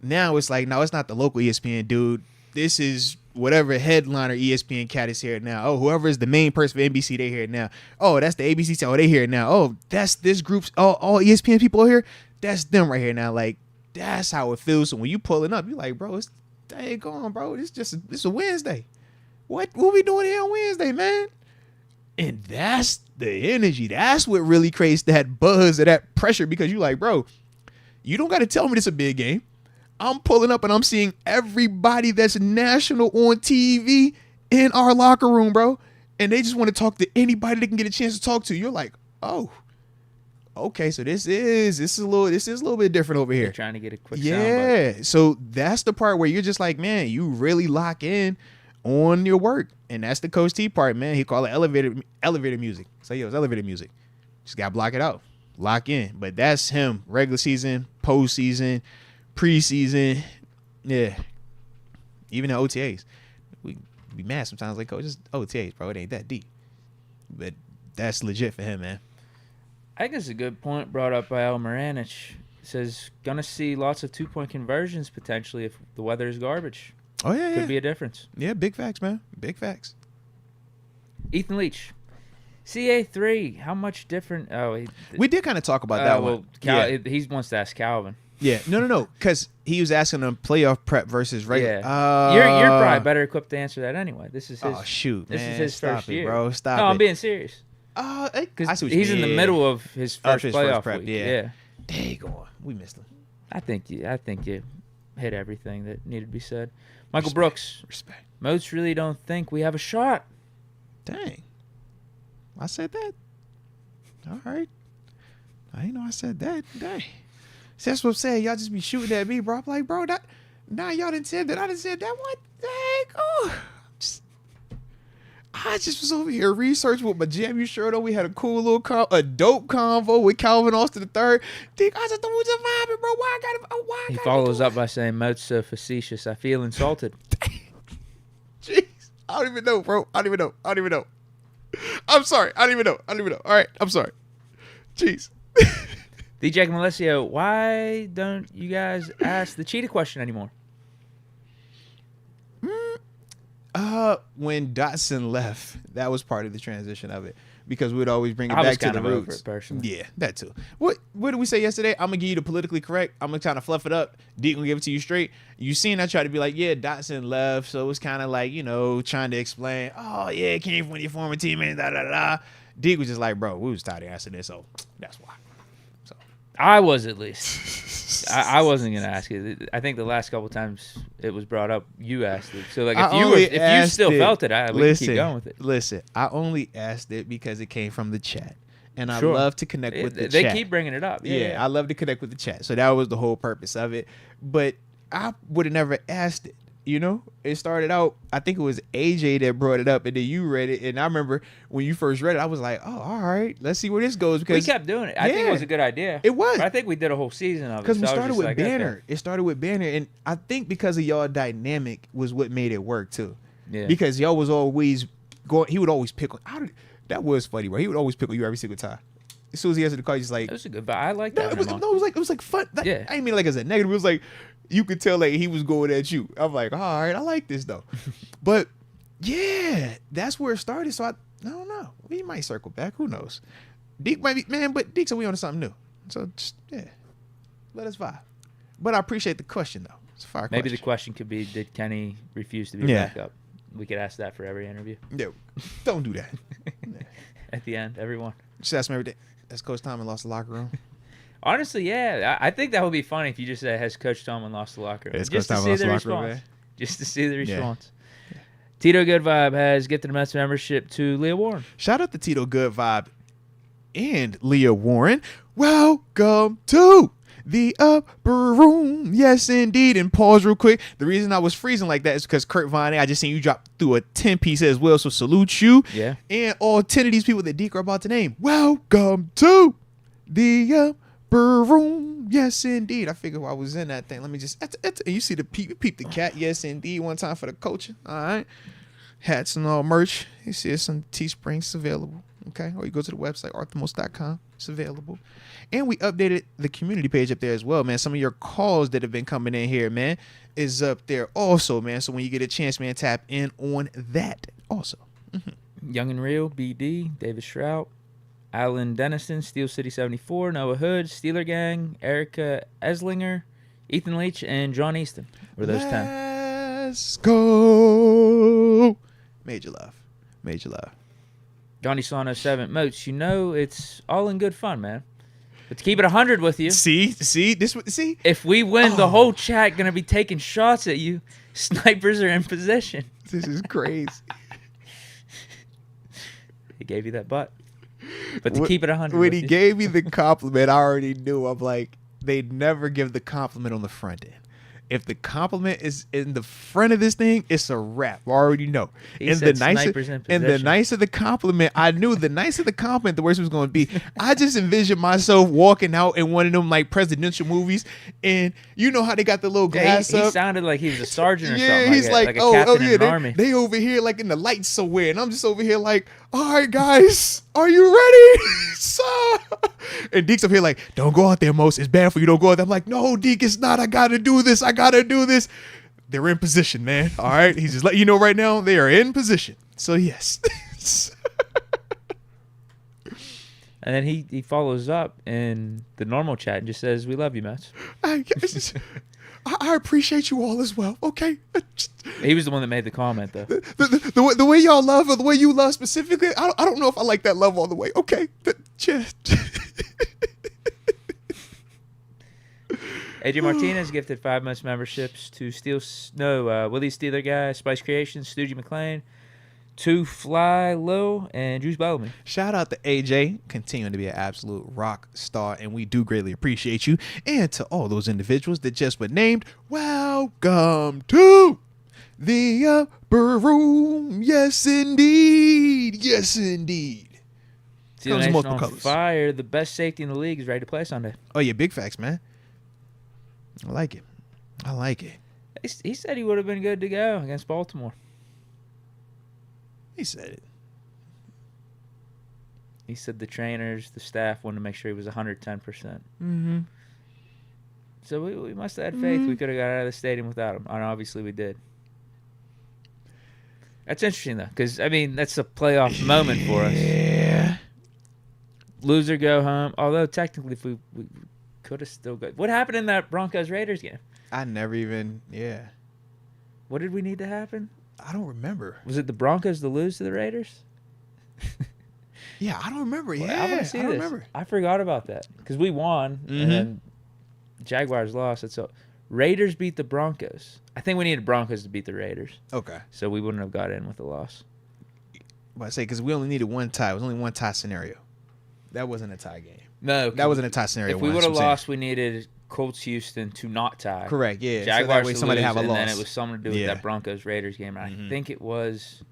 now it's like, no, it's not the local ESPN dude. This is whatever headliner ESPN cat is here now. Oh, whoever is the main person for NBC, they here now. Oh, that's the ABC. Oh, they here now. Oh, that's this group's. Oh, all ESPN people are here. That's them right here now. Like, that's how it feels. So when you pulling up, you like, bro, it's dang on, bro. It's a Wednesday. What we doing here on Wednesday, man? And that's the energy. That's what really creates that buzz or that pressure, because you like, bro, you don't got to tell me this is a big game. I'm pulling up and I'm seeing everybody that's national on TV in our locker room, bro. And they just want to talk to anybody they can get a chance to talk to. You're like, oh, okay, so this is a little bit different over here. They're trying to get a quick yeah. soundbite. So that's the part where you're just like, man, you really lock in on your work. And that's the Coach T part, man. He call it elevator music. So yo, it's elevator music. Just gotta block it out. Lock in. But that's him. Regular season, postseason, preseason, yeah, even the OTAs. We be mad sometimes, like, coach, just OTAs, bro. It ain't that deep, but that's legit for him, man. I think it's a good point brought up by Al Moranich. Says gonna see lots of 2-point conversions potentially if the weather is garbage. Oh yeah, Could be a difference. Yeah, big facts, man. Big facts. Ethan Leach, CA3. How much different? We did kind of talk about that one. He wants to ask Calvin. Yeah, no, because he was asking him playoff prep versus regular. Yeah. You're probably better equipped to answer that anyway. This is his. Oh shoot, this man. is his Stop first it, year, bro. Stop no, it. I'm being serious. Because He's in the middle of his first playoff prep. week. Yeah. Dang on, we missed him. I think you hit everything that needed to be said. Michael Brooks. Respect. Moats really don't think we have a shot. Dang. I said that. All right. I didn't know I said that. Dang. See, that's what I'm saying. Y'all just be shooting at me, bro. I'm like, bro, now y'all done said that. I done said that one. Dang. Oh. I just was over here researching with my JMU shirt on. We had a cool little, a dope convo with Calvin Austin III. Think I just was just vibing, bro. Why I gotta He follows up by saying, Moats so facetious. I feel insulted. Jeez. I don't even know, bro. I don't even know. I'm sorry. I don't even know. All right. I'm sorry. Jeez. DJ Malesio, why don't you guys ask the cheetah question anymore? When Dotson left, that was part of the transition of it because we'd always bring it I was back to kind the of over roots. it personally. Yeah, that too. What did we say yesterday? I'm gonna give you the politically correct. I'm gonna kind of fluff it up. Deke gonna give it to you straight. You seen I try to be like, yeah, Dotson left, so it was kind of like, you know, trying to explain. Oh yeah, it came from one of your former teammates. Da da da. Deke was just like, bro, we was tired of answering this, so that's why. So I was at least. I wasn't gonna ask it. I think the last couple times it was brought up, you asked it. So like, if you still felt it, we can keep going with it. Listen, I only asked it because it came from the chat, and I Sure. love to connect with the chat. They keep bringing it up. Yeah, I love to connect with the chat. So that was the whole purpose of it. But I would have never asked it. You know, it started out, I think it was AJ that brought it up, and then you read it. And I remember when you first read it, I was like, oh, all right, let's see where this goes. Because we kept doing it. I think it was a good idea. It was. But I think we did a whole season of it. Because we so started with banner. Okay. It started with banner. And I think because of y'all dynamic was what made it work, too. Yeah. Because y'all was always going, he would always pick on, that was funny, bro. He would always pick on you every single time. As soon as he answered the call, he's like, It was a good vibe. I like that. it was like fun. Yeah. I didn't mean like as a negative. It was like you could tell like he was going at you. I'm like, all right, I like this though. But yeah, that's where it started. So I don't know. We might circle back. Who knows? Deke might be but Deke said we on to something new. So just let us vibe. But I appreciate the question though. It's a fire question. Maybe the question could be, did Kenny refuse to be back up? We could ask that for every interview. Yeah, don't do that. At the end, everyone. Just ask me every day. Has Coach Tomlin lost the locker room? Honestly, yeah. I think that would be funny if you just said, has Coach Tomlin lost the locker room? Has Just Coach to Tomlin see the lost the locker room, response. Just to see the Yeah. response. Tito Good Vibe has gifted a Mets membership to Leah Warren. Shout out to Tito Good Vibe and Leah Warren. Welcome to the upper room. Yes, indeed. And pause real quick. The reason I was freezing like that is because Kurt Vonne, I just seen you drop through a 10-piece as well. So salute you. Yeah. And all 10 of these people that Deke are about to name. Welcome to the upper room. Yes, indeed. I figured I was in that thing. Let me just, you see the peep the cat. Yes, indeed. One time for the coaching. All right. Hats and all merch. You see some Teesprings available. Okay. Or you go to the website, arthamos.com. It's available. And we updated the community page up there as well, man. Some of your calls that have been coming in here, man, is up there also, man. So when you get a chance, man, tap in on that also. Young and Real, BD, David Shrout, Alan Dennison, Steel City 74, Noah Hood, Steeler Gang, Erica Eslinger, Ethan Leach, and John Easton were those 10. Let's go. Major love. Major love. Johnny Sano 7, Moats, you know it's all in good fun, man. But to keep it 100 with you, See? if we win, the whole chat going to be taking shots at you. Snipers are in position. This is crazy. He gave you that butt. But to keep it 100 When with he you. gave me the compliment, I already knew. I'm like, they'd never give the compliment on the front end. If the compliment is in the front of this thing, it's a wrap. I already know. He said snipers in and the position. nicer the compliment, I knew the nicer the compliment, the worse it was going to be. I just envisioned myself walking out in one of them like presidential movies, and you know how they got the little Yeah, glass he up. sounded like he was a sergeant or Yeah, something. he's like, a oh captain yeah, in an army. they over here like in the lights somewhere, and I'm just over here like, all right, guys, are you ready? And Deke's up here like, don't go out there, Most. It's bad for you. Don't go out there. I'm like, no, Deke, it's not. I gotta do this. They're in position, man. All right. He's just letting you know right now they are in position. So yes. And then he follows up in the normal chat and just says, we love you, Mets. I appreciate you all as well. Okay. He was the one that made the comment, though. The way y'all love, or the way you love specifically, I don't know if I like that love all the way. Okay. AJ Martinez gifted 5 Mets memberships to Willie Steeler Guy, Spice Creations, Stoogie McLean, to Fly Low, and Juice Bellamy. Shout out to AJ, continuing to be an absolute rock star, and we do greatly appreciate you. And to all those individuals that just were named, welcome to the upper room. Yes, indeed. Yes, indeed. Steeler Comes in Nation multiple on colors. fire. The best safety in the league is ready to play Sunday. Oh, yeah, big facts, man. I like it. He said he would have been good to go against Baltimore. He said it. He said the trainers, the staff wanted to make sure he was 110%. Mm-hmm. So we must have had faith we could have got out of the stadium without him. And obviously we did. That's interesting, though, because, I mean, that's a playoff moment for us. Yeah. Loser go home. Although, technically, if we could have still got... What happened in that Broncos-Raiders game? I never even, What did we need to happen? I don't remember. Was it the Broncos to lose to the Raiders? Yeah, I don't remember. Well, Yeah, I want to see I don't this. remember. I forgot about that because we won and then Jaguars lost. So Raiders beat the Broncos. I think we needed Broncos to beat the Raiders, Okay. so we wouldn't have got in with a loss. But I say because we only needed one tie. It was only one tie scenario. That wasn't a tie game. No, That wasn't a tie scenario. if we would once, have I'm saying. lost, we needed Colts Houston to not tie. Correct. Yeah. Jaguars so that way to somebody lose, have a and loss. then it was something to do with Yeah. that Broncos Raiders game. And I think it was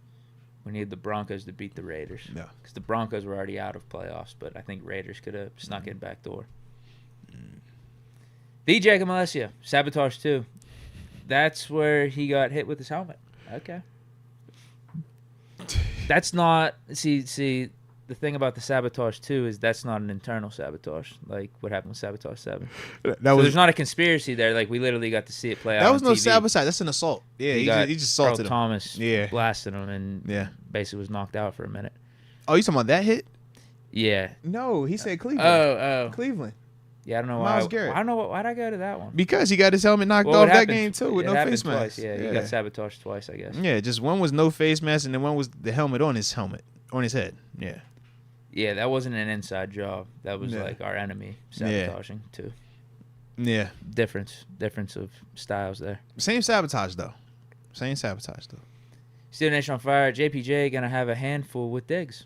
we needed the Broncos to beat the Raiders. No. Because the Broncos were already out of playoffs, but I think Raiders could have snuck in back door. The Jacob Alessia, Sabotage 2. That's where he got hit with his helmet. Okay. That's not... See, the thing about the Sabotage 2 is that's not an internal sabotage, like what happened with Sabotage 7. That So was there's not a conspiracy there. Like, we literally got to see it play out that was on no TV. sabotage. That's an assault. Yeah, he just assaulted Earl him. Thomas Yeah. blasted him and Yeah. basically was knocked out for a minute. Oh, you talking about that hit? Yeah. No, he said Cleveland. Oh. Cleveland. Yeah, I don't know why. Myles Garrett. I don't know why'd I go to that one. Because he got his helmet knocked Well, off it that happened- game too with it no happened face mask. twice. Yeah, he got sabotaged twice, I guess. Yeah, just one was no face mask and then one was the helmet on his head. Yeah. Yeah, that wasn't an inside job. That was Yeah. like our enemy sabotaging too. Yeah. Difference of styles there. Same sabotage though. Steel Nation on fire. JPJ gonna have a handful with Diggs.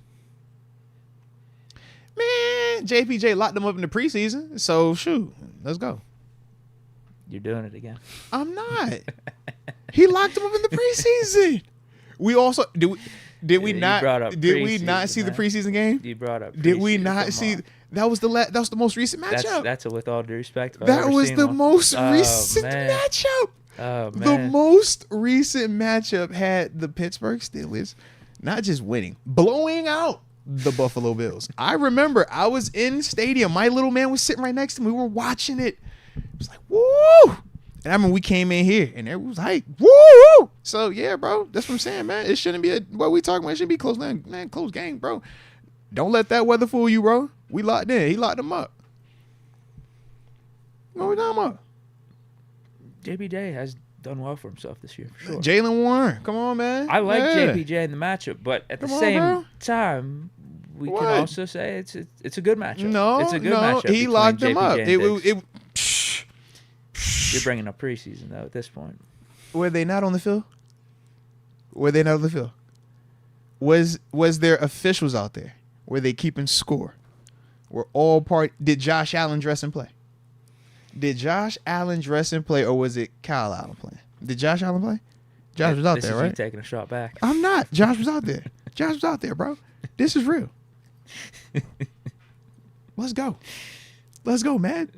Man, JPJ locked them up in the preseason. So shoot, let's go. You're doing it again. I'm not. He locked them up in the preseason. We also did we You not brought up did we not preseason, see the man. preseason game? You brought up. Did we preseason. not Come see on. that was the most recent matchup? That's a with all due respect. if I've That ever was seen the one. most Oh, recent man. matchup. Oh The man. most recent matchup had the Pittsburgh Steelers not just winning, blowing out the Buffalo Bills. I remember I was in stadium. My little man was sitting right next to me. We were watching it. It was like, woo! And I mean, we came in here and everyone was like, woo! So yeah, bro, that's what I'm saying, man. It shouldn't be what we talking about. It should be close, man. Close game, bro. Don't let that weather fool you, bro. We locked in. He locked them up. What we talking about? JPJ has done well for himself this year, for sure. Jalen Warren, come on, man. I like Yeah. JPJ in the matchup, but at the Come on, same bro. time, we What? can also say it's a good matchup. No, it's a good no, matchup. he between locked them up. JPJ and Diggs. You're bringing up preseason though at this point. Were they not on the field? Was there officials out there? Were they keeping score? Did Josh Allen dress and play? Did Josh Allen dress and play, or was it Kyle Allen playing? Did Josh Allen play? Josh was out This there, is you right? taking a shot back. I'm not. Josh was out there. Josh was out there, bro. This is real. Let's go, man.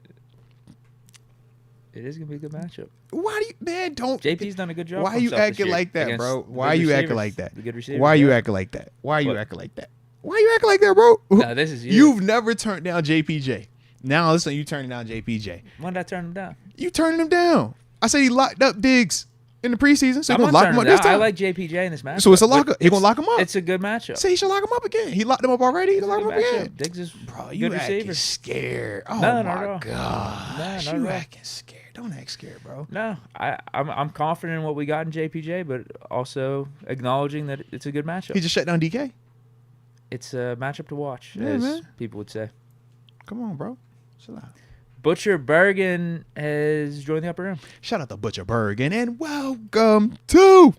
It is gonna be a good matchup. Why do you, man? Don't. JP's done a good job. Why for are you himself this acting year like that, against bro? the Why are good you acting receivers. like that? The good receivers, Why are you yeah. acting like that? Why are you What? acting like that? Why are you acting like that, bro? No, this is you. You've never turned down JPJ. Now listen, you turning down JPJ. When did I turn him down? You turning him down. I said he locked up Diggs in the preseason, so I'm he gonna not lock turning him up him this down. I time. like JPJ in this matchup. So it's a lock but up. He gonna lock him up. It's a good matchup. Say he should lock him up again. He locked him up already. He It's a lock good him up again. matchup. Diggs is Bro, a you good acting receiver. scared. Oh No, not my at all. gosh. No, not you at all. acting scared. Don't act scared, bro. No, I'm confident in what we got in JPJ, but also acknowledging that it's a good matchup. He just shut down DK. It's a matchup to watch, Yeah, as man. people would say. Come on, bro. Chill out. Butcher Bergen has joined the upper room. Shout out to Butcher Bergen and welcome to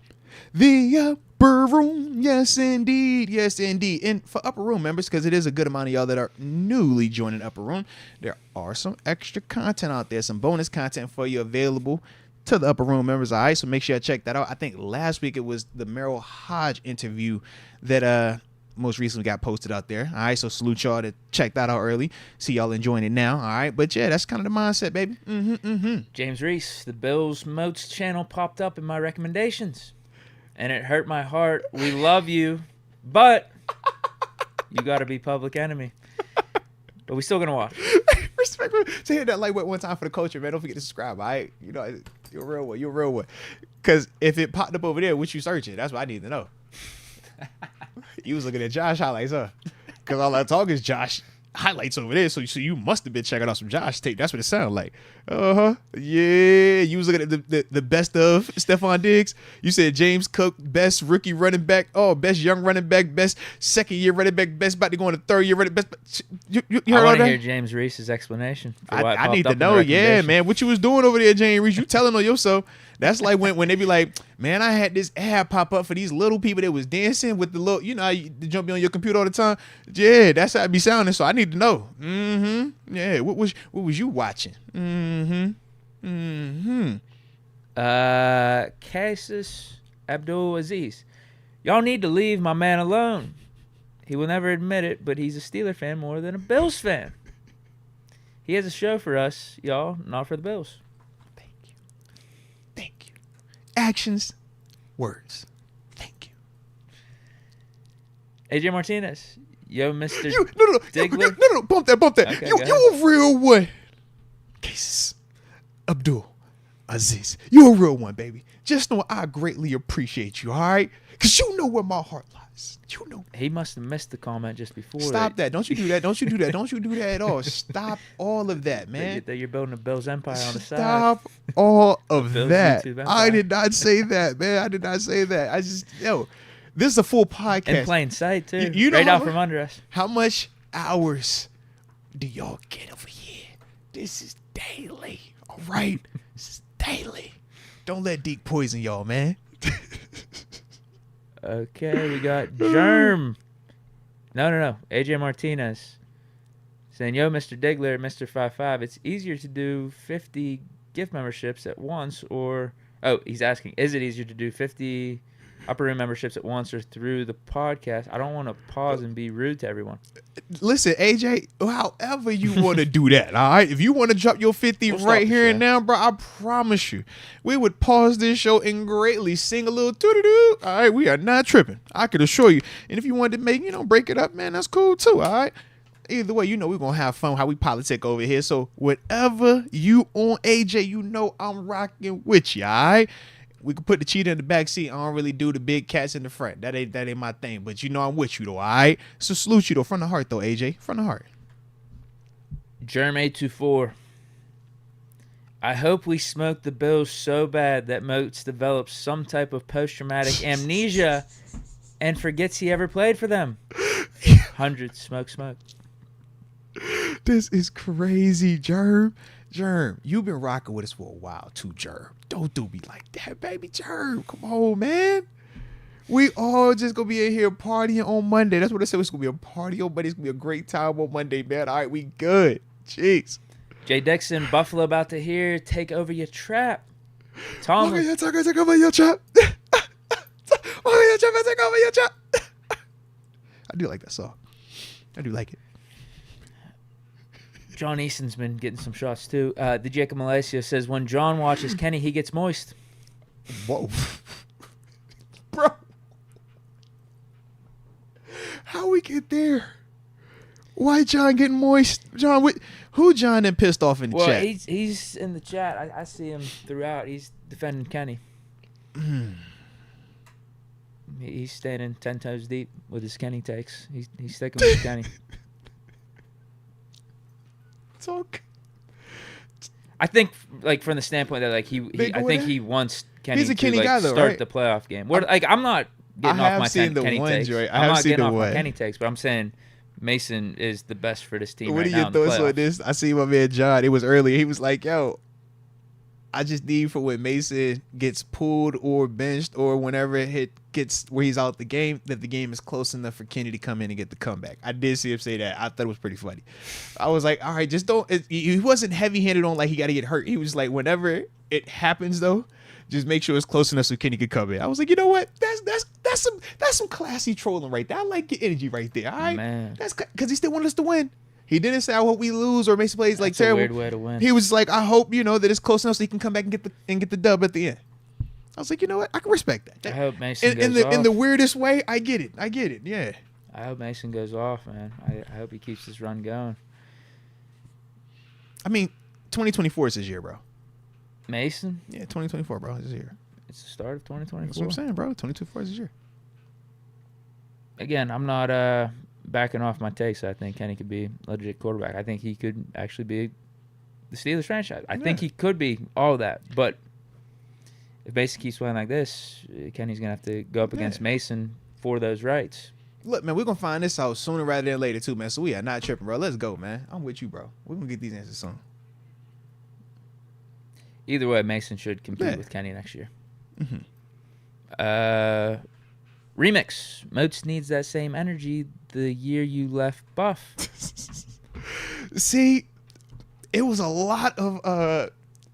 the upper room. Yes, indeed. Yes, indeed. And for upper room members, because it is a good amount of y'all that are newly joining upper room, there are some extra content out there, some bonus content for you available to the upper room members. All right, so make sure you check that out. I think last week it was the Merrill Hodge interview that most recently got posted out there. All right, so salute y'all to check that out early. See y'all enjoying it now. All right, but yeah, that's kind of the mindset, baby. James Reese, the Bills Moats channel popped up in my recommendations, and it hurt my heart. We love you, but you got to be Public Enemy. But we still gonna watch. Respect. So hit that like one time for the culture, man. Don't forget to subscribe. All right, you know you're a real one. You're a real one. Because if it popped up over there, what you searching? That's what I need to know. You was looking at Josh highlights, huh? Because all I talk is Josh highlights over there. So you must have been checking out some Josh tape. That's what it sounded like. Yeah. You was looking at the best of Stephon Diggs. You said James Cook, best rookie running back. Oh, best young running back, best second year running back, best about to go on the third year running back. You heard I all want to that? hear James Reese's explanation. For why it I popped need up to in the know. Yeah, recommendation. man. What you was doing over there, James Reese? You telling on yourself. That's like when they be like, man, I had this ad pop up for these little people that was dancing with the little, you know, how you jump on your computer all the time. Yeah, that's how it be sounding. So I need to know. Yeah. What was you watching? Casus Abdul Aziz. Y'all need to leave my man alone. He will never admit it, but he's a Steeler fan more than a Bills fan. He has a show for us, y'all, not for the Bills. Thank you. Actions, words. Thank you. AJ Martinez. Yo, Mr. No. Diggler. No. Bump that. Okay, you go a real one. Cases. Abdul Aziz. You a real one, baby. Just know I greatly appreciate you, all right? Because you know where my heart lies. You know. He must have missed the comment just before. Stop that. Don't you do that. Don't you do that at all. Stop all of that, man. That you're building a Bills empire on the side. Stop all of Bills that. YouTube I empire. did not say that, man. I did not say that. This is a full podcast. In plain sight, too. You know right how out much- from under us. How much hours do y'all get over here? This is daily, all right? This is daily. Don't let Deke poison y'all, man. Okay, we got Germ. No. AJ Martinez saying, yo, Mr. Diggler, Mr. 55, it's easier to do 50 gift memberships at once or... Oh, he's asking, is it easier to do 50 upper room memberships at once or through the podcast? I don't want to pause and be rude to everyone. Listen, AJ, however you want to do that, all right? If you want to drop your 50 We'll stop right the here and show. now, bro, I promise you, we would pause this show and greatly sing a little doo-doo-doo. All right, we are not tripping. I can assure you. And if you wanted to make, break it up, man, that's cool too, all right? Either way, we're going to have fun how we politic over here. So whatever you on, AJ, I'm rocking with you, all right? We can put the cheetah in the back seat. I don't really do the big cats in the front. That ain't my thing. But I'm with you though, all right? So salute you though, from the heart though, AJ. From the heart. Germ 824. I hope we smoke the Bills so bad that Moats develops some type of post-traumatic amnesia and forgets he ever played for them. 100 smoke. This is crazy, Germ. Germ, you've been rocking with us for a while too, Germ. Don't do me like that, baby. Germ, come on, man. We all just gonna be in here partying on Monday. That's what I said. It's gonna be a party on Monday. It's gonna be a great time on Monday, man. All right, we good. Jeez. Jay Dixon, Buffalo about to hear, take over your trap. Tom, Okay, take over your trap. Take over your trap. I do like that song. I do like it. John Easton's been getting some shots too. The Jacob Malaysia says, when John watches Kenny, he gets moist. Whoa. Bro. How we get there? Why John getting moist? John, who John then pissed off in the Well, chat? he's in the chat. I see him throughout. He's defending Kenny. He's standing 10 toes deep with his Kenny takes. He's sticking with Kenny. Talk. I think, like, from the standpoint that, like, I think he wants Kenny He's a Kenny to guy, like, though, start right? the playoff game. I'm not getting I off have my seen the Kenny one, takes. Joy. I I'm have not seen getting the off my one. Kenny takes, but I'm saying Mason is the best for this team What right are now your in the thoughts on playoffs. this? I see my man John. It was earlier. He was like, yo, I just need for when Mason gets pulled or benched or whenever it gets where he's out the game, that the game is close enough for Kenny to come in and get the comeback. I did see him say that. I thought it was pretty funny. I was like, all right, just don't. He wasn't heavy-handed on like he got to get hurt. He was like, whenever it happens though, just make sure it's close enough so Kenny could come in. I was like, you know what? That's some classy trolling right there. I like your energy right there. All right, Man. that's because he still wanted us to win. He didn't say I hope we lose or Mason plays like That's a terrible. weird way to win. He was like, I hope that it's close enough so he can come back and get the dub at the end. I was like, you know what? I can respect that. I hope Mason in goes off. the weirdest way, I get it. Yeah. I hope Mason goes off, man. I hope he keeps this run going. I mean, 2024 is his year, bro. Mason, Yeah, 2024, bro, is his year. it's the start of 2024. That's what I'm saying, bro. 2024 is his year. again, I'm not backing off my takes. I think Kenny could be a legit quarterback. I think he could actually be the Steelers franchise. I think he could be all that. But if Mason keeps playing like this, Kenny's going to have to go up against Mason for those rights. Look, man, we're going to find this out sooner rather than later, too, man. So we are not tripping, bro. Let's go, man. I'm with you, bro. We're going to get these answers soon. Either way, Mason should compete with Kenny next year. Remix. Moats needs that same energy the year you left Buff. See, it was a lot of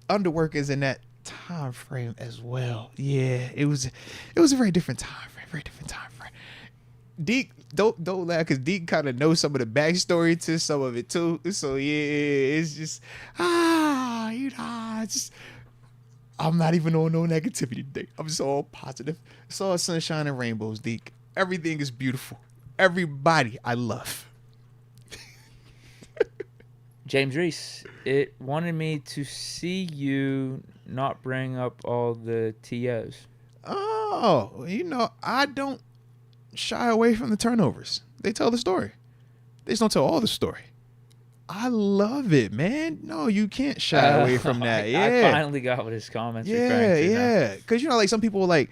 underworkers in that time frame as well. Yeah, it was a very different time frame. Deke, don't laugh, because Deke kind of knows some of the backstory to some of it too. So yeah, it's just I'm not even on no negativity today. I'm just all positive. It's all sunshine and rainbows, Deke. Everything is beautiful. Everybody I love. James Reese, it wanted me to see you not bring up all the TOs. Oh, I don't shy away from the turnovers. They tell the story. They just don't tell all the story. I love it, man. No, you can't shy away from that. Yeah. I finally got what his comments referring to. Yeah. Because, like, some people, like,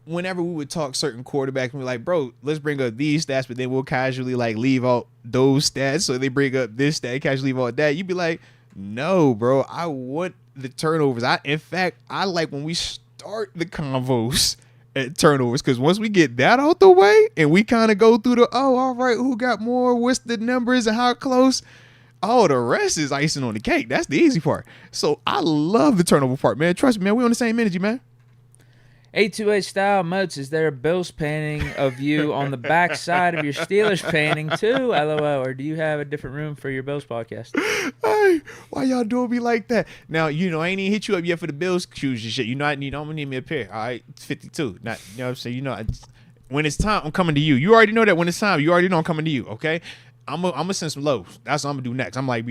whenever we would talk certain quarterbacks, we're like, bro, let's bring up these stats, but then we'll casually, like, leave out those stats. So they bring up this stat, casually leave out that. You'd be like, no, bro, I want the turnovers. In fact, I like when we start the convos at turnovers, because once we get that out the way and we kind of go through all right, who got more, what's the numbers and how close, the rest is icing on the cake. That's the easy part. So I love the turnover part, man. Trust me, man, we on the same energy, man. 828 style Moats, is there a Bills painting of you on the back side of your Steelers painting too? LOL. Or do you have a different room for your Bills podcast? Hey, why y'all doing me like that? Now, I ain't even hit you up yet for the Bills shoes and shit. I'm gonna need me a pair. All right, it's 52. Not, what I'm saying? When it's time, I'm coming to you. You already know that when it's time. You already know I'm coming to you. Okay, I'm gonna send some lows. That's what I'm gonna do next. I'm like,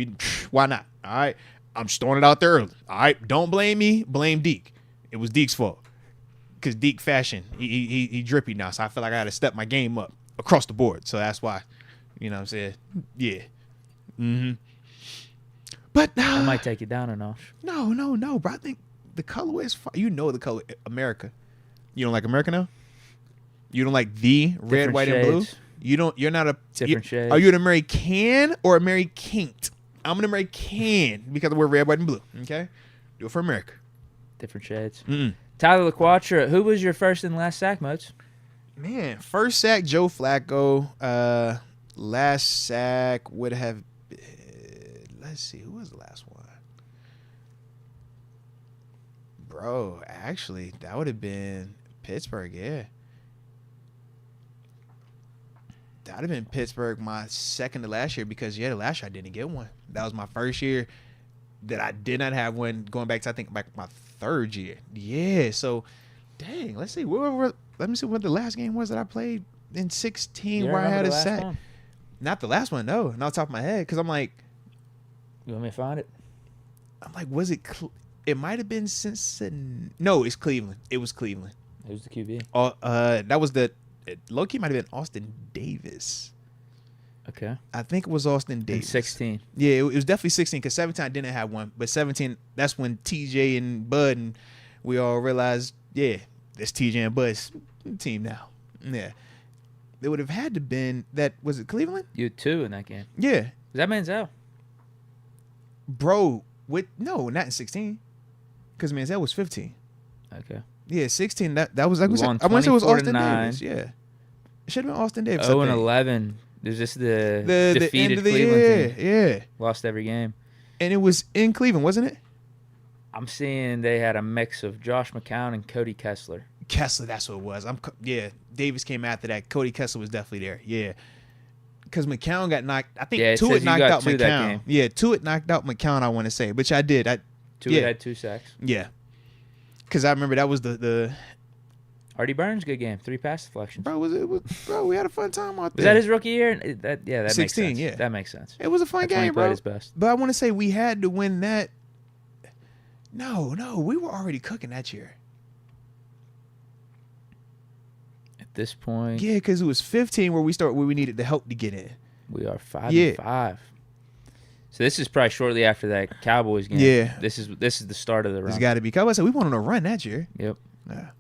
why not? All right, I'm just throwing it out there early. All right, don't blame me. Blame Deke. It was Deke's fault. Because Deke fashion, he drippy now, so I feel like I got to step my game up across the board. So that's why, what I'm saying? Yeah. But I might take you down a notch. No, bro. I think the colorway is fine. The color, America. You don't like America now? You don't like the red, white, and blue? You're not a... Different shades. Are you an American or American? I'm an American because we're red, white, and blue. Okay? Do it for America. Different shades. Tyler LaQuatra, who was your first and last sack, Moats? Man, first sack, Joe Flacco. Last sack would have been, let's see, who was the last one? Bro, actually, that would have been Pittsburgh, yeah. That would have been Pittsburgh my second to last year because, the last year I didn't get one. That was my first year that I did not have one, going back to, I think, my third year. Yeah, so, dang, let's see. Let me see what the last game was that I played in 16 where I had a sack. One? Not the last one, no. Not off the top of my head, because I'm like... You want me to find it? I'm like, was it... It might have been Cincinnati. No, it's Cleveland. It was Cleveland. Who's the QB? That was the... Low-key might have been Austin Davis. Okay. I think it was Austin Davis. 16. Yeah, it was definitely 16 because 17 I didn't have one. But 17, that's when TJ and Bud and we all realized, that's TJ and Bud's team now. Yeah. It would have had to been that, was it Cleveland? You had 2 in that game. Yeah. Was that Manziel? Bro, no, not in 16. Because Manziel was 15. Okay. Yeah, 16, that was, like, I want to say it was 24 Austin 9. Davis. Yeah. It should have been Austin Davis. 0 and 11. There's just the defeated end of the Cleveland team. Yeah. Lost every game. And it was in Cleveland, wasn't it? I'm seeing they had a mix of Josh McCown and Cody Kessler. Kessler, that's what it was. Davis came after that. Cody Kessler was definitely there. Yeah. Because McCown got knocked. I think Tuitt knocked out McCown. Yeah, Tuitt knocked out McCown, I want to say. Which I did. Tuitt had 2 sacks. Yeah. Because I remember that was the Artie Burns, good game. 3 pass deflections. Bro, we had a fun time out there. Was that his rookie year? That 16, makes sense. yeah. That makes sense. It was a fun That's when he game, played bro. his best. But I want to say we had to win that. No, we were already cooking that year. this point. Yeah, because it was 15 where we needed the help to get in. We are 5-5. So this is probably shortly after that Cowboys game. Yeah. This is the start of the run. It's got to be. Cowboys said we went on a run that year. Yep. Yeah.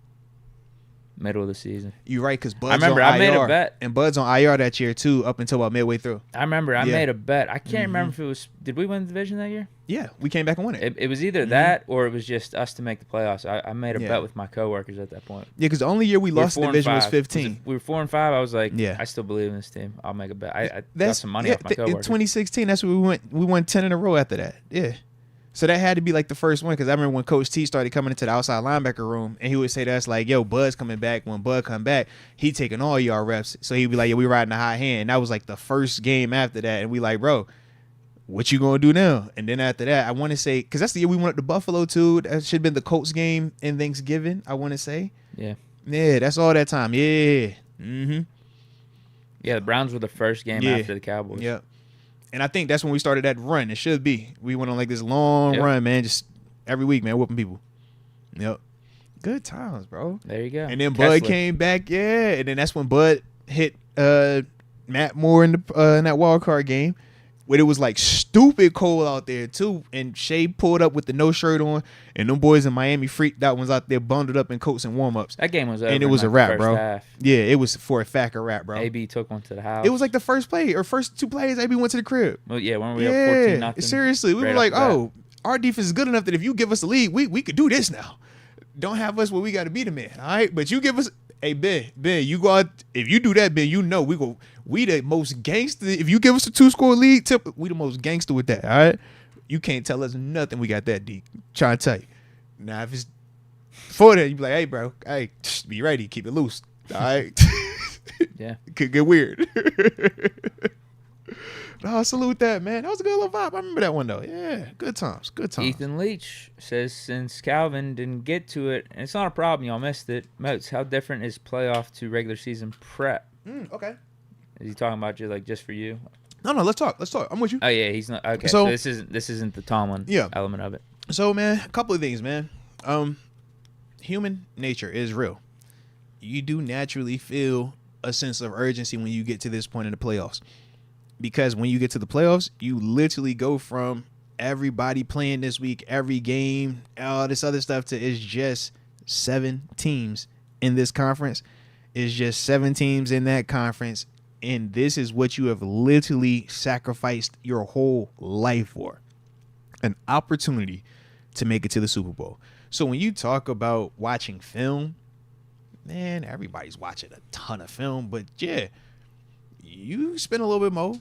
Middle of the season. You're right, because Bud's I remember on I IR, made a bet. and Bud's on IR that year too, up until about midway through. I remember I Yeah. made a bet. I can't remember if it was. Did we win the division that year? Yeah, we came back and won it. It was either that or it was just us to make the playoffs. I made a Yeah. bet with my coworkers at that point. Yeah, because the only year we lost the division was 15. We were 4-5. I was like, Yeah. I still believe in this team. I'll make a bet. I got some money off my in coworkers. 2016. That's when we went. We won 10 in a row after that. Yeah. So that had to be like the first one, because I remember when Coach T started coming into the outside linebacker room, and he would say to us like, "Yo, Bud's coming back. When Bud come back, he taking all y'all reps." So he'd be like, "Yeah, we riding the high hand." And that was like the first game after that, and we like, "Bro, what you gonna do now?" And then after that, I want to say, because that's the year we went up to Buffalo too. That should have been the Colts game in Thanksgiving, I want to say. Yeah. Yeah, that's all that time. Yeah. Mm-hmm. Yeah, the Browns were the first game Yeah. after the Cowboys. Yep. And I think that's when we started that run. It should be. We went on like this long Yep. run, man. Just every week, man, whooping people. Yep. Good times, bro. There you go. And then Bud Kessler. came back, yeah. And then that's when Bud hit Matt Moore in that wild card game, where it was like stupid cold out there too. And Shea pulled up with the no shirt on, and them boys in Miami freaked out, was out there bundled up in coats and warm ups. That game was over. And it was in a like wrap, the first bro. half. Yeah, it was for a fact a wrap, bro. AB took one to the house. It was like the first play or first two plays. AB went to the crib. Well, yeah, when we were up 14 nothing. Seriously, we right were like, off the bat. oh, our defense is good enough that if you give us the lead, we could do this now. Don't have us where we got to beat them in, all right? But you give us, hey Ben, you go out. If you do that, Ben, you know we the most gangster. If you give us a 2-score lead, we the most gangster with that, all right? You can't tell us nothing. We got that deep. Trying to tell you. Now if it's for that, you be like, hey bro, hey, be ready, keep it loose, all right? Yeah. It could get weird. No, salute that, man. That was a good little vibe. I remember that one, though. Yeah, good times. Good times. Ethan Leach says since Calvin didn't get to it, and it's not a problem, y'all missed it. Moats, how different is playoff to regular season prep? Okay. Is he talking about just for you? No, let's talk. I'm with you. Oh yeah, he's not. Okay, So- so this isn't the Tomlin element of it. So, man, a couple of things, man. Human nature is real. You do naturally feel a sense of urgency when you get to this point in the playoffs. Because when you get to the playoffs, you literally go from everybody playing this week, every game, all this other stuff, to it's just 7 teams in this conference. It's just 7 teams in that conference. And this is what you have literally sacrificed your whole life for. An opportunity to make it to the Super Bowl. So when you talk about watching film, man, everybody's watching a ton of film. But yeah, you spend a little bit more.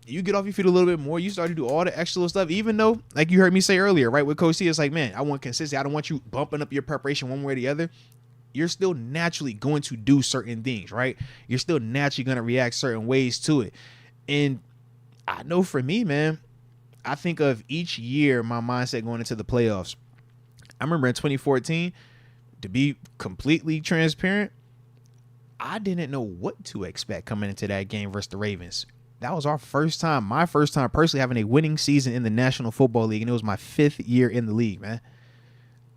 You get off your feet a little bit more. You start to do all the extra little stuff, even though, like you heard me say earlier, right, with Coach T, it's like, man, I want consistency. I don't want you bumping up your preparation one way or the other. You're still naturally going to do certain things, right? You're still naturally going to react certain ways to it. And I know for me, man, I think of each year my mindset going into the playoffs. I remember in 2014, to be completely transparent, I didn't know what to expect coming into that game versus the Ravens. That was my first time personally having a winning season in the National Football League, and it was my 5th year in the league, man.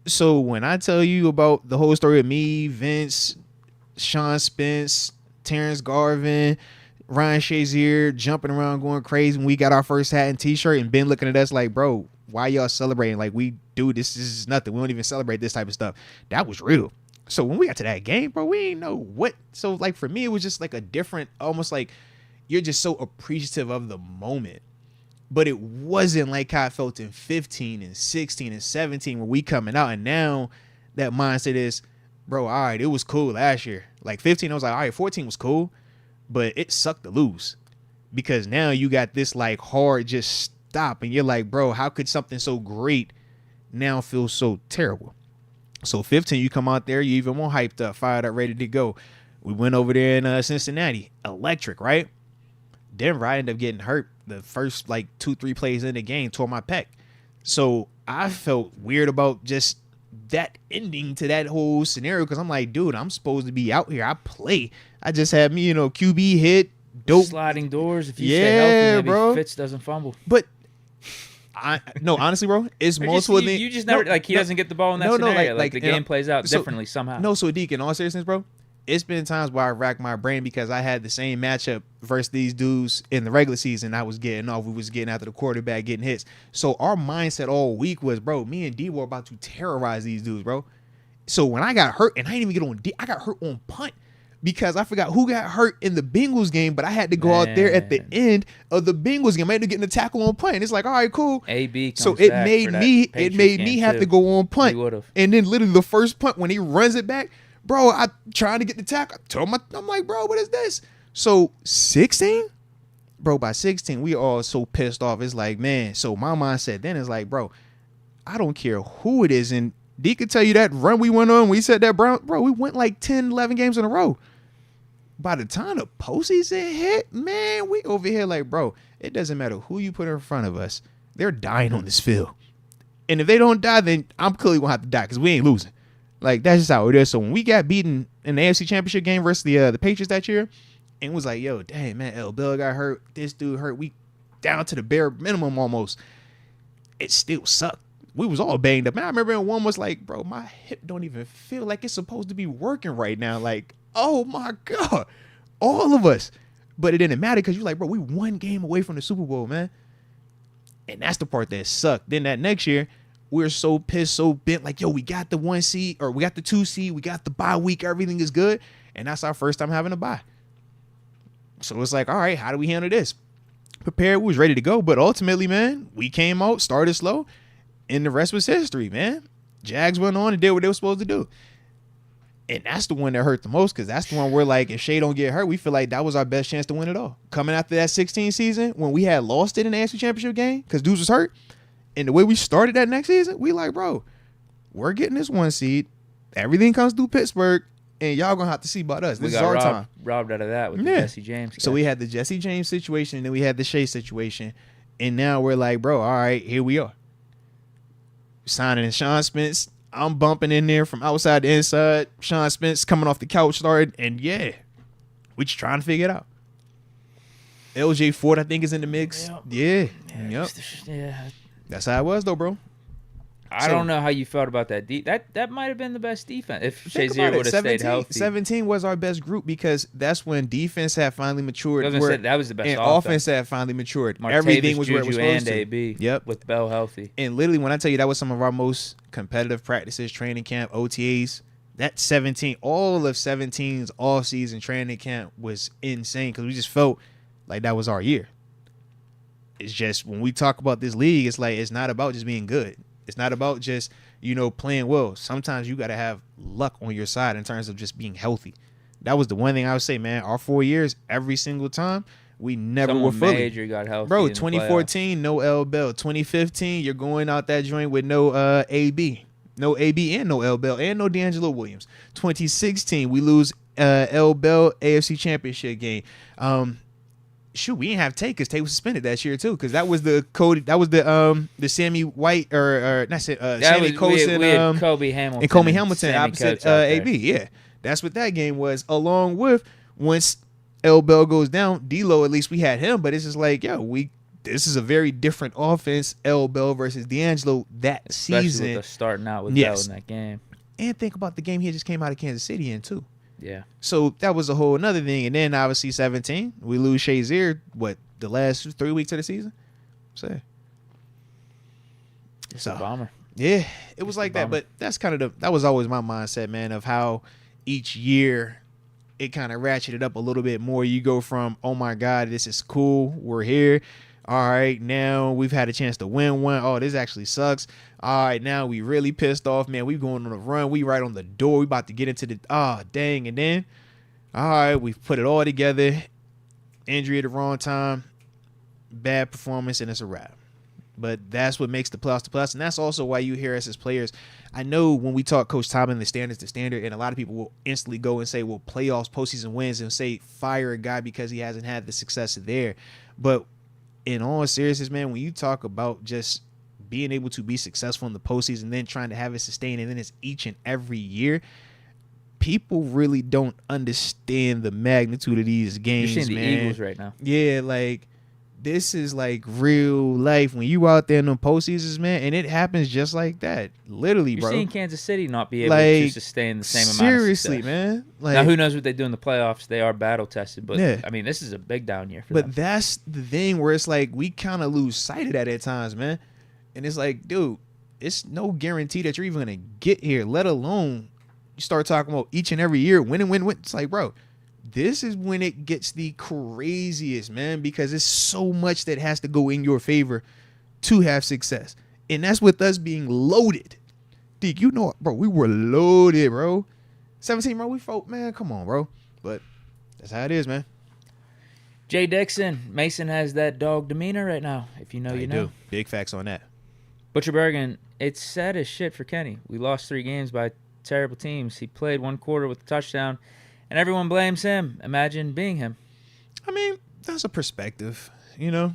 So when I tell you about the whole story of me, Vince, Sean Spence, Terrence Garvin, Ryan Shazier jumping around going crazy when we got our first hat and t-shirt, and Ben looking at us like, bro, why y'all celebrating? Like, we do this is nothing. We don't even celebrate this type of stuff. That was real. So when we got to that game, bro, we didn't know what. So like for me, it was just like a different, almost like you're just so appreciative of the moment. But it wasn't like how I felt in 15 and 16 and 17 when we coming out. And now that mindset is, bro, all right, it was cool last year. Like 15, I was like, all right, 14 was cool, but it sucked to lose. Because now you got this like hard just stop. And you're like, bro, how could something so great now feel so terrible? So 15, you come out there, you even more hyped up, fired up, ready to go. We went over there in Cincinnati. Electric, right? Denver, I ended up getting hurt the first like 2-3 plays in the game, tore my pec. So I felt weird about just that ending to that whole scenario, because I'm like, dude, I'm supposed to be out here. I play. I just had me, QB hit, dope. Sliding doors. If you stay healthy, maybe bro. Fitz doesn't fumble. But no, honestly, bro, it's multiple things. You just never, he doesn't get the ball in that scenario. Like the game plays out differently somehow. No, so Deke, in all seriousness, bro, it's been times where I racked my brain because I had the same matchup versus these dudes in the regular season. I was getting off. We was getting after the quarterback, getting hits. So our mindset all week was, bro, me and D were about to terrorize these dudes, bro. So when I got hurt, and I didn't even get on D, I got hurt on punt because I forgot who got hurt in the Bengals game, but I had to go out there at the end of the Bengals game. I had to get a tackle on punt. And it's like, all right, cool. AB comes so it back made for that me Patriots have game, to too. go on punt. He would've. And then literally the first punt when he runs it back, bro, I trying to get the tackle. I told him, I'm like, bro, what is this? So 16? Bro, by 16, we all so pissed off. It's like, man, so my mindset then is like, bro, I don't care who it is. And D could tell you that run we went on, we said that, bro, we went like 10, 11 games in a row. By the time the postseason hit, man, we over here like, bro, it doesn't matter who you put in front of us. They're dying on this field. And if they don't die, then I'm clearly going to have to die because we ain't losing. Like, that's just how it is. So when we got beaten in the AFC Championship game versus the Patriots that year, and it was like, yo, dang, man, L. Bill got hurt. This dude hurt. We down to the bare minimum almost. It still sucked. We was all banged up. And I remember one was like, bro, my hip don't even feel like it's supposed to be working right now. Like, oh, my God. All of us. But it didn't matter because you're like, bro, we one game away from the Super Bowl, man. And that's the part that sucked. Then that next year, we were so pissed, so bent, like, yo, we got the 1 seed, or we got the 2 seed, we got the bye week, everything is good. And that's our first time having a bye. So it's like, all right, how do we handle this? Prepared, we was ready to go. But ultimately, man, we came out, started slow, and the rest was history, man. Jags went on and did what they were supposed to do. And that's the one that hurt the most because that's the one where, like, if Shea don't get hurt, we feel like that was our best chance to win it all. Coming after that 16 season, when we had lost it in the AFC Championship game because dudes was hurt, and the way we started that next season, we like, bro, we're getting this 1 seed. Everything comes through Pittsburgh, and y'all going to have to see about us. This is our time. Robbed out of that with the Jesse James guy. So we had the Jesse James situation, and then we had the Shea situation, and now we're like, bro, all right, here we are. Signing Sean Spence. I'm bumping in there from outside to inside. Sean Spence coming off the couch started, and yeah, we just trying to figure it out. LJ Ford, I think, is in the mix. Yep. Yeah. That's how it was, though, bro. I don't know how you felt about that. That might have been the best defense if Shazier would have stayed healthy. 17 was our best group because that's when defense had finally matured. That was the best and offense had finally matured. Martavis, Everything was where it was Juju, supposed and to. AB. Yep. With Bell healthy. And literally, when I tell you that was some of our most competitive practices, training camp, OTAs, that 17, all of 17's off-season training camp was insane because we just felt like that was our year. It's just when we talk about this league, it's like it's not about just being good. It's not about just, playing well. Sometimes you got to have luck on your side in terms of just being healthy. That was the one thing I would say, man. Our 4 years, every single time, we never were fully. Major got healthy. Bro, 2014, no L. Bell. 2015, you're going out that joint with no AB. No AB and no L. Bell and no D'Angelo Williams. 2016, we lose L. Bell AFC Championship game. Shoot, we didn't have Tate because Tate was suspended that year too because that was the Cody. That was the Sammy White or not Sammy Colson. We had Kobe Hamilton and Kobe Hamilton Sammy opposite AB. Yeah, that's what that game was. Along with once L. Bell goes down, D'Lo, at least we had him, but it's just like, this is a very different offense. L. Bell versus D'Angelo that season. Especially with starting out with Bell in that game. And think about the game he just came out of Kansas City in too. Yeah. So that was a whole another thing. And then obviously 17, we lose Shazier, the last 3 weeks of the season? It's a bummer. Yeah, it was like that. But that's that was always my mindset, man, of how each year it kind of ratcheted up a little bit more. You go from, oh my God, this is cool. We're here. All right, now we've had a chance to win one. Oh, this actually sucks. All right, now we really pissed off, man. We going on a run. We right on the door. We about to get into dang. And then, all right, we've put it all together. Injury at the wrong time. Bad performance, and it's a wrap. But that's what makes the playoffs the playoffs. And that's also why you hear us as players. I know when we talk Coach Tomlin, the standard, and a lot of people will instantly go and say, well, playoffs, postseason wins, and say fire a guy because he hasn't had the success there. But in all seriousness, man, when you talk about just being able to be successful in the postseason and then trying to have it sustain, and then it's each and every year, people really don't understand the magnitude of these games, You're seeing man. the Eagles right now. Yeah, like this is like real life when you out there in them postseasons, man, and it happens just like that. Literally, You're bro. seeing Kansas City not be able to Like, sustain the same amount seriously, of success. man. Like, Now, who knows what they do in the playoffs? They are battle tested, but Yeah. I mean, this is a big down year for them. but that's the thing where it's like we kind of lose sight of that at times, man. And it's like, dude, it's no guarantee that you're even gonna get here, let alone you start talking about each and every year win. It's like, bro, this is when it gets the craziest, man, because it's so much that has to go in your favor to have success. And that's with us being loaded. Deke, you know, bro, we were loaded, bro. 17, bro, we fought, man. Come on, bro. But that's how it is, man. Jay Dixon, Mason has that dog demeanor right now. If you know, you know. do. Big facts on that. Butcher Bergen, it's sad as shit for Kenny. We lost 3 games by terrible teams. He played 1 quarter with a touchdown, and everyone blames him. Imagine being him. I mean, that's a perspective, you know.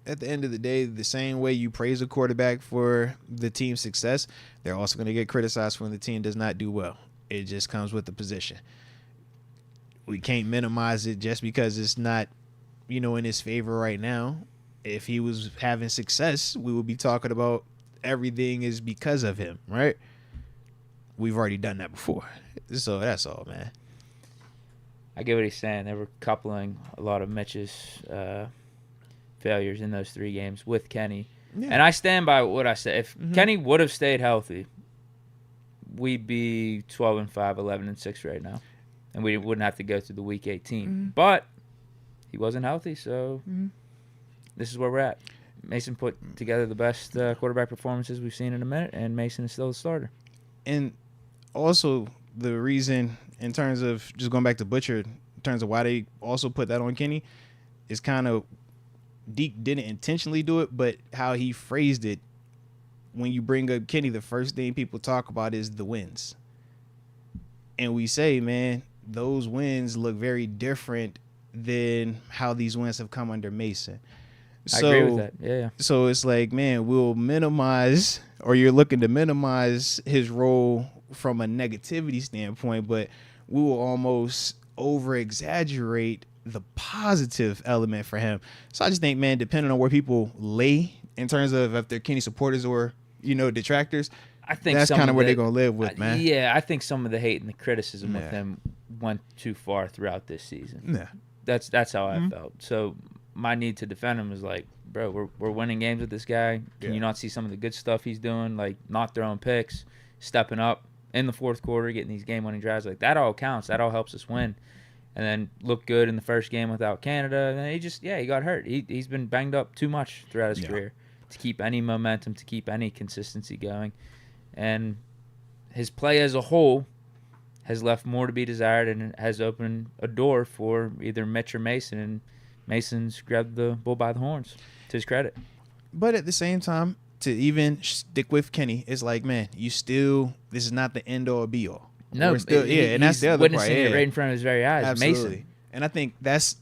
At the end of the day, the same way you praise a quarterback for the team's success, they're also going to get criticized when the team does not do well. It just comes with the position. We can't minimize it just because it's not, you know, in his favor right now. If he was having success, we would be talking about everything is because of him, right? We've already done that before. So that's all, man. I get what he's saying. They were coupling a lot of Mitch's failures in those 3 games with Kenny. Yeah. And I stand by what I said. If Kenny would have stayed healthy, we'd be 12-5, 11-6 right now. And we wouldn't have to go through the Week 18. But he wasn't healthy, so this is where we're at. Mason put together the best quarterback performances we've seen in a minute, and Mason is still the starter. And also the reason, in terms of just going back to Butcher, in terms of why they also put that on Kenny, is kind of Deke didn't intentionally do it, but how he phrased it. When you bring up Kenny, the first thing people talk about is the wins. And we say, man, those wins look very different than how these wins have come under Mason. I agree with that. Yeah. So it's like, man, we'll minimize, or you're looking to minimize his role from a negativity standpoint, but we will almost over-exaggerate the positive element for him. So I just think, man, depending on where people lay in terms of if they're Kenny supporters or, you know, detractors, I think that's kind of where they're going to live with, man. Yeah, I think some of the hate and the criticism with him went too far throughout this season. Yeah. That's how I felt. So my need to defend him is like, bro, we're winning games with this guy. Can you not see some of the good stuff he's doing, like not throwing picks, stepping up in the 4th quarter, getting these game-winning drives? Like, that all counts. That all helps us win. And then look good in the first game without Canada. And then he got hurt. He's been banged up too much throughout his career to keep any momentum, to keep any consistency going. And his play as a whole has left more to be desired and has opened a door for either Mitch or Mason. And Mason's grabbed the bull by the horns, to his credit. But at the same time, to even stick with Kenny, it's like, man, this is not the end all be all. No, and that's the other part. Witnessing it right in front of his very eyes. Absolutely. Mason. And I think that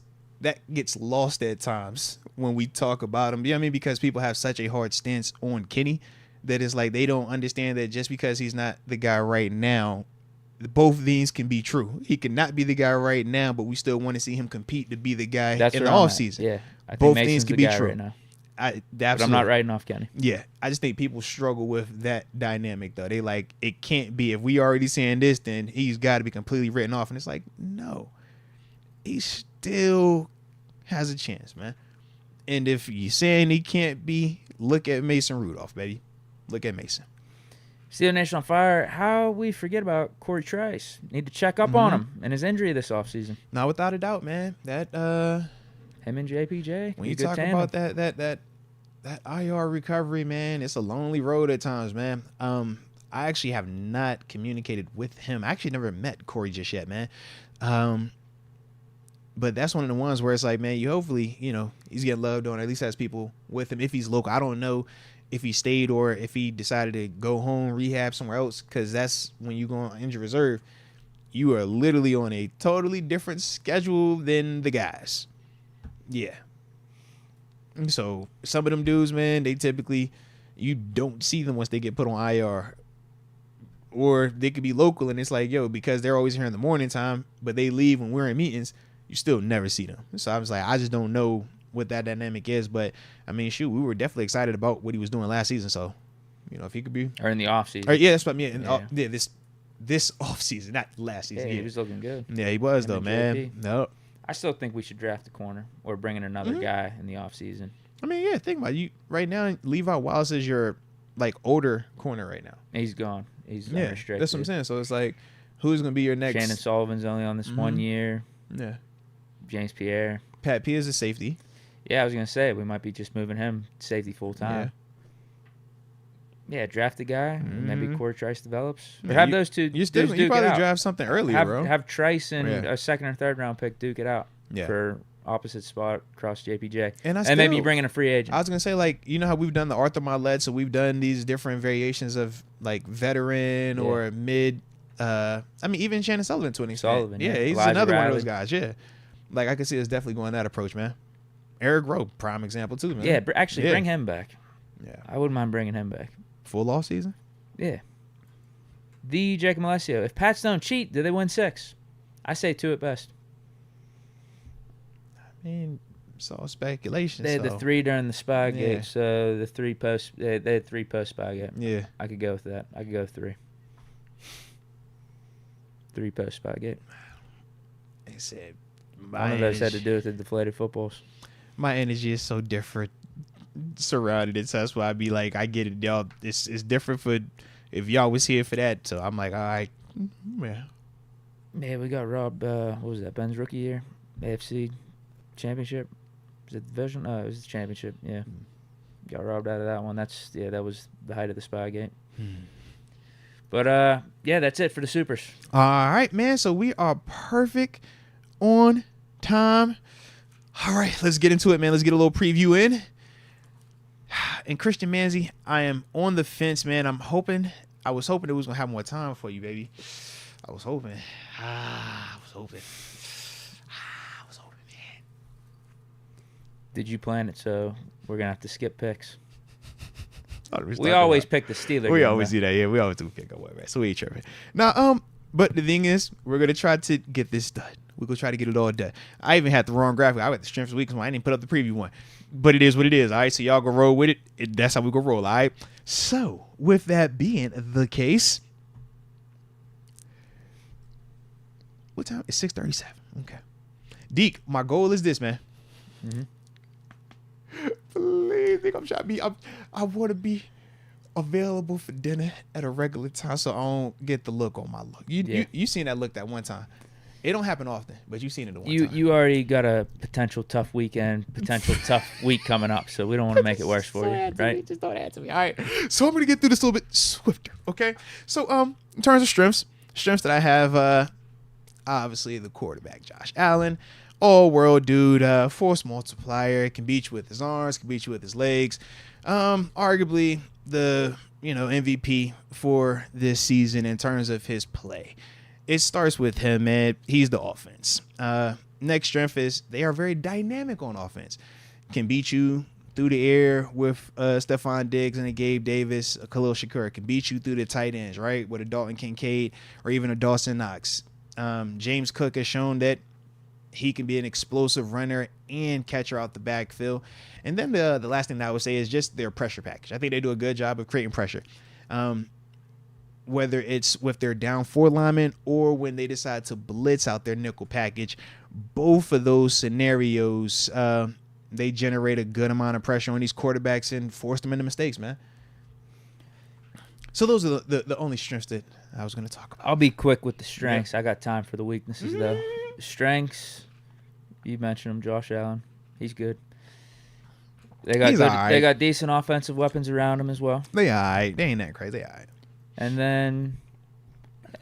gets lost at times when we talk about him. You know what I mean? Because people have such a hard stance on Kenny that it's like they don't understand that just because he's not the guy right now, both these can be true. He cannot be the guy right now, but we still want to see him compete to be the guy in the offseason. Yeah, I think both Mason's things can the be guy true. right now. But I'm not writing off Kenny. Yeah, I just think people struggle with that dynamic, though. They like, it can't be. If we already saying this, then he's got to be completely written off. And it's like, no, he still has a chance, man. And if you're saying he can't be, look at Mason Rudolph, baby. Look at Mason. Steel Nation on fire. How we forget about Corey Trice? Need to check up on him and his injury this offseason. Now, without a doubt, man, that him and JPJ. when you talk about that IR recovery, man, it's a lonely road at times, man. I actually have not communicated with him. I actually never met Corey just yet, man. But that's one of the ones where it's like, man, you hopefully, you know, he's getting loved on, or at least has people with him. If he's local, I don't know if he stayed or if he decided to go home, rehab somewhere else, because that's when you go on injured reserve. You are literally on a totally different schedule than the guys. Yeah. So some of them dudes, man, they typically, you don't see them once they get put on IR. Or they could be local and it's like, yo, because they're always here in the morning time, but they leave when we're in meetings, you still never see them. So I was like, I just don't know what that dynamic is. But I mean, shoot, we were definitely excited about what he was doing last season. So, you know, if he could be, Or in the offseason. or yeah, that's what I mean. Yeah. This off season, not last season. Yeah, he was looking good. Yeah, he was Him though, and man. JP. No, I still think we should draft a corner or bring in another guy in the offseason. I mean, yeah, think about it. You right now. Levi Wallace is your like older corner right now. He's gone. He's Yeah, unrestricted. that's what I'm saying. So it's like, who's gonna be your next? Shannon Sullivan's only on this 1 year. Yeah, James Pierre. Pat P is a safety. Yeah, I was going to say, we might be just moving him safety full time. Yeah, draft a guy. And maybe Corey Trice develops. Or Yeah, have you- those two You still dudes you duke it probably out. draft something earlier, bro. Have Trice and Yeah. a second or third round pick duke it out Yeah. for opposite spot across JPJ. And Maybe you bring in a free agent. I was gonna say, like, you know how we've done the Arthur Milet, so we've done these different variations of like veteran Yeah. or mid. I mean, even Shannon Sullivan to an extent. Sullivan, yeah. He's Elijah another one of Riley. those guys. Yeah, like I could see us definitely going that approach, man. Eric Rowe, prime example too, man. Yeah, actually Yeah. bring him back. Yeah, I wouldn't mind bringing him back. full off season. Yeah. The Jacob Alessio. If Pats don't cheat, do they win 6? I say 2 at best. I mean, it's all speculation. They had the so, 3 during the Spygate, Yeah. so the 3 post. They had 3 post Spygate. Yeah, I could go with that. I could go 3. 3 post Spygate. they said One of those had to do with the deflated footballs. my energy is so different surrounded it. So that's why I be like, I get it, y'all. It's different for if y'all was here for that. So I'm like, all right, yeah. Man, we got robbed. What was that? Ben's rookie year, AFC championship. Was it division? It was the championship. Yeah, got robbed out of that one. That was the height of the Spygate. But yeah, that's it for the Supers. All right, man. So we are perfect on time. All right, let's get into it, man. Let's get a little preview in. And Christian Manzi, I am on the fence, man. I was hoping it was gonna have more time for you, baby. I was hoping, man. Did you plan it? So we're gonna have to skip picks. We We always pick the Steelers. We always do that. Yeah, we always do pick up one, right? So we ain't tripping. Now, but the thing is, we're gonna try to get this done. We're gonna try to get it all done. I even had the wrong graphic. I got the strength of the week because I didn't put up the preview one. But it is what it is. All right, so y'all go roll with it. That's how we go roll. All right. So with that being the case, what time? It's 6:37. Okay. Deke, my goal is this, man. Please, Deke, I'm trying to be. I want to be available for dinner at a regular time, so I don't get the look on my look. You seen that look that one time. It don't happen often, but you seen it the one time. You already got a potential tough weekend, potential tough week coming up, so we don't want to make it worse for you, right? Just don't add to me. All right. So I'm gonna get through this a little bit swifter. Okay. So in terms of strengths that I have, obviously the quarterback Josh Allen, all world dude, force multiplier, can beat you with his arms, can beat you with his legs. Arguably the MVP for this season in terms of his play. It starts with him, man. He's the offense. Next strength is they are very dynamic on offense. Can beat you through the air with Stephon Diggs and a Gabe Davis, a Khalil Shakur. Can beat you through the tight ends, right? With a Dalton Kincaid or even a Dawson Knox. James Cook has shown that he can be an explosive runner and catcher out the backfield. And then the last thing that I would say is just their pressure package. I think they do a good job of creating pressure. Whether it's with their down 4 linemen or when they decide to blitz out their nickel package, both of those scenarios, they generate a good amount of pressure on these quarterbacks and force them into mistakes, man. So those are the only strengths that I was going to talk about. I'll be quick with the strengths. I got time for the weaknesses, though. Strengths, you mentioned him, Josh Allen. He's good. They got He's good, all right. They got decent offensive weapons around him as well. They all right. They ain't that crazy. They all right. And then,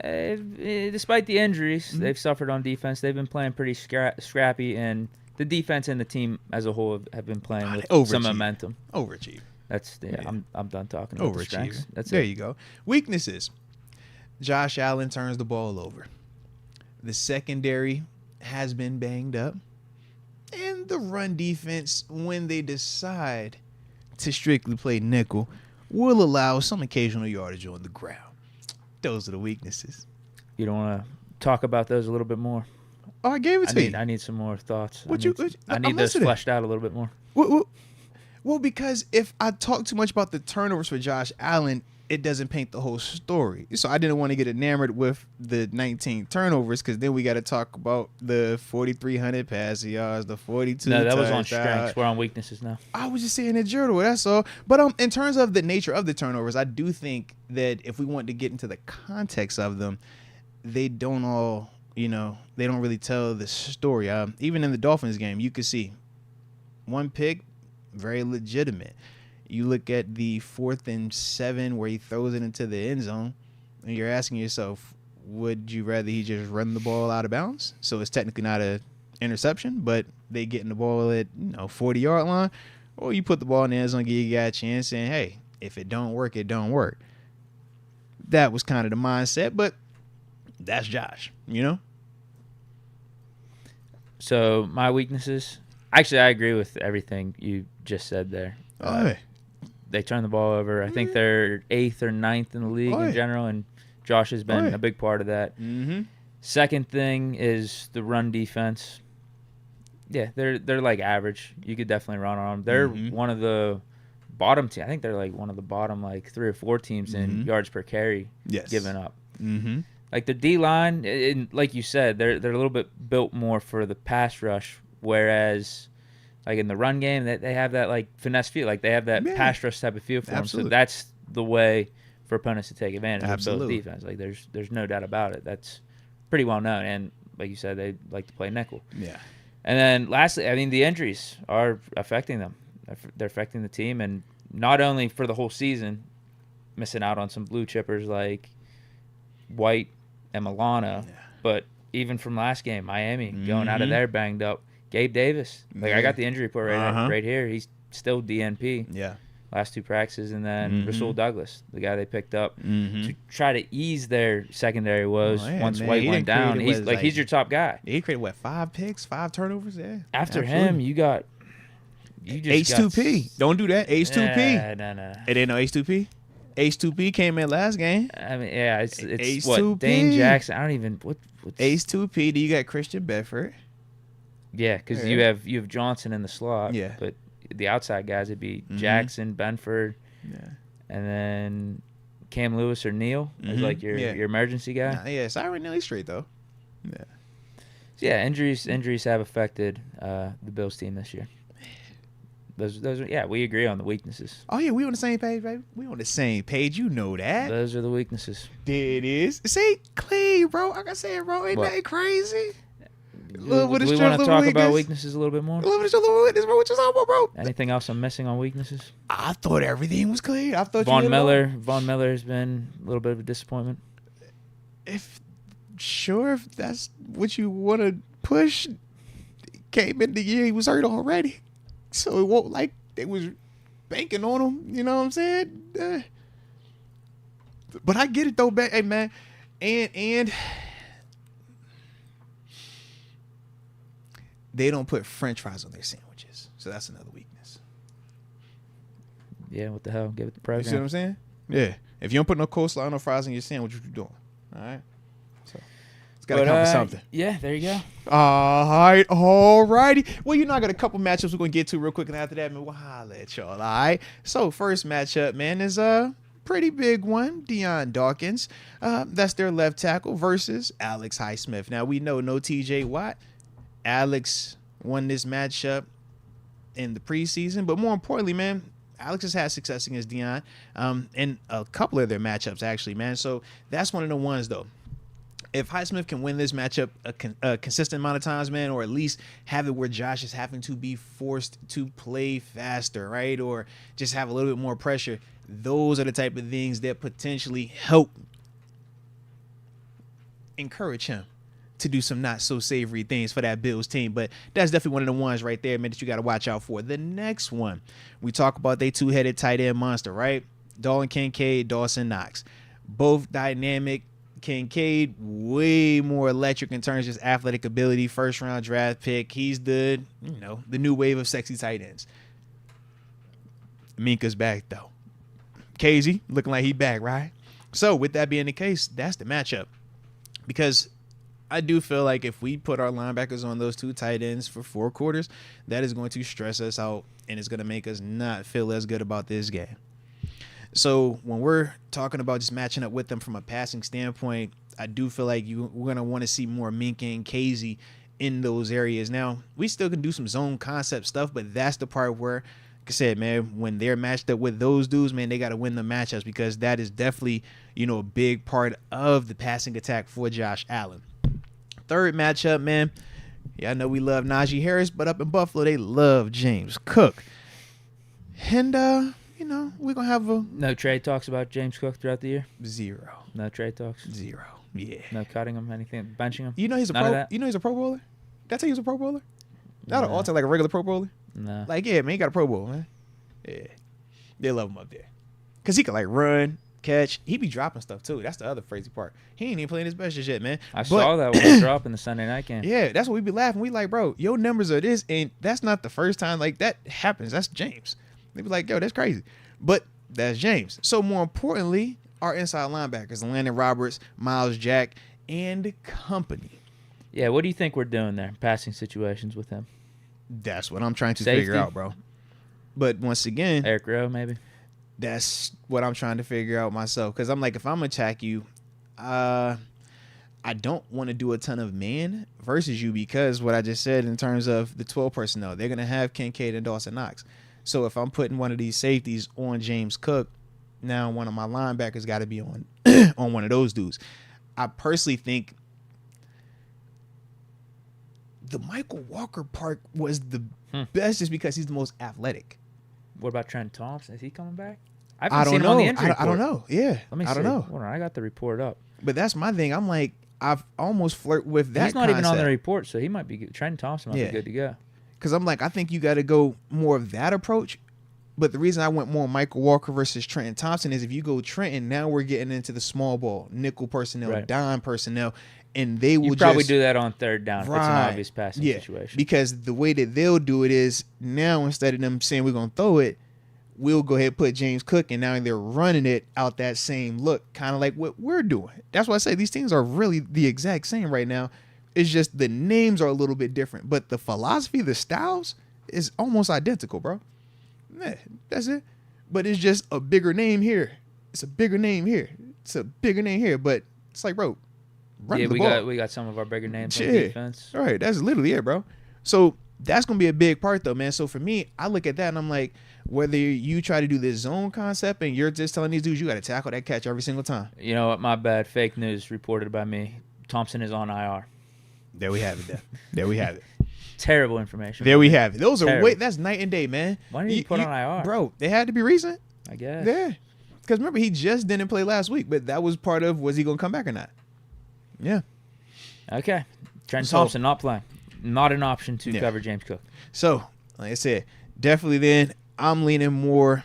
despite the injuries they've suffered on defense, they've been playing pretty scrappy, and the defense and the team as a whole have been playing with some momentum. Overachieve. Yeah. I'm done talking about the strengths. That's There it. you go. Weaknesses. Josh Allen turns the ball over. The secondary has been banged up. And the run defense, when they decide to strictly play nickel, will allow some occasional yardage on the ground. Those are the weaknesses. You don't want to talk about those a little bit more? Oh, I gave it to you. I need some more thoughts. What I I'm need those listening. fleshed out a little bit more. Well, because if I talk too much about the turnovers for Josh Allen, it doesn't paint the whole story. So I didn't want to get enamored with the 19 turnovers because then we got to talk about the 4,300 passing yards, the 42 No, that was on touchdowns. strengths. We're on weaknesses now. I was just saying a journal. That's all. But in terms of the nature of the turnovers, I do think that if we want to get into the context of them, they don't all, they don't really tell the story. Even in the Dolphins game, you could see one pick, very legitimate. You look at the 4th and 7 where he throws it into the end zone, and you're asking yourself, would you rather he just run the ball out of bounds? So it's technically not an interception, but they getting the ball at 40-yard line, or you put the ball in the end zone, give you a chance, saying, hey, if it don't work, it don't work. That was kind of the mindset, but that's Josh, So my weaknesses. Actually, I agree with everything you just said there. They turn the ball over. I think they're 8th or 9th in the league in general, and Josh has been a big part of that. Mm-hmm. Second thing is the run defense. Yeah, they're like average. You could definitely run on them. They're one of the bottom team. I think they're like one of the bottom 3 or 4 teams in yards per carry given up. Mm-hmm. Like the D line, like you said, they're a little bit built more for the pass rush, whereas like in the run game, they have that finesse feel. Like they have that pass rush type of feel for them. So that's the way for opponents to take advantage of both defense. Like there's no doubt about it. That's pretty well known. And like you said, they like to play nickel. Yeah. And then lastly, I mean, the injuries are affecting them. They're affecting the team, and not only for the whole season, missing out on some blue chippers like White and Milano, but even from last game, Miami going out of there banged up. Gabe Davis, I got the injury report right here. He's still DNP. Yeah. Last 2 practices, and then Rasul Douglas, the guy they picked up to try to ease their secondary woes once White went down. He's your top guy. He created 5 picks, 5 turnovers. Yeah. After him, you just H2P. Don't do that. H2P. No. It ain't no H2P. H2P came in last game. I mean, yeah, it's H2P. what Dane Jackson. I don't even what's H2P. Do you got Christian Bedford? Yeah, because you have Johnson in the slot. Yeah. But the outside guys would be Jackson, Benford, and then Cam Lewis or Neal is like your emergency guy. Yeah, Siren Neal, he's straight though. Yeah. Yeah, injuries have affected the Bills team this year. Those are, we agree on the weaknesses. Oh yeah, we on the same page, baby. We on the same page. You know that. Those are the weaknesses. There it is. See, clean, bro. Like I said, bro, ain't that crazy? Do we want to talk about weaknesses a little bit more? A little bit of weakness, bro. What you talking about, bro? Anything else I'm missing on weaknesses? I thought everything was clear. I thought Von Miller has been a little bit of a disappointment. If that's what you want to push, came in the year he was hurt already, so it won't like they was banking on him. You know what I'm saying? But I get it though, hey man, and. They don't put French fries on their sandwiches, so that's another weakness. Yeah, what the hell? Give it the program. You see what I'm saying? Yeah. If you don't put no coleslaw or no fries on your sandwich, what you doing? All right. So it's got to come with something. Yeah, there you go. All righty. Well, I got a couple matchups we're gonna get to real quick, and after that, man, we'll holler at y'all. All right. So first matchup, man, is a pretty big one. Deion Dawkins, that's their left tackle versus Alex Highsmith. Now we know no T.J. Watt. Alex won this matchup in the preseason, but more importantly, man, Alex has had success against Deion in a couple of their matchups, actually, man. So that's one of the ones, though. If Highsmith can win this matchup a consistent amount of times, man, or at least have it where Josh is having to be forced to play faster, right, or just have a little bit more pressure, those are the type of things that potentially help encourage him to do some not so savory things for that Bills team. But that's definitely one of the ones right there, man, that you got to watch out for. The next one, we talk about they 2-headed tight end monster, right? Dalton Kincaid, Dawson Knox. Both dynamic. Kincaid, way more electric in terms of just athletic ability, first round draft pick. He's the new wave of sexy tight ends. Minka's back though. KZ looking like he back, right? So with that being the case, that's the matchup. Because I do feel like if we put our linebackers on those two tight ends for 4 quarters, that is going to stress us out and it's going to make us not feel as good about this game. So when we're talking about just matching up with them from a passing standpoint, I do feel like we're going to want to see more Minka and Casey in those areas. Now, we still can do some zone concept stuff, but that's the part where, like I said, man, when they're matched up with those dudes, man, they got to win the matchups because that is definitely, a big part of the passing attack for Josh Allen. Third matchup, man. Yeah, I know we love Najee Harris, but up in Buffalo, they love James Cook. And, we're going to have no trade talks about James Cook throughout the year? 0. No trade talks? 0. Yeah. No cutting him, anything, benching him? He's a None pro. of that? He's a Pro Bowler? Did I tell you he's a Pro Bowler? Not an No. alter like a regular Pro Bowler? No. Like, yeah, man, he got a Pro Bowl, man. Yeah. They love him up there. Because he could, run, catch. He be dropping stuff, too. That's the other crazy part. He ain't even playing his best just yet, man. I saw that when he dropped in the Sunday night game. Yeah, that's what we be laughing. We like, bro, your numbers are this, and that's not the first time that happens. That's James. They be like, yo, that's crazy. But that's James. So more importantly, our inside linebackers, Landon Roberts, Miles Jack, and company. Yeah, what do you think we're doing there? Passing situations with him? That's what I'm trying to Safety? figure out, bro. But once again, Eric Rowe, maybe? that's what I'm trying to figure out myself. Because I'm like, if I'm going to attack you, I don't want to do a ton of man versus you because what I just said in terms of the 12 personnel, they're going to have Kincaid and Dawson Knox. So if I'm putting one of these safeties on James Cook, now one of my linebackers got to be on on one of those dudes. I personally think the Michael Walker part was the best just because he's the most athletic. What about Trent Thompson? Is he coming back? I haven't don't seen him know. on the injury I don't report. know. Yeah. Let me see. I don't know. Hold on, I got the report up. But that's my thing. I'm like, I've almost flirt with that. He's not even on the concept. report, so he might be good. Trent Thompson might Yeah. be good to go. Because I'm like, I think you got to go more of that approach. But the reason I went more Michael Walker versus Trenton Thompson is if you go Trenton, now we're getting into the small ball, nickel personnel, Right. dime personnel, and they will You probably just do that on third down if it's an Right. obvious passing yeah, situation. because the way that they'll do it is now instead of them saying we're gonna throw it, we'll go ahead and put James Cook, and now they're running it out that same look, kind of like what we're doing. That's why I say these teams are really the exact same right now. It's just the names are a little bit different, but the philosophy, the styles is almost identical, bro. Yeah, that's it. But it's just a bigger name here. It's a bigger name here. It's a bigger name here. But it's like, bro, run Yeah, the we ball. got some of our bigger names on Yeah. defense. All right, that's literally it, bro. So that's going to be a big part, though, man. So for me, I look at that, and I'm like, whether you try to do this zone concept and you're just telling these dudes you got to tackle that catch every single time. You know what? My bad. Fake news reported by me. Thompson is on IR. There we have it, there. There we have it. Terrible information. There we have it. Those are Terrible. that's night and day, man. Why didn't you put on IR? Bro, they had to be recent. I guess. Yeah. Because remember, he just didn't play last week, but that was part of was he going to come back or not? Yeah. Okay. Trent So- Thompson not playing. Not an option to Yeah. cover James Cook. So, like I said, definitely then I'm leaning more.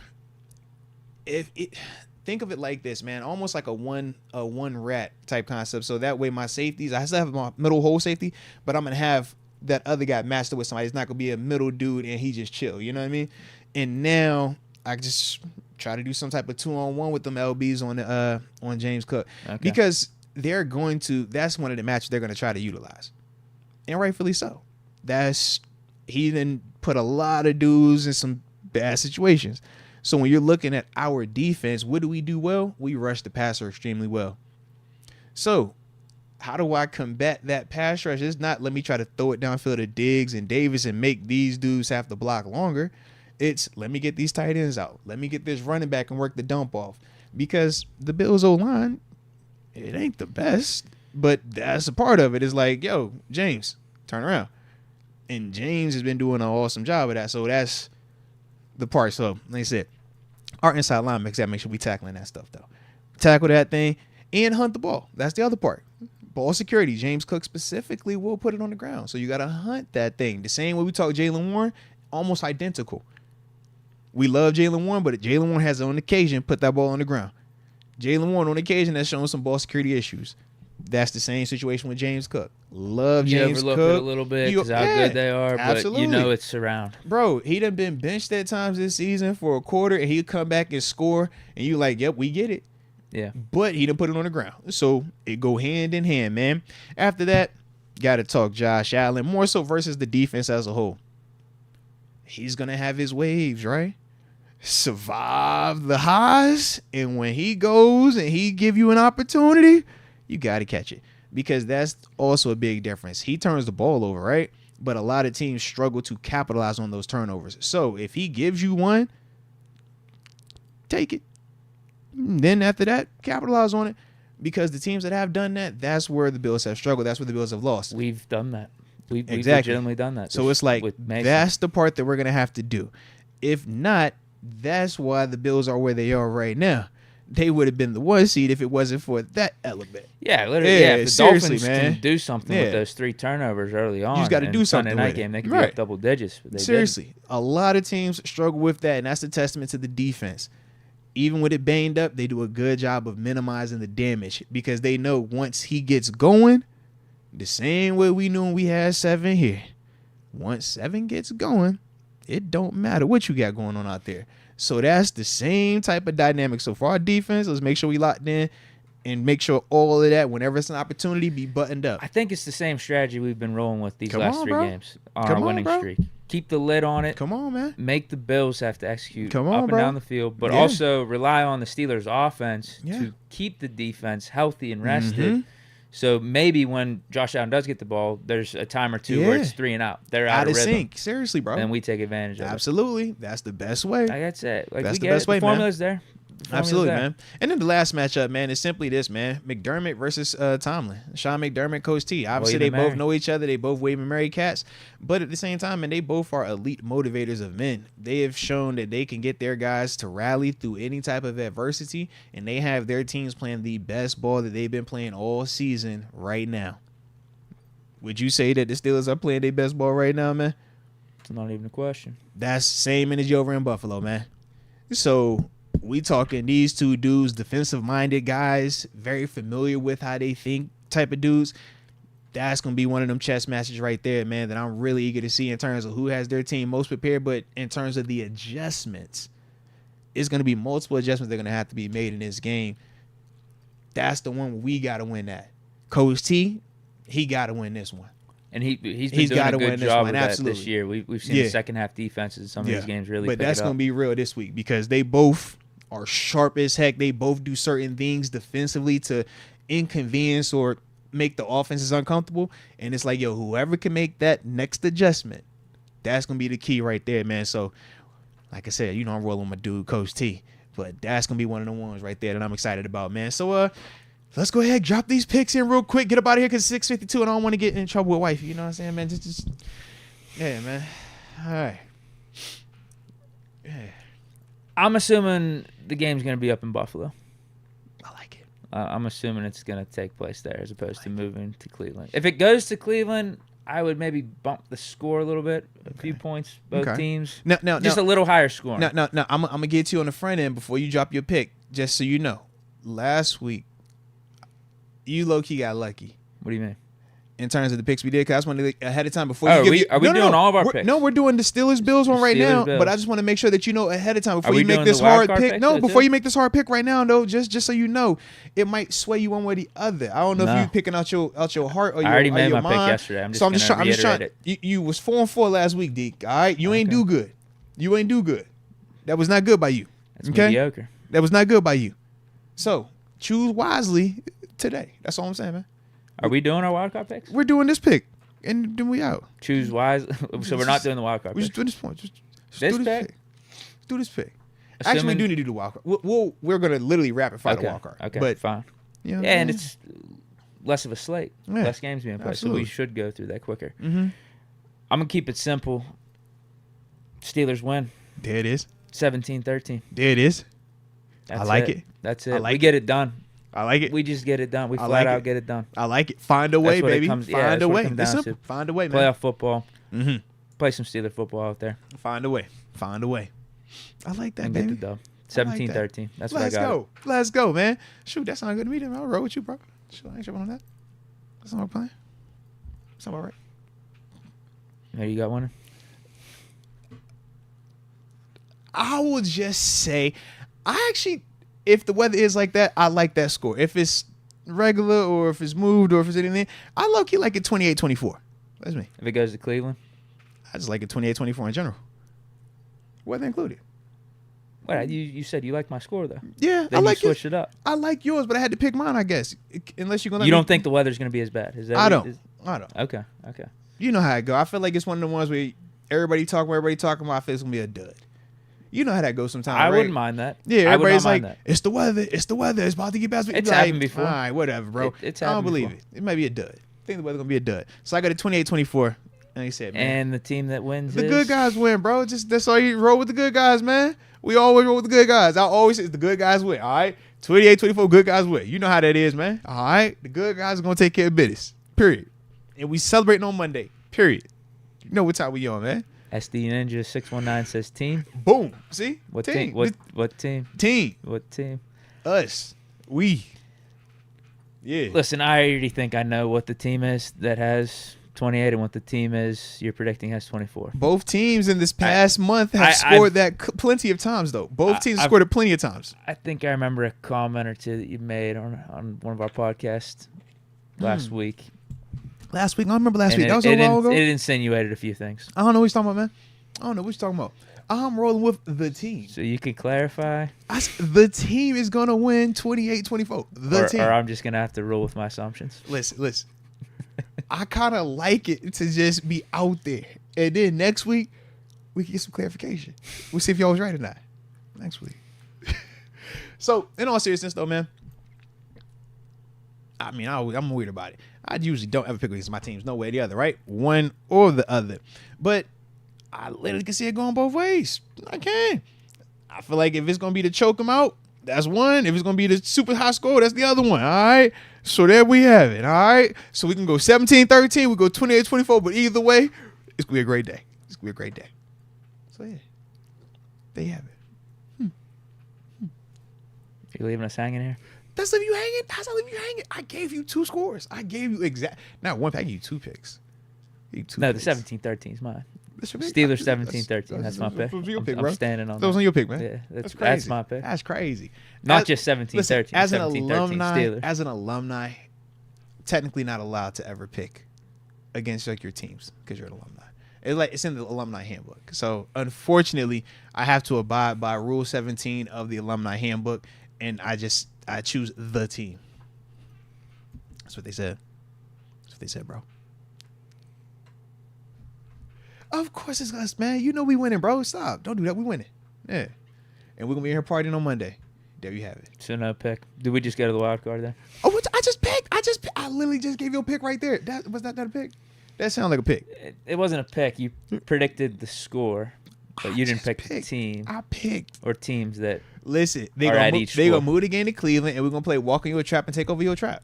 Think of it like this, man, almost like a one rat type concept. So that way my safeties, I still have my middle hole safety, but I'm gonna have that other guy matched up with somebody. It's not gonna be a middle dude and he just chill. You know what I mean? And now I just try to do some type of 2-on-1 with them LBs on James Cook Okay. because they're going to. That's one of the matches they're gonna try to utilize, and rightfully so. He then put a lot of dudes in some bad situations. So when you're looking at our defense, what do we do well? We rush the passer extremely well. So how do I combat that pass rush? It's not let me try to throw it downfield to Diggs and Davis and make these dudes have to block longer. It's let me get these tight ends out. Let me get this running back and work the dump off. Because the Bills O-line, it ain't the best, but that's a part of it. It's like, yo, James, turn around. And James has been doing an awesome job of that. So that's the part. So like I said, our inside linebackers, that make sure we tackling that stuff, though. Tackle that thing and hunt the ball. That's the other part. Ball security. James Cook specifically will put it on the ground. So you got to hunt that thing. The same way we talk Jaylen Warren, almost identical. We love Jaylen Warren, but Jaylen Warren has on occasion put that ball on the ground. Jaylen Warren on occasion has shown some ball security issues. That's the same situation with James Cook. Love You James overlook Cook. it a little bit because how good they are, absolutely. but you know it's around. Bro, he done been benched at times this season for a quarter, and he'll come back and score, and you like, yep, we get it. Yeah. But he didn't put it on the ground. So it go hand in hand, man. After that, got to talk Josh Allen, more so versus the defense as a whole. He's going to have his waves, right? Survive the highs, and when he goes and he give you an opportunity, you got to catch it, because that's also a big difference. He turns the ball over, right? But a lot of teams struggle to capitalize on those turnovers. So if he gives you one, take it. Then after that, capitalize on it, because the teams that have done that, that's where the Bills have struggled. That's where the Bills have lost. We've done that. We've Exactly. legitimately done that. So it's like, that's the part that we're going to have to do. If not, that's why the Bills are where they are right now. They would have been the 1 seed if it wasn't for that element. Yeah, literally. Yeah, if the seriously, Dolphins man. can do something with those 3 turnovers early on, You just got to do something Sunday night with it. game, they could be Right. up double digits. But they Seriously, a lot of teams struggle with that, and that's a testament to the defense. Even with it banged up, they do a good job of minimizing the damage, because they know once he gets going, the same way we knew when we had 7 here. Once 7 gets going, it don't matter what you got going on out there. So that's the same type of dynamic. So for our defense, let's make sure we locked in and make sure all of that, whenever it's an opportunity, be buttoned up. I think it's the same strategy we've been rolling with these last 3 bro. games on our winning streak. Keep the lid on it. Come on, man. Make the Bills have to execute Come on, up and bro. down the field, but Yeah. also rely on the Steelers' offense Yeah. to keep the defense healthy and rested. Mhm. So maybe when Josh Allen does get the ball, there's a time or two where it's 3 and out. They're out of rhythm. sync. Seriously, bro. Then we take advantage of Absolutely. That's the best way. it. Like that's it. Like That's we the get best it. way, The man. formula's there. The formula's Absolutely, there. man. And then the last matchup, man, is simply this, man. McDermott versus Tomlin. Sean McDermott, Coach T. Obviously, they William and both Mary. know each other. They both William and Mary cats. But at the same time, and they both are elite motivators of men. They have shown that they can get their guys to rally through any type of adversity, and they have their teams playing the best ball that they've been playing all season right now. Would you say that the Steelers are playing their best ball right now, man? It's not even a question. That's same energy over in Buffalo, man. So we talking these two dudes, defensive-minded guys, very familiar with how they think type of dudes. That's going to be one of them chess matches right there, man, that I'm really eager to see in terms of who has their team most prepared. But in terms of the adjustments, it's going to be multiple adjustments that are going to have to be made in this game. That's the one we got to win that. Coach T, he got to win this one. And he's been He's doing gotta a win good this job one, with that absolutely. this year. We've seen Yeah. the second half defenses in some of these games really But pick that's it going up. to be real this week, because they both are sharp as heck. They both do certain things defensively to inconvenience or make the offenses uncomfortable. And it's like, yo, whoever can make that next adjustment, that's going to be the key right there, man. So, like I said, you know I'm rolling with my dude, Coach T. But that's going to be one of the ones right there that I'm excited about, man. So, let's go ahead, drop these picks in real quick. Get up out of here, because it's 6:52 and I don't want to get in trouble with wife. You know what I'm saying, man? Just yeah, man. All right. Yeah, I'm assuming the game's going to be up in Buffalo. I like it. I'm assuming it's going to take place there as opposed to moving to Cleveland. If it goes to Cleveland, I would maybe bump the score a little bit, a few points, both teams. Now, Just a little higher scoring. No. I'm gonna get to you on the front end before you drop your pick, just so you know. Last week, you low key got lucky What do you mean? in terms of the picks we did. Cause I just wanted to ahead of time before Oh, you give are we doing all of our we're- picks? No, we're doing the Steelers Bills one right Steelers, now. Bills. But I just want to make sure that you know ahead of time before we you make doing this the wild hard card pick. picks No, too? before you make this hard pick right now, though, just so you know, it might sway you one way or the other. I don't know No. if you picking out your heart or your, I already or made your my pick mind. yesterday. I'm just So I'm going to reiterate it. You was 4-4 last week, Deke. All right, you ain't Okay. do good. You ain't do good. That was not good by you. It's okay, mediocre. that was not good by you. So choose wisely today. That's all I'm saying, man. Are we doing our wild card picks? We're doing this pick, and then we out. Choose wise. So we're not doing the wild card We picks. just do this point. Just This do this pick? pick. Do this pick. Actually, we Assuming- do need to do the wild card. We're gonna literally rapid fire the Okay. wild card. Okay, but fine. you know, Yeah, and it's less of a slate. Yeah, Less games being played, absolutely. so we should go through that quicker. Mm-hmm. I'm going to keep it simple. Steelers win There it is. 17-13. There it is. That's I like it. That's it. I like we get it done. I like it. We just get it done. We I flat like out it. get it done. I like it. Find a way, what it baby. comes- yeah, Find that's a what it way. comes It's down simple. to. Find a way, man. Playoff football. Mm-hmm. Play some Steeler football out there. Find a way. Find a way. I like that, And baby. get the dub. I like 17-13. That's what I Let's got. go. Let's go, man. Shoot, that sounds good to me. Then I'll roll with you, bro. Shoot, I ain't tripping on that. That's not what I'm playing. That's all right. Hey, you got one? I will just say, I actually, if the weather is like that, I like that score. If it's regular or if it's moved or if it's anything, I low-key like it 28-24. That's me. If it goes to Cleveland? I just like it 28-24 in general. Weather included. Wait, you said you like my score, though. Yeah, Then I like you switched it up. I like yours, but I had to pick mine, I guess. Unless you're going to You don't think the weather's going to be as bad? Is that I what- don't. I don't. Okay. You know how it go. I feel like it's one of the ones where everybody talking about, I feel it's going to be a dud. You know how that goes sometimes, I right? wouldn't mind that. Yeah, I would everybody's not like, mind that. it's the weather. It's about to get bad. It's like, happened before. All right, whatever, bro. It's I don't happened believe before. it. It might be a dud. I think the weather's going to be a dud. So I got a 28-24. And he said, man. And the team that wins The is? good guys win, bro. Just that's all you roll with the good guys, man. We always roll with the good guys. I always say it's the good guys win. All right. 28-24, good guys win. You know how that is, man. All right. The good guys are gonna take care of business. Period. And we celebrating on Monday. Period. You know what time we on, man. SD Ninja 619 says team. Boom. See? What team. team? What team? Team. What team? Us. We. Yeah. Listen, I already think I know what the team is that has 28 and what the team is you're predicting has 24. Both teams in this past month have scored that plenty of times, though. Both teams have scored it plenty of times. I think I remember a comment or two that you made on one of our podcasts last week. Last week? I remember last And week. That was a while ago. It insinuated a few things. I don't know what you're talking about, man. I don't know what you're talking about. I'm rolling with the team. So you can clarify? The team is going to win 28-24. The team. Or I'm just going to have to roll with my assumptions. Listen. I kind of like it to just be out there. And then next week, we can get some clarification. We'll see if y'all was right or not. Next week. So, in all seriousness, though, man, I mean, I'm weird about it. I usually don't ever pick against my teams. No way or the other, right? One or the other. But I literally can see it going both ways. I can. I feel like if it's going to be to choke them out, that's one. If it's going to be the super high score, that's the other one. All right. So there we have it. All right. So we can go 17-13. We go 28-24. But either way, it's going to be a great day. It's going to be a great day. So yeah. There you have it. You're leaving us hanging here? That's leaving you hanging. How's that leaving you hanging? I gave you two scores. I gave you not one pick. I gave you two picks. No, the 17-13 is mine. That's your pick? Steelers 17-13. That's my pick. That was your pick, I'm bro. standing on That was on your pick, man. Yeah, that's crazy. That's my pick. That's crazy. Not just 17-13. Listen, as an 17-13 alumni, Steelers. technically not allowed to ever pick against like your teams because you're an alumni. It's in the alumni handbook. So unfortunately, I have to abide by Rule 17 of the alumni handbook, and I choose the team. That's what they said. That's what they said, bro. Of course it's us, man. You know we winning, bro. Stop. Don't do that. We winning. Yeah. And we're going to be in here partying on Monday. There you have it. So no pick. Did we just go to the wild card there? Oh, I just picked. I literally just gave you a pick right there. Was that not a pick? That sounded like a pick. It wasn't a pick. You predicted the score, but you didn't pick the team. I picked. Or teams that Listen, are at each they score. gonna move the game to Cleveland, and we're gonna play walk in your trap and take over your trap.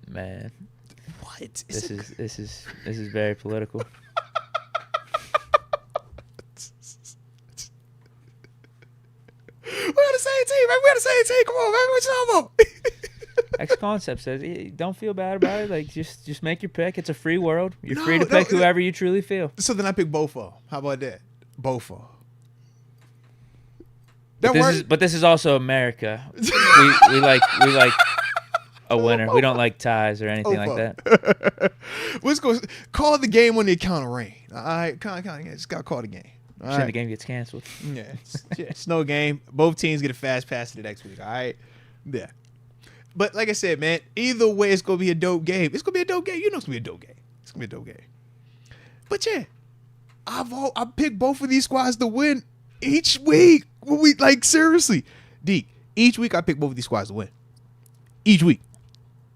Man, What? this is very political. We got the same team, man. We got the same team. Come on, man. What you talking about? X Concept says, don't feel bad about it. Like just make your pick. It's a free world. You're No, free to no, pick whoever you truly feel. So then I pick both of them. How about that? Both of them. But this is also America. we like a winner. We don't like ties or anything like that. Let's go. Call the game when the account of rain. All right, just gotta call the game. All Shouldn't right. the game gets canceled. Yeah, it's no game. Both teams get a fast pass to the next week. All right, yeah. But like I said, man, either way, it's gonna be a dope game. It's gonna be a dope game. You know, it's gonna be a dope game. It's gonna be a dope game. But yeah, I picked both of these squads to win each week. Seriously, Deke. Each week I pick both of these squads to win. Each week.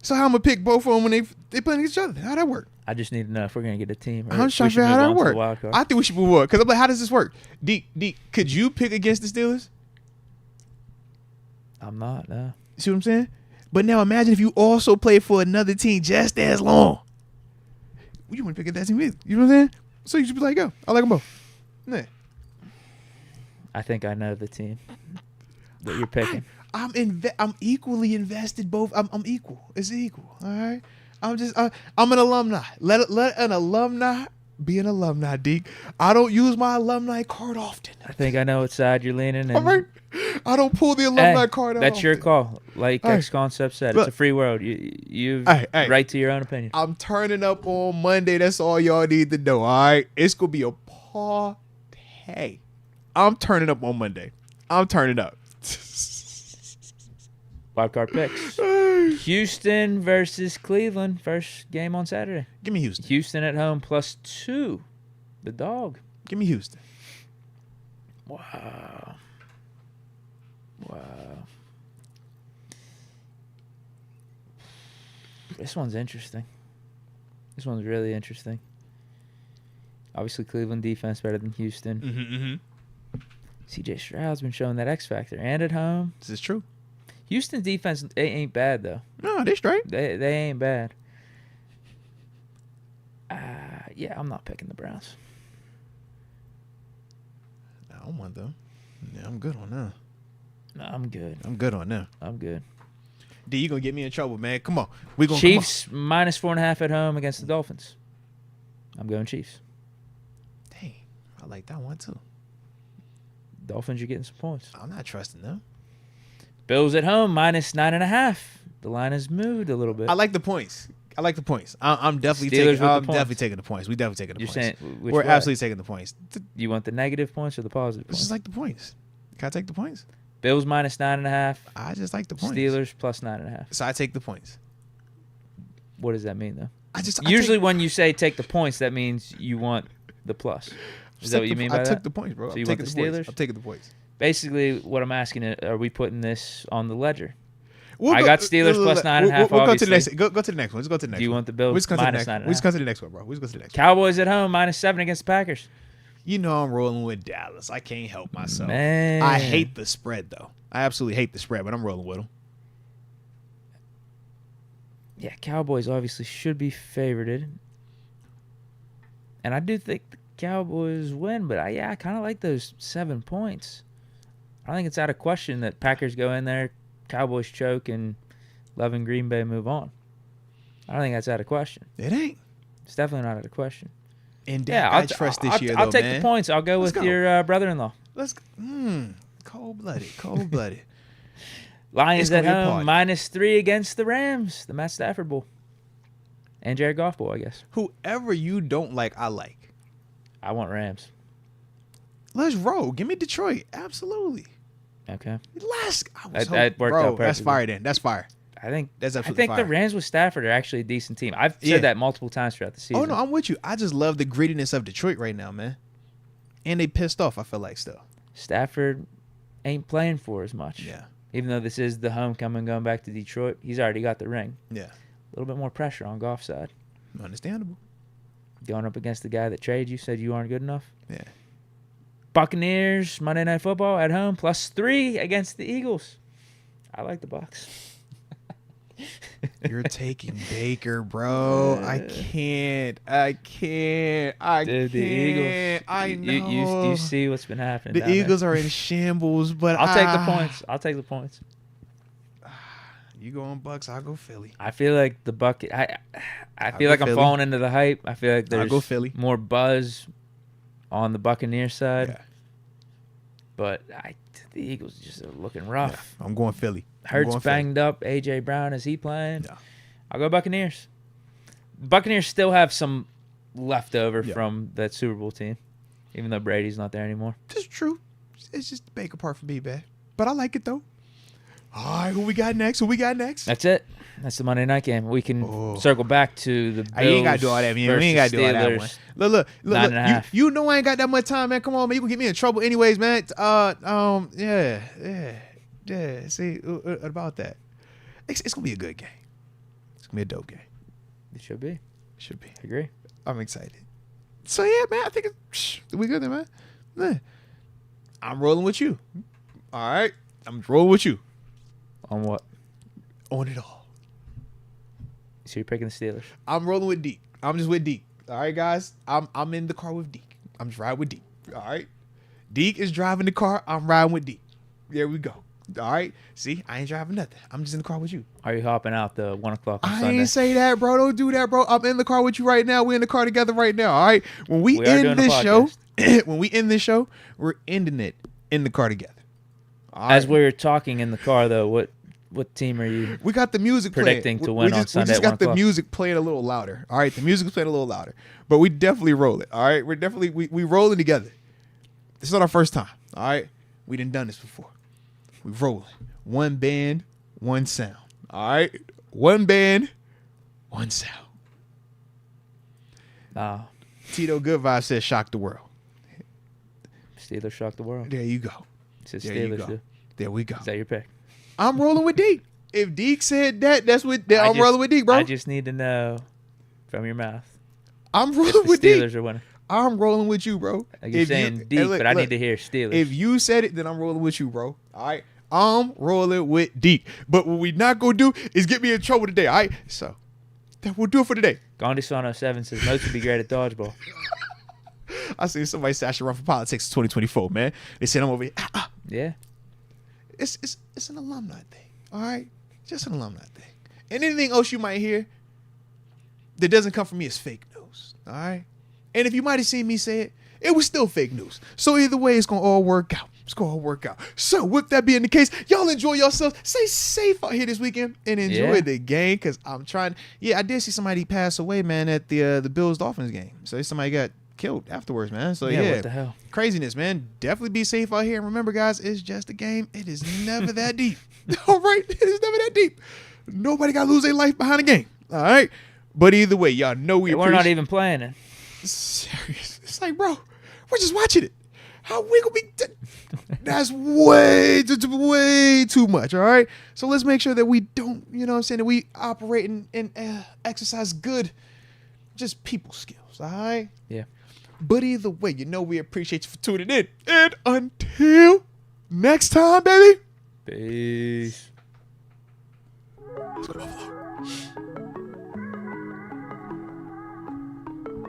So how I'm gonna pick both of them when they play against each other? How'd that work? I just need to know if we're gonna get a team. Or I'm if trying we to figure out should how move that on to the work. wild card. I think we should move on because I'm like, how does this work? Deke, could you pick against the Steelers? I'm not. No. See what I'm saying? But now imagine if you also play for another team just as long. You wouldn't pick at that team either. You know what I'm saying? So you should be like, yo, I like them both. Yeah. I think I know the team that you're picking. I'm equally invested. Both. I'm equal. It's equal. All right. I'm an alumni. Let an alumni be an alumni, Deke. I don't use my alumni card often. I think I know what side you're leaning. All right. I don't pull the alumni card out. That's your often. call. Like X Concept said, Look. it's a free world. You Hey. right to your own opinion. I'm turning up on Monday. That's all y'all need to know. All right. It's gonna be a party. I'm turning up on Monday. I'm turning up. Wildcard picks. Houston versus Cleveland. First game on Saturday. Give me Houston. Houston at home +2. The dog. Give me Houston. Wow. This one's interesting. This one's really interesting. Obviously, Cleveland defense better than Houston. Mm-hmm. CJ Stroud's been showing that X factor, and at home. This is true. Houston's defense ain't bad though. No, they straight. They ain't bad. Yeah, I'm not picking the Browns. I don't want them. Yeah, I'm good on that. No, I'm good. I'm good on that. I'm good. D, you gonna get me in trouble, man. Come on. We gonna Chiefs -4.5 at home against the Dolphins. I'm going Chiefs. Dang, I like that one too. Dolphins, you're getting some points. I'm not trusting them. Bills at home -9.5. The line has moved a little bit. I like the points. I'm definitely Steelers taking. with I'm the points. definitely taking the points. We definitely taking the You're points. saying which We're way? absolutely taking the points. You want the negative points or the positive It's points? just like the points. Can I take the points? Bills -9.5. I just like the points. Steelers +9.5. So I take the points. What does that mean though? I Usually when you say take the points, that means you want the plus. Is that what you mean by I that? took the points, bro. So I'm you taking want the the points. Steelers? I'm taking the points. Basically, what I'm asking is, are we putting this on the ledger? We'll I got Steelers +9.5, We'll go to the next. obviously. Go to the next one. Let's go to the next one. Do you want the Bills We just come to the next one. -9.5? We just come to the next one, bro. We just go to the next one. Cowboys at home -7 against the Packers. You know I'm rolling with Dallas. I can't help myself. Man. I hate the spread, though. I absolutely hate the spread, but I'm rolling with them. Yeah, Cowboys obviously should be favorited. And I do think the Cowboys win, but I kind of like those 7 points. I think it's out of question that Packers go in there, Cowboys choke, and Love and Green Bay move on. I don't think that's out of question. It ain't. It's definitely not out of question. And Yeah, I trust this year, though, I'll take man. the points. I'll go Let's with go. your brother-in-law. Let's go. Cold-blooded. Cold-blooded. Lions It's at gonna be a home party. -3 against the Rams, the Matt Stafford Bowl. And Jared Goff Bowl, I guess. Whoever you don't like, I like. I want Rams. Let's roll. Give me Detroit. Absolutely. Okay. That worked out That's perfectly. fire then. That's fire. I think That's I absolutely think the fire. Rams with Stafford are actually a decent team. I've said Yeah. that multiple times throughout the season. Oh, no, I'm with you. I just love the grittiness of Detroit right now, man. And they pissed off, I feel like, still. Stafford ain't playing for as much. Yeah. Even though this is the homecoming going back to Detroit, he's already got the ring. Yeah. A little bit more pressure on Goff's side. Understandable. Going up against the guy that traded you, said you aren't good enough. Yeah. Buccaneers, Monday Night Football at home, +3 against the Eagles. I like the Bucs. You're taking Baker, bro. I can't. Dude, the Eagles. I know. You see what's been happening. The down there. Eagles are in shambles, but I'll take the points. I'll take the points. You go on Bucks, I'll go Philly. I feel like the bucket. I I'll feel go like I'm Philly. falling into the hype. I feel like I'll there's go Philly. more buzz on the Buccaneer side, Yeah. but the Eagles just are looking rough. I'm going Philly. I'm Hurts going Philly. banged up. AJ Brown, is he playing? Yeah. I'll go Buccaneers. Buccaneers still have some leftover Yeah. from that Super Bowl team, even though Brady's not there anymore. This is true. It's just the Baker part for me, man. But I like it though. All right, who we got next? That's it. That's the Monday night game. We can Oh. circle back to the Bills You ain't got to do all that, man. We ain't got to do all that one. versus Look. 9.5. You know I ain't got that much time, man. Come on, man. You can get me in trouble anyways, man. Yeah. See, about that. It's going to be a good game. It's going to be a dope game. It should be. Should be. I agree. I'm excited. So, yeah, man, I think we good there, man. Yeah. I'm rolling with you. All right. I'm rolling with you. On what? On it all. So you're picking the Steelers. I'm rolling with Deke. I'm just with Deke. All right, guys. I'm in the car with Deke. I'm just riding with Deke. All right. Deke is driving the car. I'm riding with Deke. There we go. All right. See, I ain't driving nothing. I'm just in the car with you. Are you hopping out the 1 o'clock on I Sunday? ain't say that, bro. Don't do that, bro. I'm in the car with you right now. We're in the car together right now. All right. When we We are end doing a this show, podcast. when we end this show, we're ending it in the car together. All As right? we're talking in the car, though, what team are you? We got the music predicting playing. to win on Sunday We just at 1 got the o'clock? music playing a little louder. All right, the music's playing a little louder, but we definitely roll it. All right, we're definitely we rolling together. This is not our first time. All right, we done this before. We rolling. One band, one sound. All right, one band, one sound. Tito Good Vibe says shock the world. Steelers shock the world. There you go. It says There you Steelers. go. Do. There we go. Is that your pick? I'm rolling with Deke. If Deke said that, that's what I'm rolling with Deke, bro. I just need to know from your mouth. I'm If rolling the with Steelers Deke. are winning. I'm rolling with you, bro. Like you're saying deep, hey, look, but I look, need to hear Steelers. If you said it, then I'm rolling with you, bro. All right. I'm rolling with Deke. But what we not going to do is get me in trouble today, all right? So, then we'll do it for today. Gandhi Son 07 says Moats would be great at dodgeball. I see somebody say I should run for politics in 2024, man. They said I'm over here. Yeah. It's an alumni thing, all right? Just an alumni thing. And anything else you might hear that doesn't come from me is fake news, all right? And if you might have seen me say it, it was still fake news. So either way, it's going to all work out. It's going to all work out. So with that being the case, y'all enjoy yourselves. Stay safe out here this weekend and enjoy the game because I'm trying. Yeah, I did see somebody pass away, man, at the Bills-Dolphins game. So somebody got killed afterwards, man. So yeah, what the hell? Craziness, man. Definitely be safe out here. And remember, guys, it's just a game. It is never that deep. All right? It is never that deep. Nobody got to lose their life behind a game. All right? But either way, y'all know We're not even playing it. Serious. It's like, bro, we're just watching it. How we gonna be? That's way too much. All right. So let's make sure that we don't, you know what I'm saying, that we operate and exercise good, just people skills. All right. Yeah. But either way, you know we appreciate you for tuning in. And until next time, baby. Peace. Let's go to Buffalo.